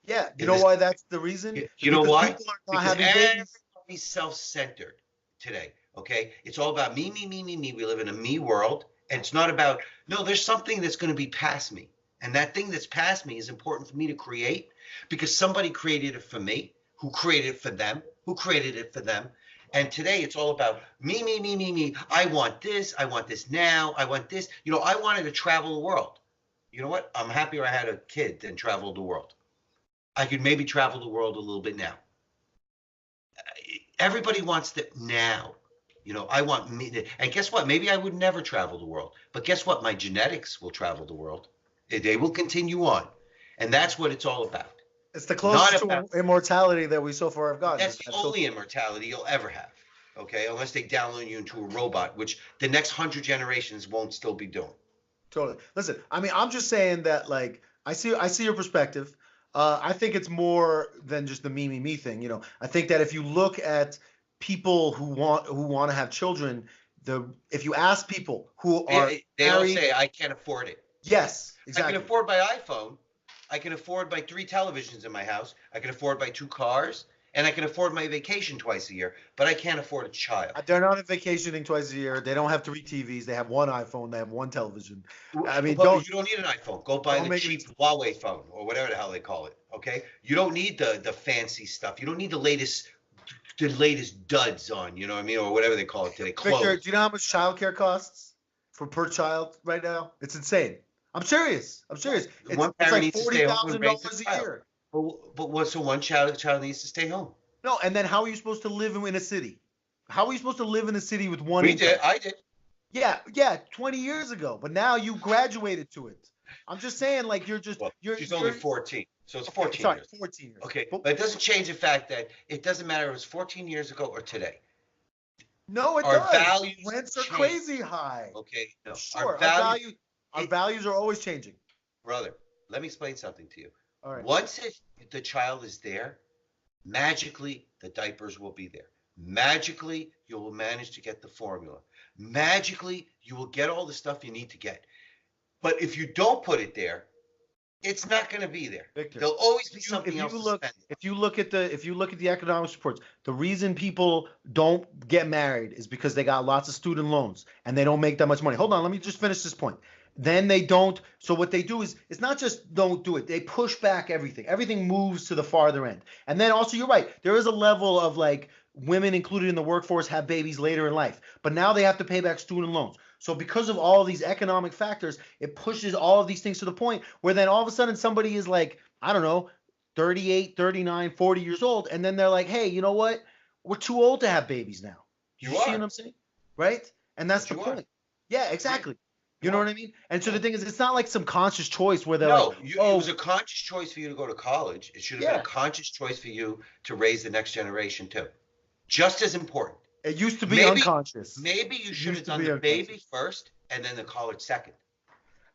Speaker 2: Yeah. You know why that's the reason?
Speaker 1: You know why?
Speaker 2: People are not having babies.
Speaker 1: Everybody's self-centered today. Okay. It's all about me, me, me, me, me. We live in a me world. And it's not about, no, there's something that's going to be past me. And that thing that's past me is important for me to create because somebody created it for me, who created it for them, who created it for them. And today it's all about me, me, me, me, me. I want this now. I want this. I wanted to travel the world. You know what? I'm happier I had a kid than travel the world. I could maybe travel the world a little bit now. Everybody wants that now. I want me. And guess what? Maybe I would never travel the world. But guess what? My genetics will travel the world. They will continue on. And that's what it's all about.
Speaker 2: It's the closest to immortality that we so far have gotten.
Speaker 1: That's the only immortality you'll ever have, okay? Unless they download you into a robot, which the next 100 generations won't still be doing.
Speaker 2: Totally. Listen, I mean, I'm just saying that, like, I see your perspective. I think it's more than just the me, me, me thing. I think that if you look at people who want to have children, if you ask people who are
Speaker 1: they all say, I can't afford it.
Speaker 2: Yes, exactly.
Speaker 1: I can afford my iPhone. I can afford my 3 televisions in my house. I can afford my 2 cars, and I can afford my vacation twice a year. But I can't afford a child.
Speaker 2: They're not vacationing twice a year. They don't have 3 TVs. They have 1 iPhone. They have 1 television. I mean,
Speaker 1: you don't need an iPhone. Go buy the cheap Huawei phone or whatever the hell they call it. Okay, you don't need the fancy stuff. You don't need the latest duds on. You know what I mean, or whatever they call it today. Clothes.
Speaker 2: Victor, do you know how much childcare costs for per child right now. It's insane. I'm serious.
Speaker 3: One
Speaker 2: It's
Speaker 3: parent
Speaker 2: like
Speaker 3: needs to stay home and raise
Speaker 2: $40,000
Speaker 3: the
Speaker 2: a
Speaker 3: child.
Speaker 2: year.
Speaker 3: But what? So one child needs to stay home.
Speaker 2: No, and then how are you supposed to live in a city? How are you supposed to live in a city with one
Speaker 3: We
Speaker 2: income?
Speaker 3: did. I did.
Speaker 2: Yeah, 20 years ago. But now you graduated to it. I'm just saying, like
Speaker 3: Well,
Speaker 2: you're
Speaker 3: she's only 14, so it's 14
Speaker 2: sorry,
Speaker 3: years.
Speaker 2: 14 years.
Speaker 3: Okay,
Speaker 2: But
Speaker 3: but it doesn't change the fact that it doesn't matter if it was 14 years ago or today.
Speaker 2: no, it
Speaker 3: Our
Speaker 2: does.
Speaker 3: values
Speaker 2: Rents are
Speaker 3: change.
Speaker 2: crazy high.
Speaker 3: Okay, no,
Speaker 2: Sure, our
Speaker 3: it-
Speaker 2: values are always changing.
Speaker 3: brother. Let me explain something to you.
Speaker 2: All right.
Speaker 3: Once the child is there, magically the diapers will be there. Magically, you will manage to get the formula. Magically, you will get all the stuff you need to get. But if you don't put it there, it's not going to be there.
Speaker 2: Victor,
Speaker 3: There'll always be something else to spend.
Speaker 2: if you look at the economics reports, the reason people don't get married is because they got lots of student loans and they don't make that much money. Hold on, let me just finish this point. Then they don't. So what they do is, it's not just don't do it. They push back everything. Everything moves to the farther end. And then also, you're right. There is a level of like women included in the workforce have babies later in life, but now they have to pay back student loans. So because of all these economic factors, it pushes all of these things to the point where then all of a sudden somebody is like, I don't know, 38, 39, 40 years old. And then they're like, hey, you know what? We're too old to have babies now.
Speaker 3: You
Speaker 2: see
Speaker 3: are.
Speaker 2: what I'm saying? Right? And that's the
Speaker 3: But you are.
Speaker 2: point. Yeah, exactly. You
Speaker 3: You
Speaker 2: know
Speaker 3: are.
Speaker 2: what I mean? And so the thing is, it's not like some conscious choice where they're
Speaker 3: No,
Speaker 2: like,
Speaker 3: it
Speaker 2: oh,
Speaker 3: was a conscious choice for you to go to college. It should have been
Speaker 2: Yeah.
Speaker 3: a conscious choice for you to raise the next generation too. Just as important.
Speaker 2: it used to be
Speaker 3: Maybe-
Speaker 2: unconscious.
Speaker 3: Maybe you
Speaker 2: It
Speaker 3: should have
Speaker 2: used to
Speaker 3: done
Speaker 2: be
Speaker 3: the
Speaker 2: unconscious.
Speaker 3: baby first and then the college second.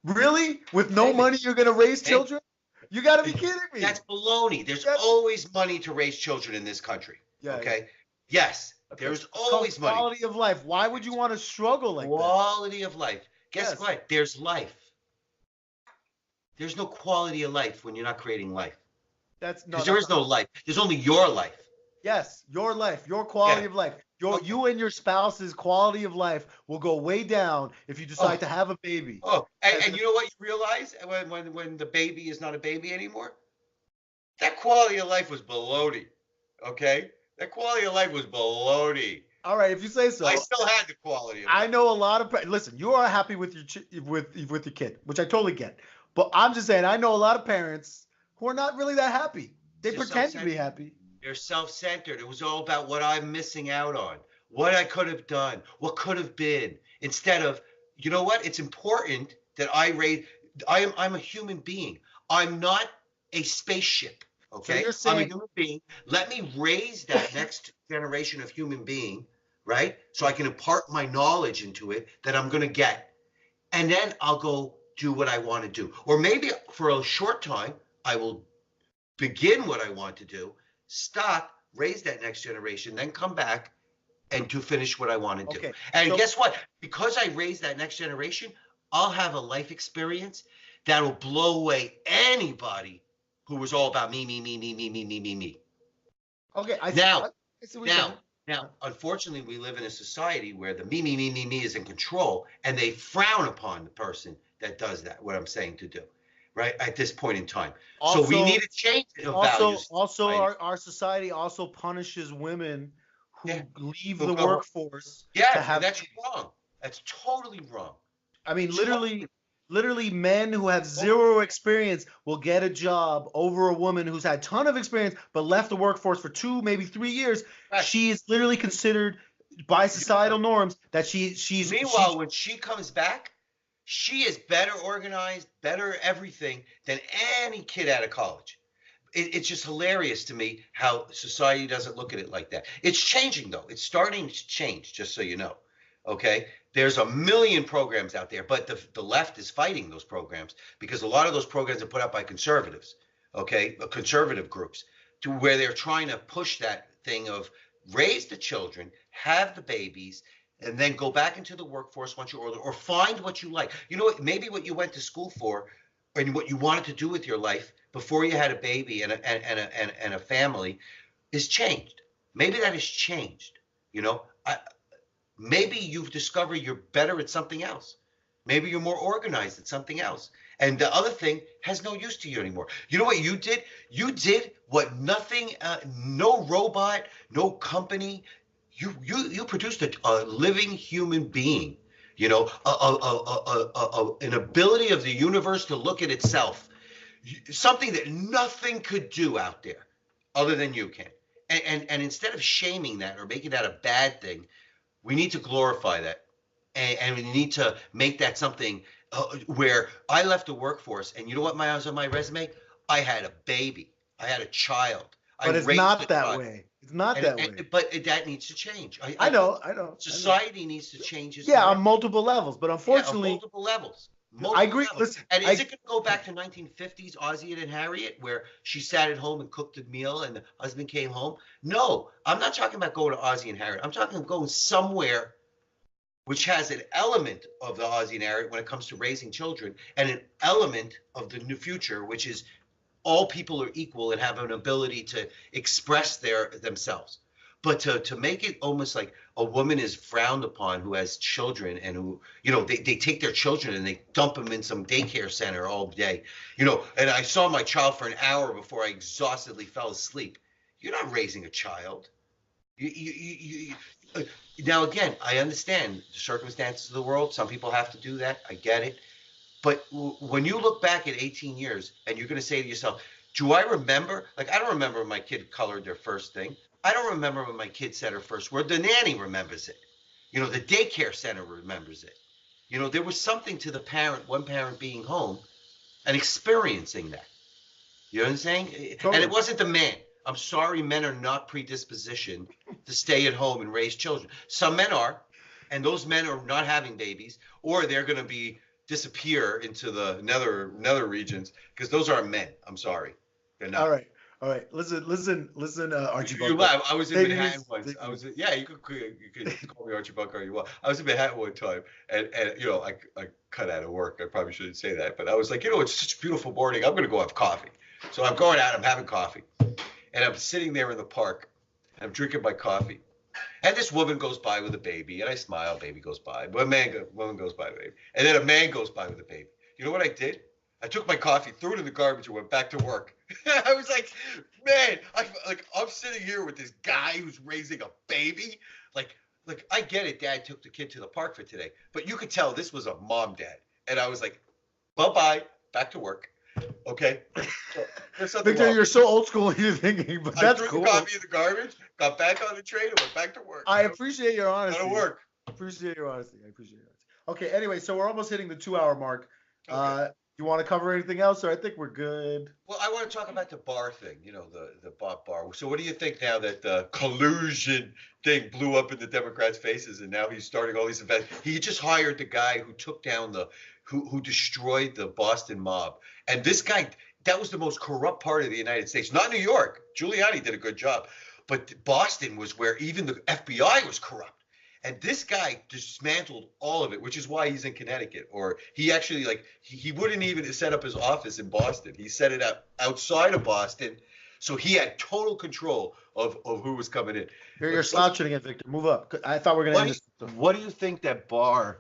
Speaker 2: Really? With no
Speaker 3: Maybe.
Speaker 2: money, you're going to raise
Speaker 3: Maybe.
Speaker 2: children? You got to be kidding me.
Speaker 3: That's baloney. There's
Speaker 2: That's-
Speaker 3: always money to raise children in this country.
Speaker 2: Yeah,
Speaker 3: Okay? Yes,
Speaker 2: Okay.
Speaker 3: there's
Speaker 2: It's called
Speaker 3: always money.
Speaker 2: quality of life. Why would you want to struggle like that?
Speaker 3: Quality of life. Guess
Speaker 2: Yes.
Speaker 3: what? There's life. There's no quality of life when you're not creating life.
Speaker 2: That's no.
Speaker 3: Because there is no life. There's only your life.
Speaker 2: Yes, your life, your quality
Speaker 3: Yeah.
Speaker 2: of life,
Speaker 3: Okay.
Speaker 2: you and your spouse's quality of life will go way down if you decide to have a baby.
Speaker 3: Oh, and you know what you realize when the baby is not a baby anymore? That quality of life was baloney. Okay? That quality of life was baloney.
Speaker 2: All right, if you say so.
Speaker 3: I still had the quality of life.
Speaker 2: I know a lot of listen. You are happy with your with your kid, which I totally get. But I'm just saying, I know a lot of parents who are not really that happy. They
Speaker 3: They're
Speaker 2: pretend to be
Speaker 3: self-centered.
Speaker 2: happy.
Speaker 3: They're self-centered. It was all about what I'm missing out on, what I could have done, what could have been. Instead of, you know what? It's important that I'm a human being. I'm not a spaceship. Okay?
Speaker 2: you're
Speaker 3: I'm a
Speaker 2: saying-
Speaker 3: human being. Let me raise that next generation of human being, right? So I can impart my knowledge into it that I'm going to get. And then I'll go do what I want to do. Or maybe for a short time, I will begin what I want to do, stop, raise that next generation, then come back and to finish what I want to do.
Speaker 2: Okay,
Speaker 3: And
Speaker 2: so-
Speaker 3: guess what? Because I raise that next generation, I'll have a life experience that'll blow away anybody who was all about me, me, me, me, me, me, me, me, me.
Speaker 2: Okay, I
Speaker 3: Now-
Speaker 2: see what you're saying.
Speaker 3: Now, unfortunately, we live in a society where the me, me, me, me, me is in control, and they frown upon the person that does that, what I'm saying to do, right? At this point in time. So we
Speaker 2: Also-
Speaker 3: need to change the
Speaker 2: Also,
Speaker 3: values.
Speaker 2: also
Speaker 3: society.
Speaker 2: our society also punishes women who
Speaker 3: Yeah.
Speaker 2: leave
Speaker 3: Who
Speaker 2: the
Speaker 3: go-
Speaker 2: workforce to
Speaker 3: Yeah,
Speaker 2: have
Speaker 3: that's
Speaker 2: babies.
Speaker 3: wrong. That's totally wrong.
Speaker 2: I mean, literally men who have zero experience will get a job over a woman who's had a ton of experience but left the workforce for 2, maybe 3 years.
Speaker 3: Right.
Speaker 2: She is literally considered by societal norms that she's
Speaker 3: Meanwhile, when she comes back, she is better organized, better everything than any kid out of college. It's just hilarious to me how society doesn't look at it like that. It's changing though. It's starting to change, just so you know. Okay, there's a million programs out there, but the left is fighting those programs because a lot of those programs are put out by conservatives, okay, conservative groups, to where they're trying to push that thing of raise the children, have the babies, and then go back into the workforce once you're older, or find what you like. You know what? Maybe what you went to school for, and what you wanted to do with your life before you had a baby and a family, is changed. Maybe that has changed. You know, maybe you've discovered you're better at something else. Maybe you're more organized at something else. And the other thing has no use to you anymore. You know what you did? You did what nothing, no robot, no company, you produced a living human being. You know, an ability of the universe to look at itself, something that nothing could do out there other than you can. And instead of shaming that or making that a bad thing, we need to glorify that. And we need to make that something where I left the workforce. And you know what, I was on my resume? I had a baby. I had a child.
Speaker 2: But it's not that way. It's not that way.
Speaker 3: But that needs to change.
Speaker 2: I know.
Speaker 3: Society needs to change.
Speaker 2: Yeah, on multiple levels. But unfortunately,
Speaker 3: on multiple levels.
Speaker 2: I agree. Listen,
Speaker 3: and is it going to go back to 1950s Ozzie and Harriet, where she sat at home and cooked a meal and the husband came home? No, I'm not talking about going to Ozzie and Harriet. I'm talking about going somewhere which has an element of the Ozzie and Harriet when it comes to raising children, and an element of the new future, which is all people are equal and have an ability to express themselves. But to make it almost like a woman is frowned upon who has children and who, you know, they take their children and they dump them in some daycare center all day, you know, and I saw my child for an hour before I exhaustedly fell asleep. You're not raising a child. Now, again, I understand the circumstances of the world. Some people have to do that. I get it. But when you look back at 18 years and you're going to say to yourself, do I remember? Like, I don't remember when my kid colored their first thing. I don't remember when my kid said her first word. The nanny remembers it. You know, the daycare center remembers it. You know, there was something to the parent, one parent being home and experiencing that. You know what I'm saying? Totally. And it wasn't the man. I'm sorry, men are not predispositioned to stay at home and raise children. Some men are, and those men are not having babies, or they're going to disappear into the nether regions, because those aren't men. I'm sorry. They're not.
Speaker 2: All right. Listen, Archie
Speaker 3: You laugh. I was in Manhattan once. You could call me Archie Bunker all you want. I was in Manhattan one time, and you know, I cut out of work. I probably shouldn't say that, but I was like, you know, it's such a beautiful morning. I'm going to go have coffee. So I'm going out. I'm having coffee. And I'm sitting there in the park, and I'm drinking my coffee. And this woman goes by with a baby, and I smile, baby goes by. Woman goes by with a baby. And then a man goes by with a baby. You know what I did? I took my coffee, threw it in the garbage, and went back to work. I was like, man, I'm sitting here with this guy who's raising a baby. Like I get it, Dad took the kid to the park for today. But you could tell this was a mom dad. And I was like, bye-bye, back to work. Okay. So,
Speaker 2: Victor, you're so old school in your thinking, but that's cool.
Speaker 3: I threw the coffee in the garbage, got back on the train, and went back to work.
Speaker 2: I appreciate your honesty.
Speaker 3: Gotta work.
Speaker 2: I appreciate your honesty. Okay, anyway, so we're almost hitting the 2-hour mark. Okay. You want to cover anything else, or I think we're good?
Speaker 3: Well, I want to talk about the Barr thing, you know, the Bob Barr. So what do you think now that the collusion thing blew up in the Democrats' faces, and now he's starting all these events? He just hired the guy who took down who destroyed the Boston mob. And this guy, that was the most corrupt part of the United States. Not New York. Giuliani did a good job. But Boston was where even the FBI was corrupt. And this guy dismantled all of it, which is why he's in Connecticut. Or he actually, he wouldn't even set up his office in Boston. He set it up outside of Boston. So he had total control of who was coming in.
Speaker 2: You're slouching again, Victor. Move up. I thought we were going to end this.
Speaker 3: What do you think that Barr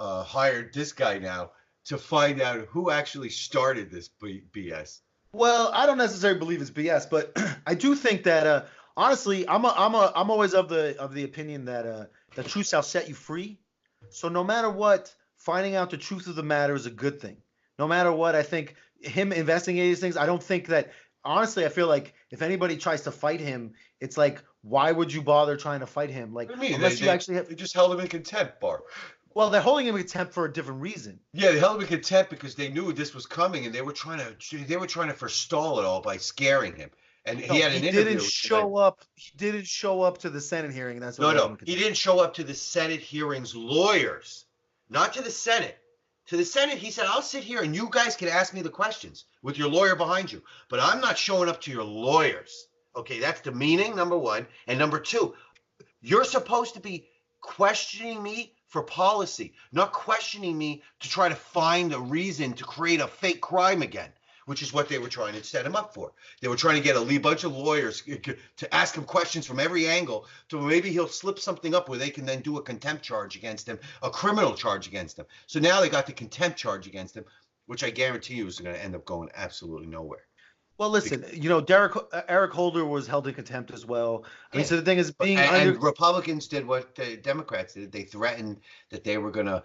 Speaker 3: hired this guy now to find out who actually started this BS?
Speaker 2: Well, I don't necessarily believe it's BS, but I do think that honestly, I'm always of the opinion that the truth shall set you free. So no matter what, finding out the truth of the matter is a good thing. No matter what, I think him investigating these things, I don't think that, honestly, I feel like if anybody tries to fight him, it's like, why would you bother trying to fight him? Like, unless you actually have.
Speaker 3: They just held him in contempt, Barr.
Speaker 2: Well, they're holding him in contempt for a different reason.
Speaker 3: Yeah, they held him in contempt because they knew this was coming, and they were trying to forestall it all by scaring him. And he had an interview. He didn't show up to the Senate hearing. That's what he didn't show up to the Senate hearings. Lawyers, not to the Senate. To the Senate, he said, "I'll sit here and you guys can ask me the questions with your lawyer behind you, but I'm not showing up to your lawyers." Okay, that's the meaning, number one. And number two, you're supposed to be questioning me for policy, not questioning me to try to find a reason to create a fake crime again, which is what they were trying to set him up for. They were trying to get a bunch of lawyers to ask him questions from every angle, so maybe he'll slip something up where they can then do a contempt charge against him, a criminal charge against him. So now they got the contempt charge against him, which I guarantee you is going to end up going absolutely nowhere.
Speaker 2: Well, listen, Eric Holder was held in contempt as well. I mean,
Speaker 3: Yeah.
Speaker 2: so the thing is, being
Speaker 3: And Republicans did what the Democrats did. They threatened that they were gonna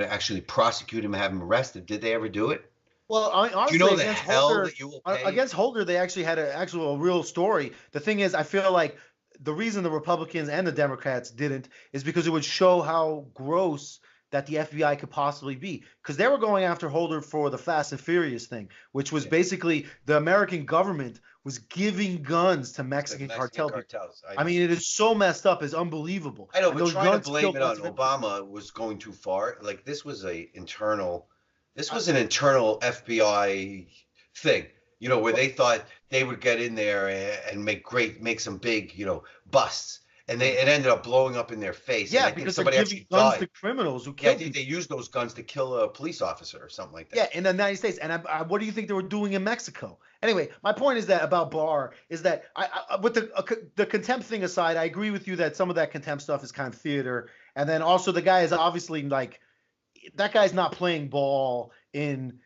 Speaker 3: actually prosecute him and have him arrested. Did they ever do it?
Speaker 2: well,
Speaker 3: Do you
Speaker 2: honestly,
Speaker 3: know the hell that you will pay?
Speaker 2: Against Holder, they actually had a real story. The thing is, I feel like the reason the Republicans and the Democrats didn't is because it would show how gross that the FBI could possibly be. Because they were going after Holder for the Fast and Furious thing, which was basically the American government was giving guns to Mexican cartel people.
Speaker 3: cartels.
Speaker 2: I mean, it is so messed up, it's unbelievable.
Speaker 3: I know,
Speaker 2: And
Speaker 3: but
Speaker 2: those
Speaker 3: trying to
Speaker 2: guns
Speaker 3: blame
Speaker 2: killed
Speaker 3: it on
Speaker 2: lots of
Speaker 3: Obama was going too far. Like this was an internal FBI thing, where they thought they would get in there and make some big, busts, and it ended up blowing up in their face.
Speaker 2: Yeah,
Speaker 3: and I think
Speaker 2: because they're
Speaker 3: somebody
Speaker 2: giving
Speaker 3: actually
Speaker 2: guns
Speaker 3: died.
Speaker 2: to criminals who
Speaker 3: Yeah, I
Speaker 2: kill
Speaker 3: think
Speaker 2: people.
Speaker 3: they used those guns to kill a police officer or something like that.
Speaker 2: Yeah, in the United States. And what do you think they were doing in Mexico? Anyway, my point is that about Barr is that with the contempt thing aside, I agree with you that some of that contempt stuff is kind of theater. And then also the guy is obviously like, that guy's not playing ball in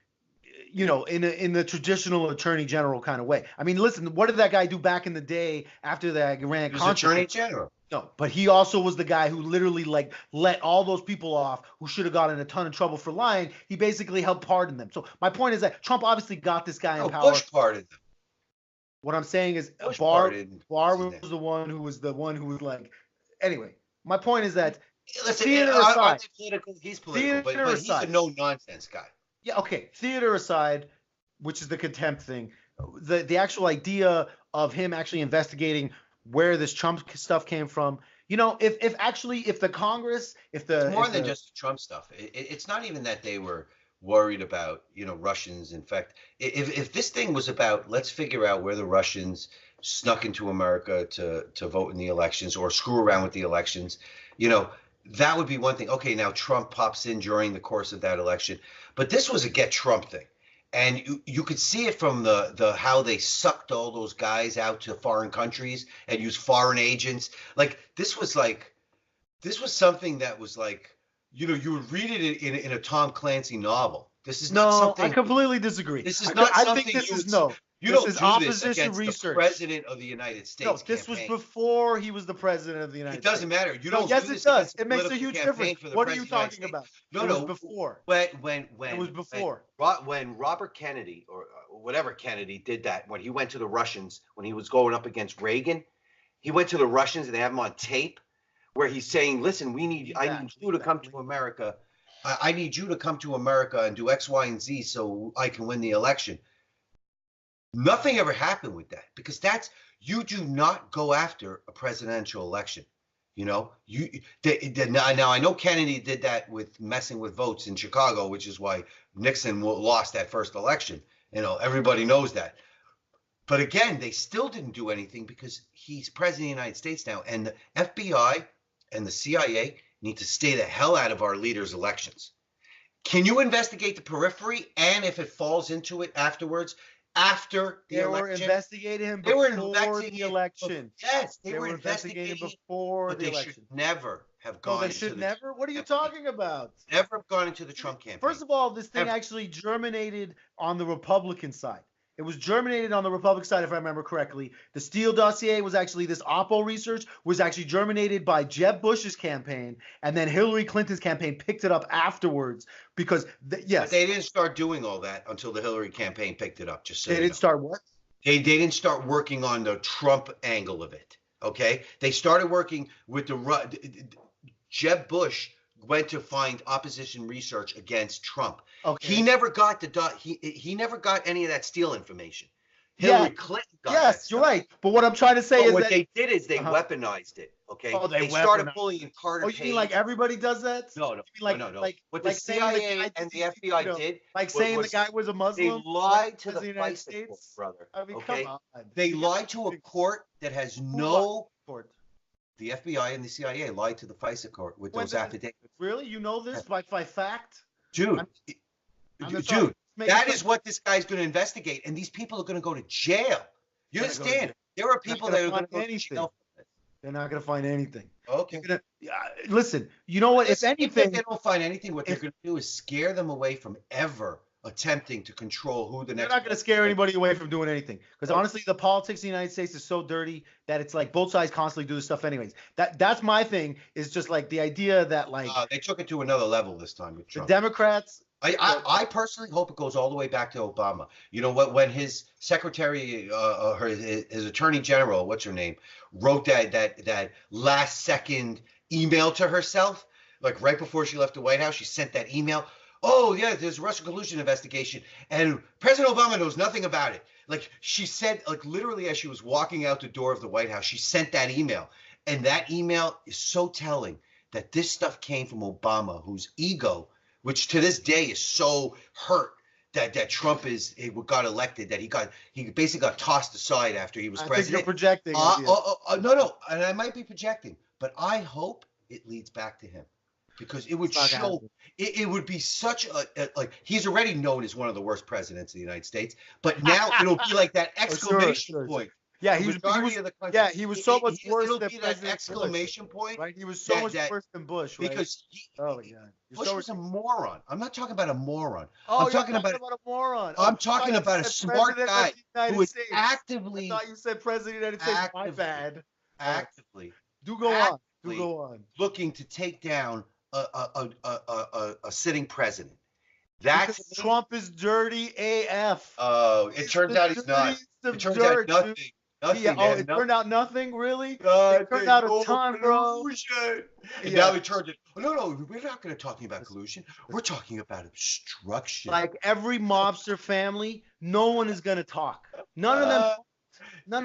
Speaker 2: the traditional attorney general kind of way. I mean, listen, what did that guy do back in the day after the Iran
Speaker 3: He was
Speaker 2: Contra?
Speaker 3: attorney general.
Speaker 2: No, but he also was the guy who literally like let all those people off who should have gotten a ton of trouble for lying. He basically helped pardon them. So my point is that Trump obviously got this guy in power.
Speaker 3: Bush pardoned them.
Speaker 2: What I'm saying is
Speaker 3: Bush
Speaker 2: Barr
Speaker 3: pardoned
Speaker 2: was the one who was like. Anyway, my point is that
Speaker 3: Listen,
Speaker 2: theater
Speaker 3: aren't
Speaker 2: aside,
Speaker 3: they political? He's political,
Speaker 2: theater
Speaker 3: but he's a
Speaker 2: aside.
Speaker 3: no-nonsense guy.
Speaker 2: Yeah, okay. Theater aside, which is the contempt thing, the actual idea of him actually investigating where this Trump stuff came from. If the Congress,
Speaker 3: It's more than just Trump stuff. It's not even that they were worried about, Russians. In fact, if this thing was about, let's figure out where the Russians snuck into America to vote in the elections or screw around with the elections, that would be one thing. Okay, now Trump pops in during the course of that election, but this was a get Trump thing. And you could see it from the how they sucked all those guys out to foreign countries and used foreign agents. This was something that was like, you would read it in a Tom Clancy novel. This is not something.
Speaker 2: I completely disagree.
Speaker 3: This is not something.
Speaker 2: I think this is
Speaker 3: no. You
Speaker 2: this
Speaker 3: don't
Speaker 2: is
Speaker 3: do
Speaker 2: opposition
Speaker 3: this against
Speaker 2: research.
Speaker 3: the president of the United States.
Speaker 2: No, this was before he was the president of the United States.
Speaker 3: It doesn't matter. You don't.
Speaker 2: Yes,
Speaker 3: do
Speaker 2: it
Speaker 3: this
Speaker 2: does.
Speaker 3: against
Speaker 2: It makes a
Speaker 3: political
Speaker 2: huge
Speaker 3: campaign
Speaker 2: difference.
Speaker 3: for the
Speaker 2: What are you
Speaker 3: president of the
Speaker 2: talking
Speaker 3: United
Speaker 2: about?
Speaker 3: States. No,
Speaker 2: It was
Speaker 3: no.
Speaker 2: before.
Speaker 3: When
Speaker 2: It was before.
Speaker 3: When Robert Kennedy or whatever Kennedy did that, when he went to the Russians, when he was going up against Reagan, he went to the Russians and they have him on tape where he's saying, "Listen, I need you to come to America. I need you to come to America and do X, Y, and Z so I can win the election." Nothing ever happened with that because you do not go after a presidential election. Now I know Kennedy did that with messing with votes in Chicago, which is why Nixon lost that first election. Everybody knows that. But again, they still didn't do anything because he's president of the United States now, and the FBI and the CIA need to stay the hell out of our leaders' elections. Can you investigate the periphery, and if it falls into it afterwards? After the election,
Speaker 2: were investigating him before the election.
Speaker 3: Yes,
Speaker 2: they were investigating before the election.
Speaker 3: They should never have gone.
Speaker 2: No, they should never. What are you talking about?
Speaker 3: Never have gone into the Trump campaign.
Speaker 2: First of all, this thing actually germinated on the Republican side. It was germinated on the Republican side, if I remember correctly. The Steele dossier was actually, this Oppo research was actually germinated by Jeb Bush's campaign, and then Hillary Clinton's campaign picked it up afterwards because, yes.
Speaker 3: But they didn't start doing all that until the Hillary campaign picked it up, just so
Speaker 2: They didn't start what?
Speaker 3: They didn't start working on the Trump angle of it, okay? They started working with Jeb Bush went to find opposition research against Trump. Okay. He never got he never got any of that Steele information. Hillary Clinton got
Speaker 2: Yes, you're right. But what I'm trying to say is
Speaker 3: what they did is they weaponized it. Okay.
Speaker 2: Oh, they
Speaker 3: started pulling in Carter.
Speaker 2: Oh, you mean like everybody does that?
Speaker 3: No.
Speaker 2: You mean
Speaker 3: no.
Speaker 2: What
Speaker 3: the CIA and the FBI did,
Speaker 2: like saying the guy was a Muslim.
Speaker 3: They lied to the
Speaker 2: United
Speaker 3: States, court, brother.
Speaker 2: I mean,
Speaker 3: okay?
Speaker 2: Come on.
Speaker 3: They lied to a court that has no court. The FBI and the CIA lied to the FISA court with those affidavits.
Speaker 2: Really? You know this by fact?
Speaker 3: Dude, that is what this guy's going to investigate, and these people are going to go to jail. You understand? There are people that are going to go to jail.
Speaker 2: They're not going to find anything.
Speaker 3: Okay.
Speaker 2: Listen, you know what? If anything,
Speaker 3: they don't find anything, what they're going to do is scare them away from ever attempting to control who the
Speaker 2: They're
Speaker 3: next.
Speaker 2: not going to scare anybody away from doing anything. Because honestly, the politics in the United States is so dirty that it's like both sides constantly do this stuff anyways. That's my thing, is just like the idea that like
Speaker 3: They took it to another level this time with
Speaker 2: the
Speaker 3: Trump.
Speaker 2: Democrats.
Speaker 3: I personally hope it goes all the way back to Obama. You know what? When his secretary, his attorney general, what's her name, wrote that last second email to herself, like right before she left the White House, she sent that email. Oh yeah, there's a Russian collusion investigation, and President Obama knows nothing about it. Like she said, like literally as she was walking out the door of the White House, she sent that email, and that email is so telling that this stuff came from Obama, whose ego, which to this day is so hurt that Trump got elected, that he basically got tossed aside after he was president.
Speaker 2: Think you're projecting.
Speaker 3: No, and I might be projecting, but I hope it leads back to him, because it would show. It would be such a like, he's already known as one of the worst presidents of the United States, but now it'll be like that exclamation point.
Speaker 2: Yeah, he was so much worse
Speaker 3: than
Speaker 2: that
Speaker 3: exclamation point.
Speaker 2: Right, he was so much worse than Bush, right?
Speaker 3: Because
Speaker 2: oh my God,
Speaker 3: Bush was a moron. I'm not talking about a moron.
Speaker 2: Oh,
Speaker 3: I'm talking about
Speaker 2: a moron.
Speaker 3: I'm talking about a smart guy who is actively.
Speaker 2: I thought you said president of the United States. My bad.
Speaker 3: Actively.
Speaker 2: Do go on. Do go on.
Speaker 3: Looking to take down a sitting president.
Speaker 2: Because Trump is dirty AF.
Speaker 3: Oh, it turns out he's not. It turns out nothing. Nothing.
Speaker 2: Yeah, it turned out nothing, really? It turned out a ton, bro.
Speaker 3: And now he turned it. Oh, no, we're not going to talking about collusion. We're talking about obstruction.
Speaker 2: Like every mobster family, no one is going to talk. None of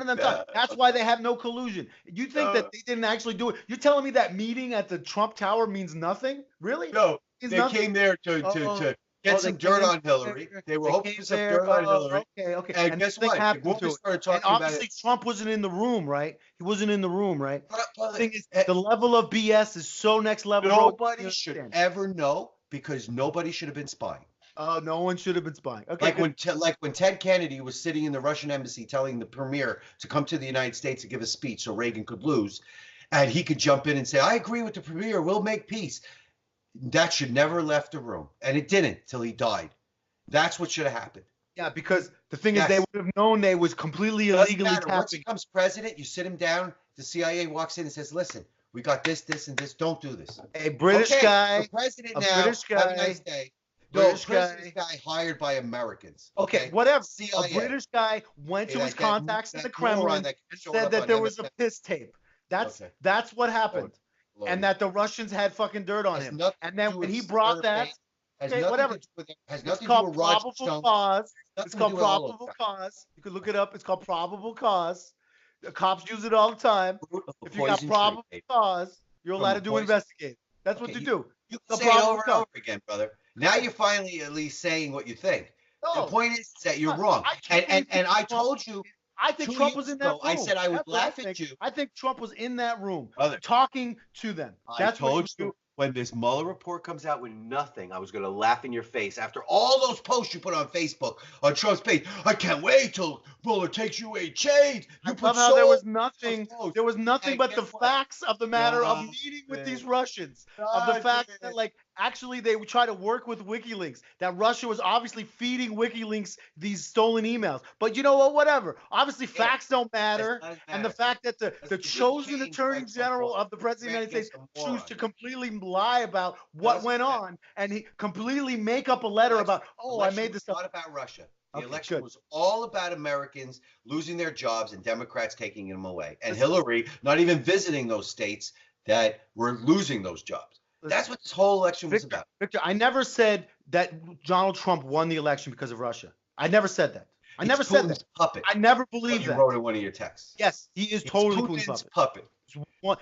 Speaker 2: them talk. That's why they have no collusion. You think that they didn't actually do it? You're telling me that meeting at the Trump Tower means nothing? Really?
Speaker 3: No, they came there to get some dirt on Hillary. They were hoping for some dirt on Hillary.
Speaker 2: Okay.
Speaker 3: And guess what?
Speaker 2: And obviously Trump wasn't in the room, right? He wasn't in the room, right? The thing is, the level of BS is so next level.
Speaker 3: Nobody should ever know, because nobody should have been spying.
Speaker 2: Oh, no one should have been spying. Okay.
Speaker 3: Like when Ted Kennedy was sitting in the Russian embassy telling the premier to come to the United States to give a speech so Reagan could lose, and he could jump in and say, "I agree with the premier. We'll make peace." That should never left the room, and it didn't till he died. That's what should have happened.
Speaker 2: Yeah, because the thing is, they would have known they was completely illegally tapping.
Speaker 3: Once he becomes president, you sit him down. The CIA walks in and says, "Listen, we got this, and this. Don't do this."
Speaker 2: A British guy,
Speaker 3: the president now. British guy, have a nice day. British guy hired by Americans.
Speaker 2: Okay, whatever.
Speaker 3: CIA.
Speaker 2: A British guy went to his contacts in the Kremlin and said that there was a piss tape. That's what happened. And that the Russians had fucking dirt on him. And then when he brought that, whatever. It's called probable cause. It's called probable cause. You can look it up. It's called probable cause. The cops use it all the time. If you got probable cause, you're allowed to do investigate. That's what you do.
Speaker 3: You can say it over and over again, brother. Now you're finally at least saying what you think. The point is that you're wrong. And I told you.
Speaker 2: I think Trump was in that room.
Speaker 3: I said I would laugh at you.
Speaker 2: I think Trump was in that room talking to them. That's
Speaker 3: told you when this Mueller report comes out with nothing, I was going to laugh in your face. After all those posts you put on Facebook, on Trump's page, I can't wait till Mueller takes you away chained.
Speaker 2: Somehow there was nothing. There was nothing but the facts of the matter of meeting with these Russians. Of the fact that, like, actually they would try to work with WikiLeaks. That Russia was obviously feeding WikiLeaks these stolen emails. But you know what? Whatever. Obviously, facts don't matter. And the fact that the chosen attorney general of the president of the United States choose to completely lie about what went on, and he completely make up a letter about, I made this up.
Speaker 3: Not about Russia. The election was all about Americans losing their jobs and Democrats taking them away, and Hillary not even visiting those states that were losing those jobs. That's what this whole election was about.
Speaker 2: Victor, I never said that Donald Trump won the election because of Russia. I never said that. I never said that.
Speaker 3: Puppet.
Speaker 2: I never believed that.
Speaker 3: You wrote in one of your texts.
Speaker 2: Yes, he is totally Putin's puppet.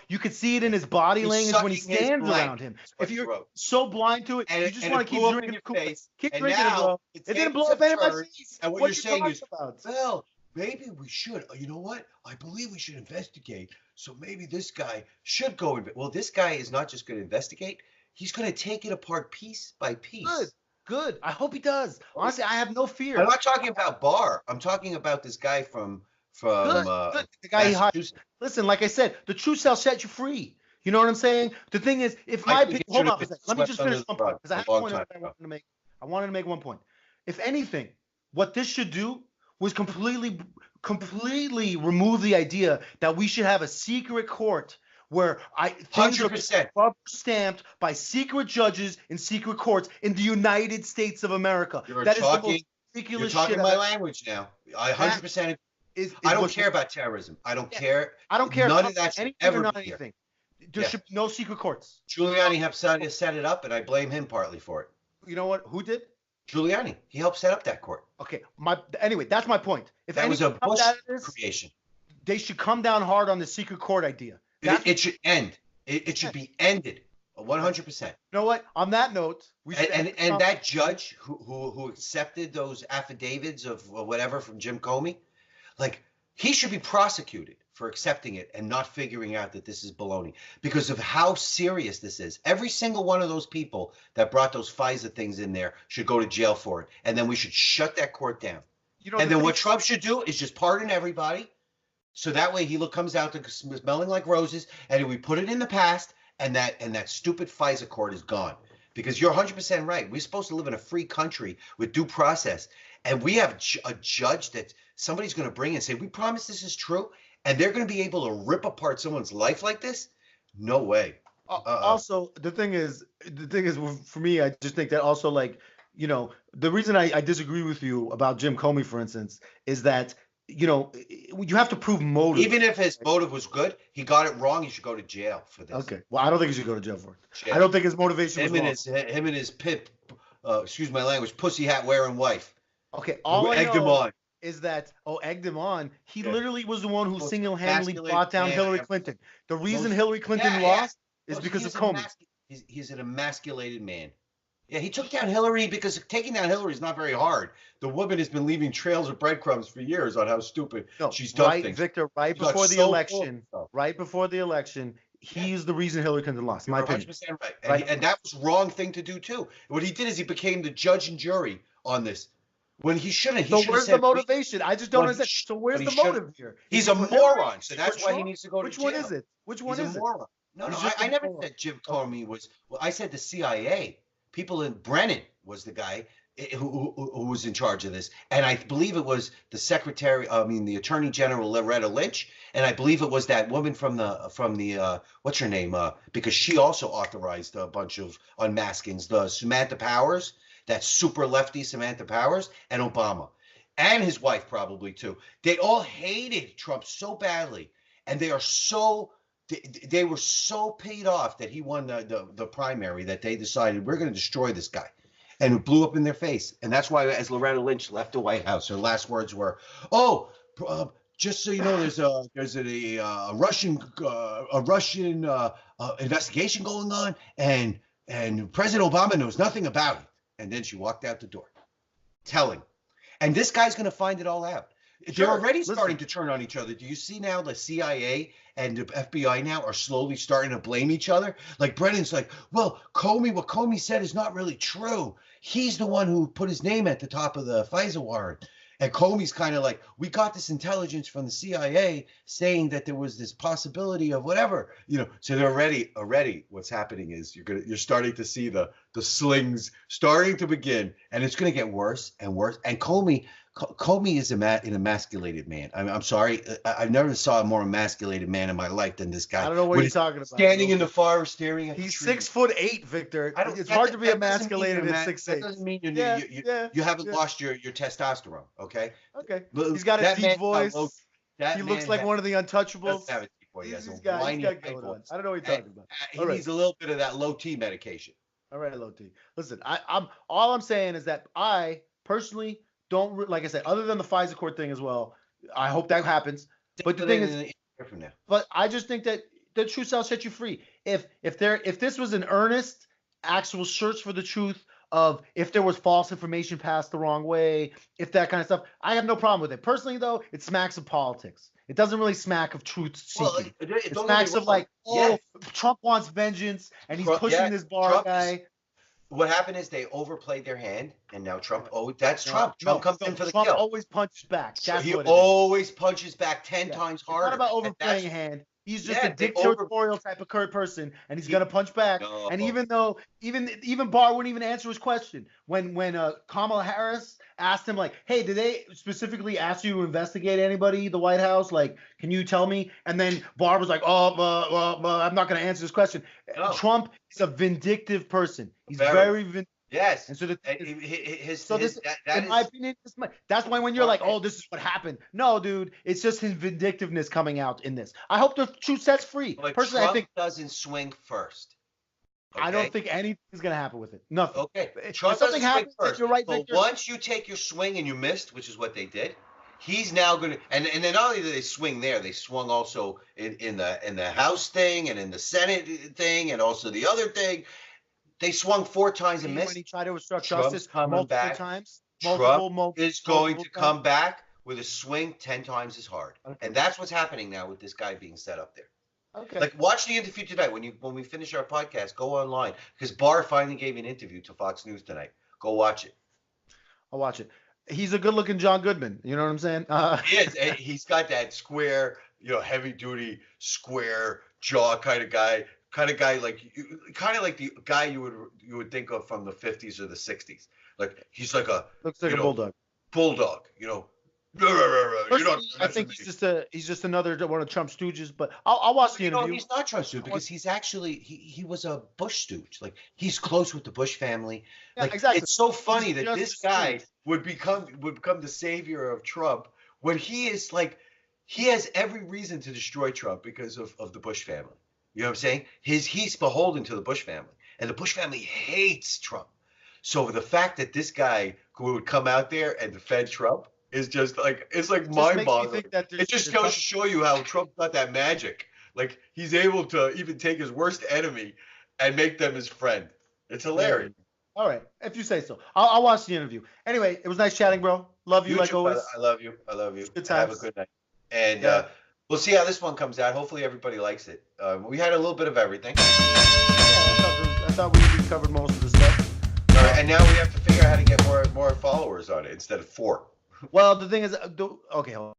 Speaker 2: You could see it in his body language when he stands around him. If you're so blind to it, you just want to keep drinking your face. Keep drinking it, bro. It didn't blow up anybody's face.
Speaker 3: And what you're saying is, well, maybe we should. You know what? I believe we should investigate. So maybe this guy should go. Well, this guy is not just going to investigate. He's going to take it apart piece by piece.
Speaker 2: Good. I hope he does. Honestly, I have no fear.
Speaker 3: I'm not talking about Barr. I'm talking about this guy from
Speaker 2: the guy he hired. Listen, like I said, the truth shall set you free. You know what I'm saying? The thing is, if my opinion, hold on a second. Let me just finish one point because I have a point I wanted to make. I wanted to make one point. if anything, what this should do was completely remove the idea that we should have a secret court where things are
Speaker 3: 100%.
Speaker 2: rubber stamped by secret judges in secret courts in the United States of America. That is the most
Speaker 3: You're
Speaker 2: ridiculous
Speaker 3: talking
Speaker 2: shit.
Speaker 3: my language now. I 100%. I don't care about terrorism. I don't care.
Speaker 2: I don't care
Speaker 3: None
Speaker 2: about
Speaker 3: of that should
Speaker 2: anything
Speaker 3: ever
Speaker 2: or not
Speaker 3: be here.
Speaker 2: anything. There should be no secret courts.
Speaker 3: Giuliani helped set it up, and I blame him partly for it.
Speaker 2: You know what? Who did?
Speaker 3: Giuliani. He helped set up that court.
Speaker 2: Okay. Anyway, that's my point. If
Speaker 3: that was a
Speaker 2: anything comes
Speaker 3: Bush
Speaker 2: out of this,
Speaker 3: creation.
Speaker 2: they should come down hard on the secret court idea.
Speaker 3: It should end. It should be ended. 100%.
Speaker 2: You know what? On that note, we should
Speaker 3: and that judge who accepted those affidavits of whatever from Jim Comey, like, he should be prosecuted for accepting it and not figuring out that this is baloney because of how serious this is. Every single one of those people that brought those FISA things in there should go to jail for it, and then we should shut that court down. And then what Trump should do is just pardon everybody, so that way he comes out to smelling like roses, and we put it in the past, and that stupid FISA court is gone. Because you're 100% right. We're supposed to live in a free country with due process, and we have a judge that somebody's going to bring and say, we promise this is true, and they're going to be able to rip apart someone's life like this? No way.
Speaker 2: Also, the thing is, for me, I just think that also, like, you know, the reason I disagree with you about Jim Comey, for instance, is that, you know, you have to prove motive.
Speaker 3: Even if his motive was good, he got it wrong. He should go to jail for this.
Speaker 2: Okay. Well, I don't think he should go to jail for it. I don't think his motivation was wrong.
Speaker 3: Him and his excuse my language, pussy hat wearing wife.
Speaker 2: Okay. All I
Speaker 3: egged
Speaker 2: know
Speaker 3: him on.
Speaker 2: Is that egged him on? He literally was the one who single-handedly brought down Hillary Clinton. The reason Hillary Clinton lost is because of Comey.
Speaker 3: He's an emasculated man. Yeah, he took down Hillary because taking down Hillary is not very hard. The woman has been leaving trails of breadcrumbs for years on how stupid she's done things.
Speaker 2: Victor, right before the election, he's the reason Hillary Clinton lost, in my opinion.
Speaker 3: 100% right. And that was the wrong thing to do, too. What he did is he became the judge and jury on this. When he shouldn't.
Speaker 2: So where's the motivation? I just don't understand. So where's the motive here?
Speaker 3: He's a moron. So that's why he needs to go to jail.
Speaker 2: Which one is it? Which one is it?
Speaker 3: No, I never said Jim Comey was. Well, I said the CIA. People in Brennan was the guy who was in charge of this, and I believe it was the Attorney General Loretta Lynch, and I believe it was that woman from the what's her name? Because she also authorized a bunch of unmaskings. The Samantha Powers. That super lefty Samantha Powers, and Obama, and his wife probably too. They all hated Trump so badly, and they were so paid off that he won the primary that they decided we're going to destroy this guy, and it blew up in their face. And that's why, as Loretta Lynch left the White House, her last words were, just so you know, there's a Russian investigation going on, and President Obama knows nothing about it. And then she walked out the door, telling. And this guy's going to find it all out. They're already starting to turn on each other. Do you see now the CIA and the FBI now are slowly starting to blame each other? Like Brennan's like, well, what Comey said is not really true. He's the one who put his name at the top of the FISA warrant. And Comey's kind of like, we got this intelligence from the CIA saying that there was this possibility of whatever, So they're already. What's happening is you're starting to see the slings starting to begin, and it's going to get worse and worse. And Comey is an emasculated man. I'm sorry, I never saw a more emasculated man in my life than this guy.
Speaker 2: I don't know what you're talking about.
Speaker 3: Standing in the forest, staring at.
Speaker 2: He's 6'8", Victor. It's hard to be emasculated at 6'8".
Speaker 3: That doesn't mean you haven't lost your testosterone. Okay.
Speaker 2: Okay. He's got a deep voice. He looks like one of the Untouchables. He's got going on. I don't know what you're talking about.
Speaker 3: He needs a little bit of that low T medication.
Speaker 2: All right, low T. Listen, all I'm saying is that I personally don't, like I said, other than the FISA court thing as well. I hope that happens. But the thing is, but I just think that the truth shall set you free. If this was an earnest, actual search for the truth of if there was false information passed the wrong way, if that kind of stuff, I have no problem with it. Personally, though, it smacks of politics. It doesn't really smack of truth seeking. It smacks of like, Trump wants vengeance, and he's pushing this Barr guy.
Speaker 3: What happened is they overplayed their hand, and now Trump. Oh, that's Trump. Trump comes in for the kill.
Speaker 2: Trump always punches back.
Speaker 3: He always punches back 10 times harder.
Speaker 2: It's not about overplaying a hand. He's just
Speaker 3: Yeah,
Speaker 2: a dictatorial type of person, and he's gonna punch back.
Speaker 3: No.
Speaker 2: And even though even Barr wouldn't even answer his question when Kamala Harris asked him like, "Hey, did they specifically ask you to investigate anybody, the White House? Like, can you tell me?" And then Barr was like, "Oh, I'm not gonna answer this question."
Speaker 3: No.
Speaker 2: Trump is a vindictive person. He's
Speaker 3: Very.
Speaker 2: very vindictive.
Speaker 3: Yes.
Speaker 2: And so the
Speaker 3: And
Speaker 2: thing is,
Speaker 3: that
Speaker 2: in my opinion, that's why when you're like, "Oh, this is what happened," no, dude, it's just his vindictiveness coming out in this. I hope the truth sets free.
Speaker 3: But
Speaker 2: Personally,
Speaker 3: Trump
Speaker 2: I think
Speaker 3: doesn't swing first.
Speaker 2: I don't think anything's gonna happen with it. Nothing.
Speaker 3: Okay.
Speaker 2: If
Speaker 3: Trump
Speaker 2: something
Speaker 3: doesn't swing
Speaker 2: happens,
Speaker 3: first.
Speaker 2: you're right,
Speaker 3: But
Speaker 2: Victor.
Speaker 3: once you take your swing and you missed, which is what they did, he's now going to, and then not only did they swing there, they swung also in the House thing and in the Senate thing and also the other thing. They swung 4 times and
Speaker 2: When
Speaker 3: missed.
Speaker 2: he tried to obstruct
Speaker 3: Trump's
Speaker 2: justice
Speaker 3: coming
Speaker 2: multiple
Speaker 3: back.
Speaker 2: times,
Speaker 3: Trump is going to come back with a swing 10 times as hard.
Speaker 2: Okay.
Speaker 3: And that's what's happening now with this guy being set up there.
Speaker 2: Okay.
Speaker 3: Like, watch the interview tonight. When we finish our podcast, go online because Barr finally gave an interview to Fox News tonight. Go watch it.
Speaker 2: I'll watch it. He's a good-looking John Goodman. You know what I'm saying?
Speaker 3: He is. And he's got that square, heavy-duty, square jaw kind of guy. Kind of like the guy you would think of from the 50s or the 60s. Like he's like a
Speaker 2: looks like a bulldog.
Speaker 3: Bulldog.
Speaker 2: Personally, I think he's just another one of Trump's stooges. But I'll watch the interview.
Speaker 3: He's not Trump's stooge because he's actually he was a Bush stooge. Like he's close with the Bush family.
Speaker 2: Yeah,
Speaker 3: like
Speaker 2: exactly.
Speaker 3: It's so funny that
Speaker 2: just
Speaker 3: this
Speaker 2: a
Speaker 3: guy
Speaker 2: stooge.
Speaker 3: would become the savior of Trump when he is like he has every reason to destroy Trump because of the Bush family. You know what I'm saying? He's beholden to the Bush family, and the Bush family hates Trump. So the fact that this guy would come out there and defend Trump is just like mind-boggling. It just goes to show you how Trump's got that magic. Like he's able to even take his worst enemy and make them his friend. It's hilarious.
Speaker 2: All right, if you say so. I'll watch the interview. Anyway, it was nice chatting, bro. Love you like always.
Speaker 3: I love you.
Speaker 2: Good
Speaker 3: Have
Speaker 2: times.
Speaker 3: a good night. And we'll see how this one comes out. Hopefully everybody likes it. We had a little bit of everything.
Speaker 2: Yeah, I thought we covered most of the stuff.
Speaker 3: All right, and now we have to figure out how to get more followers on it instead of 4.
Speaker 2: Well, the thing is, okay, hold on.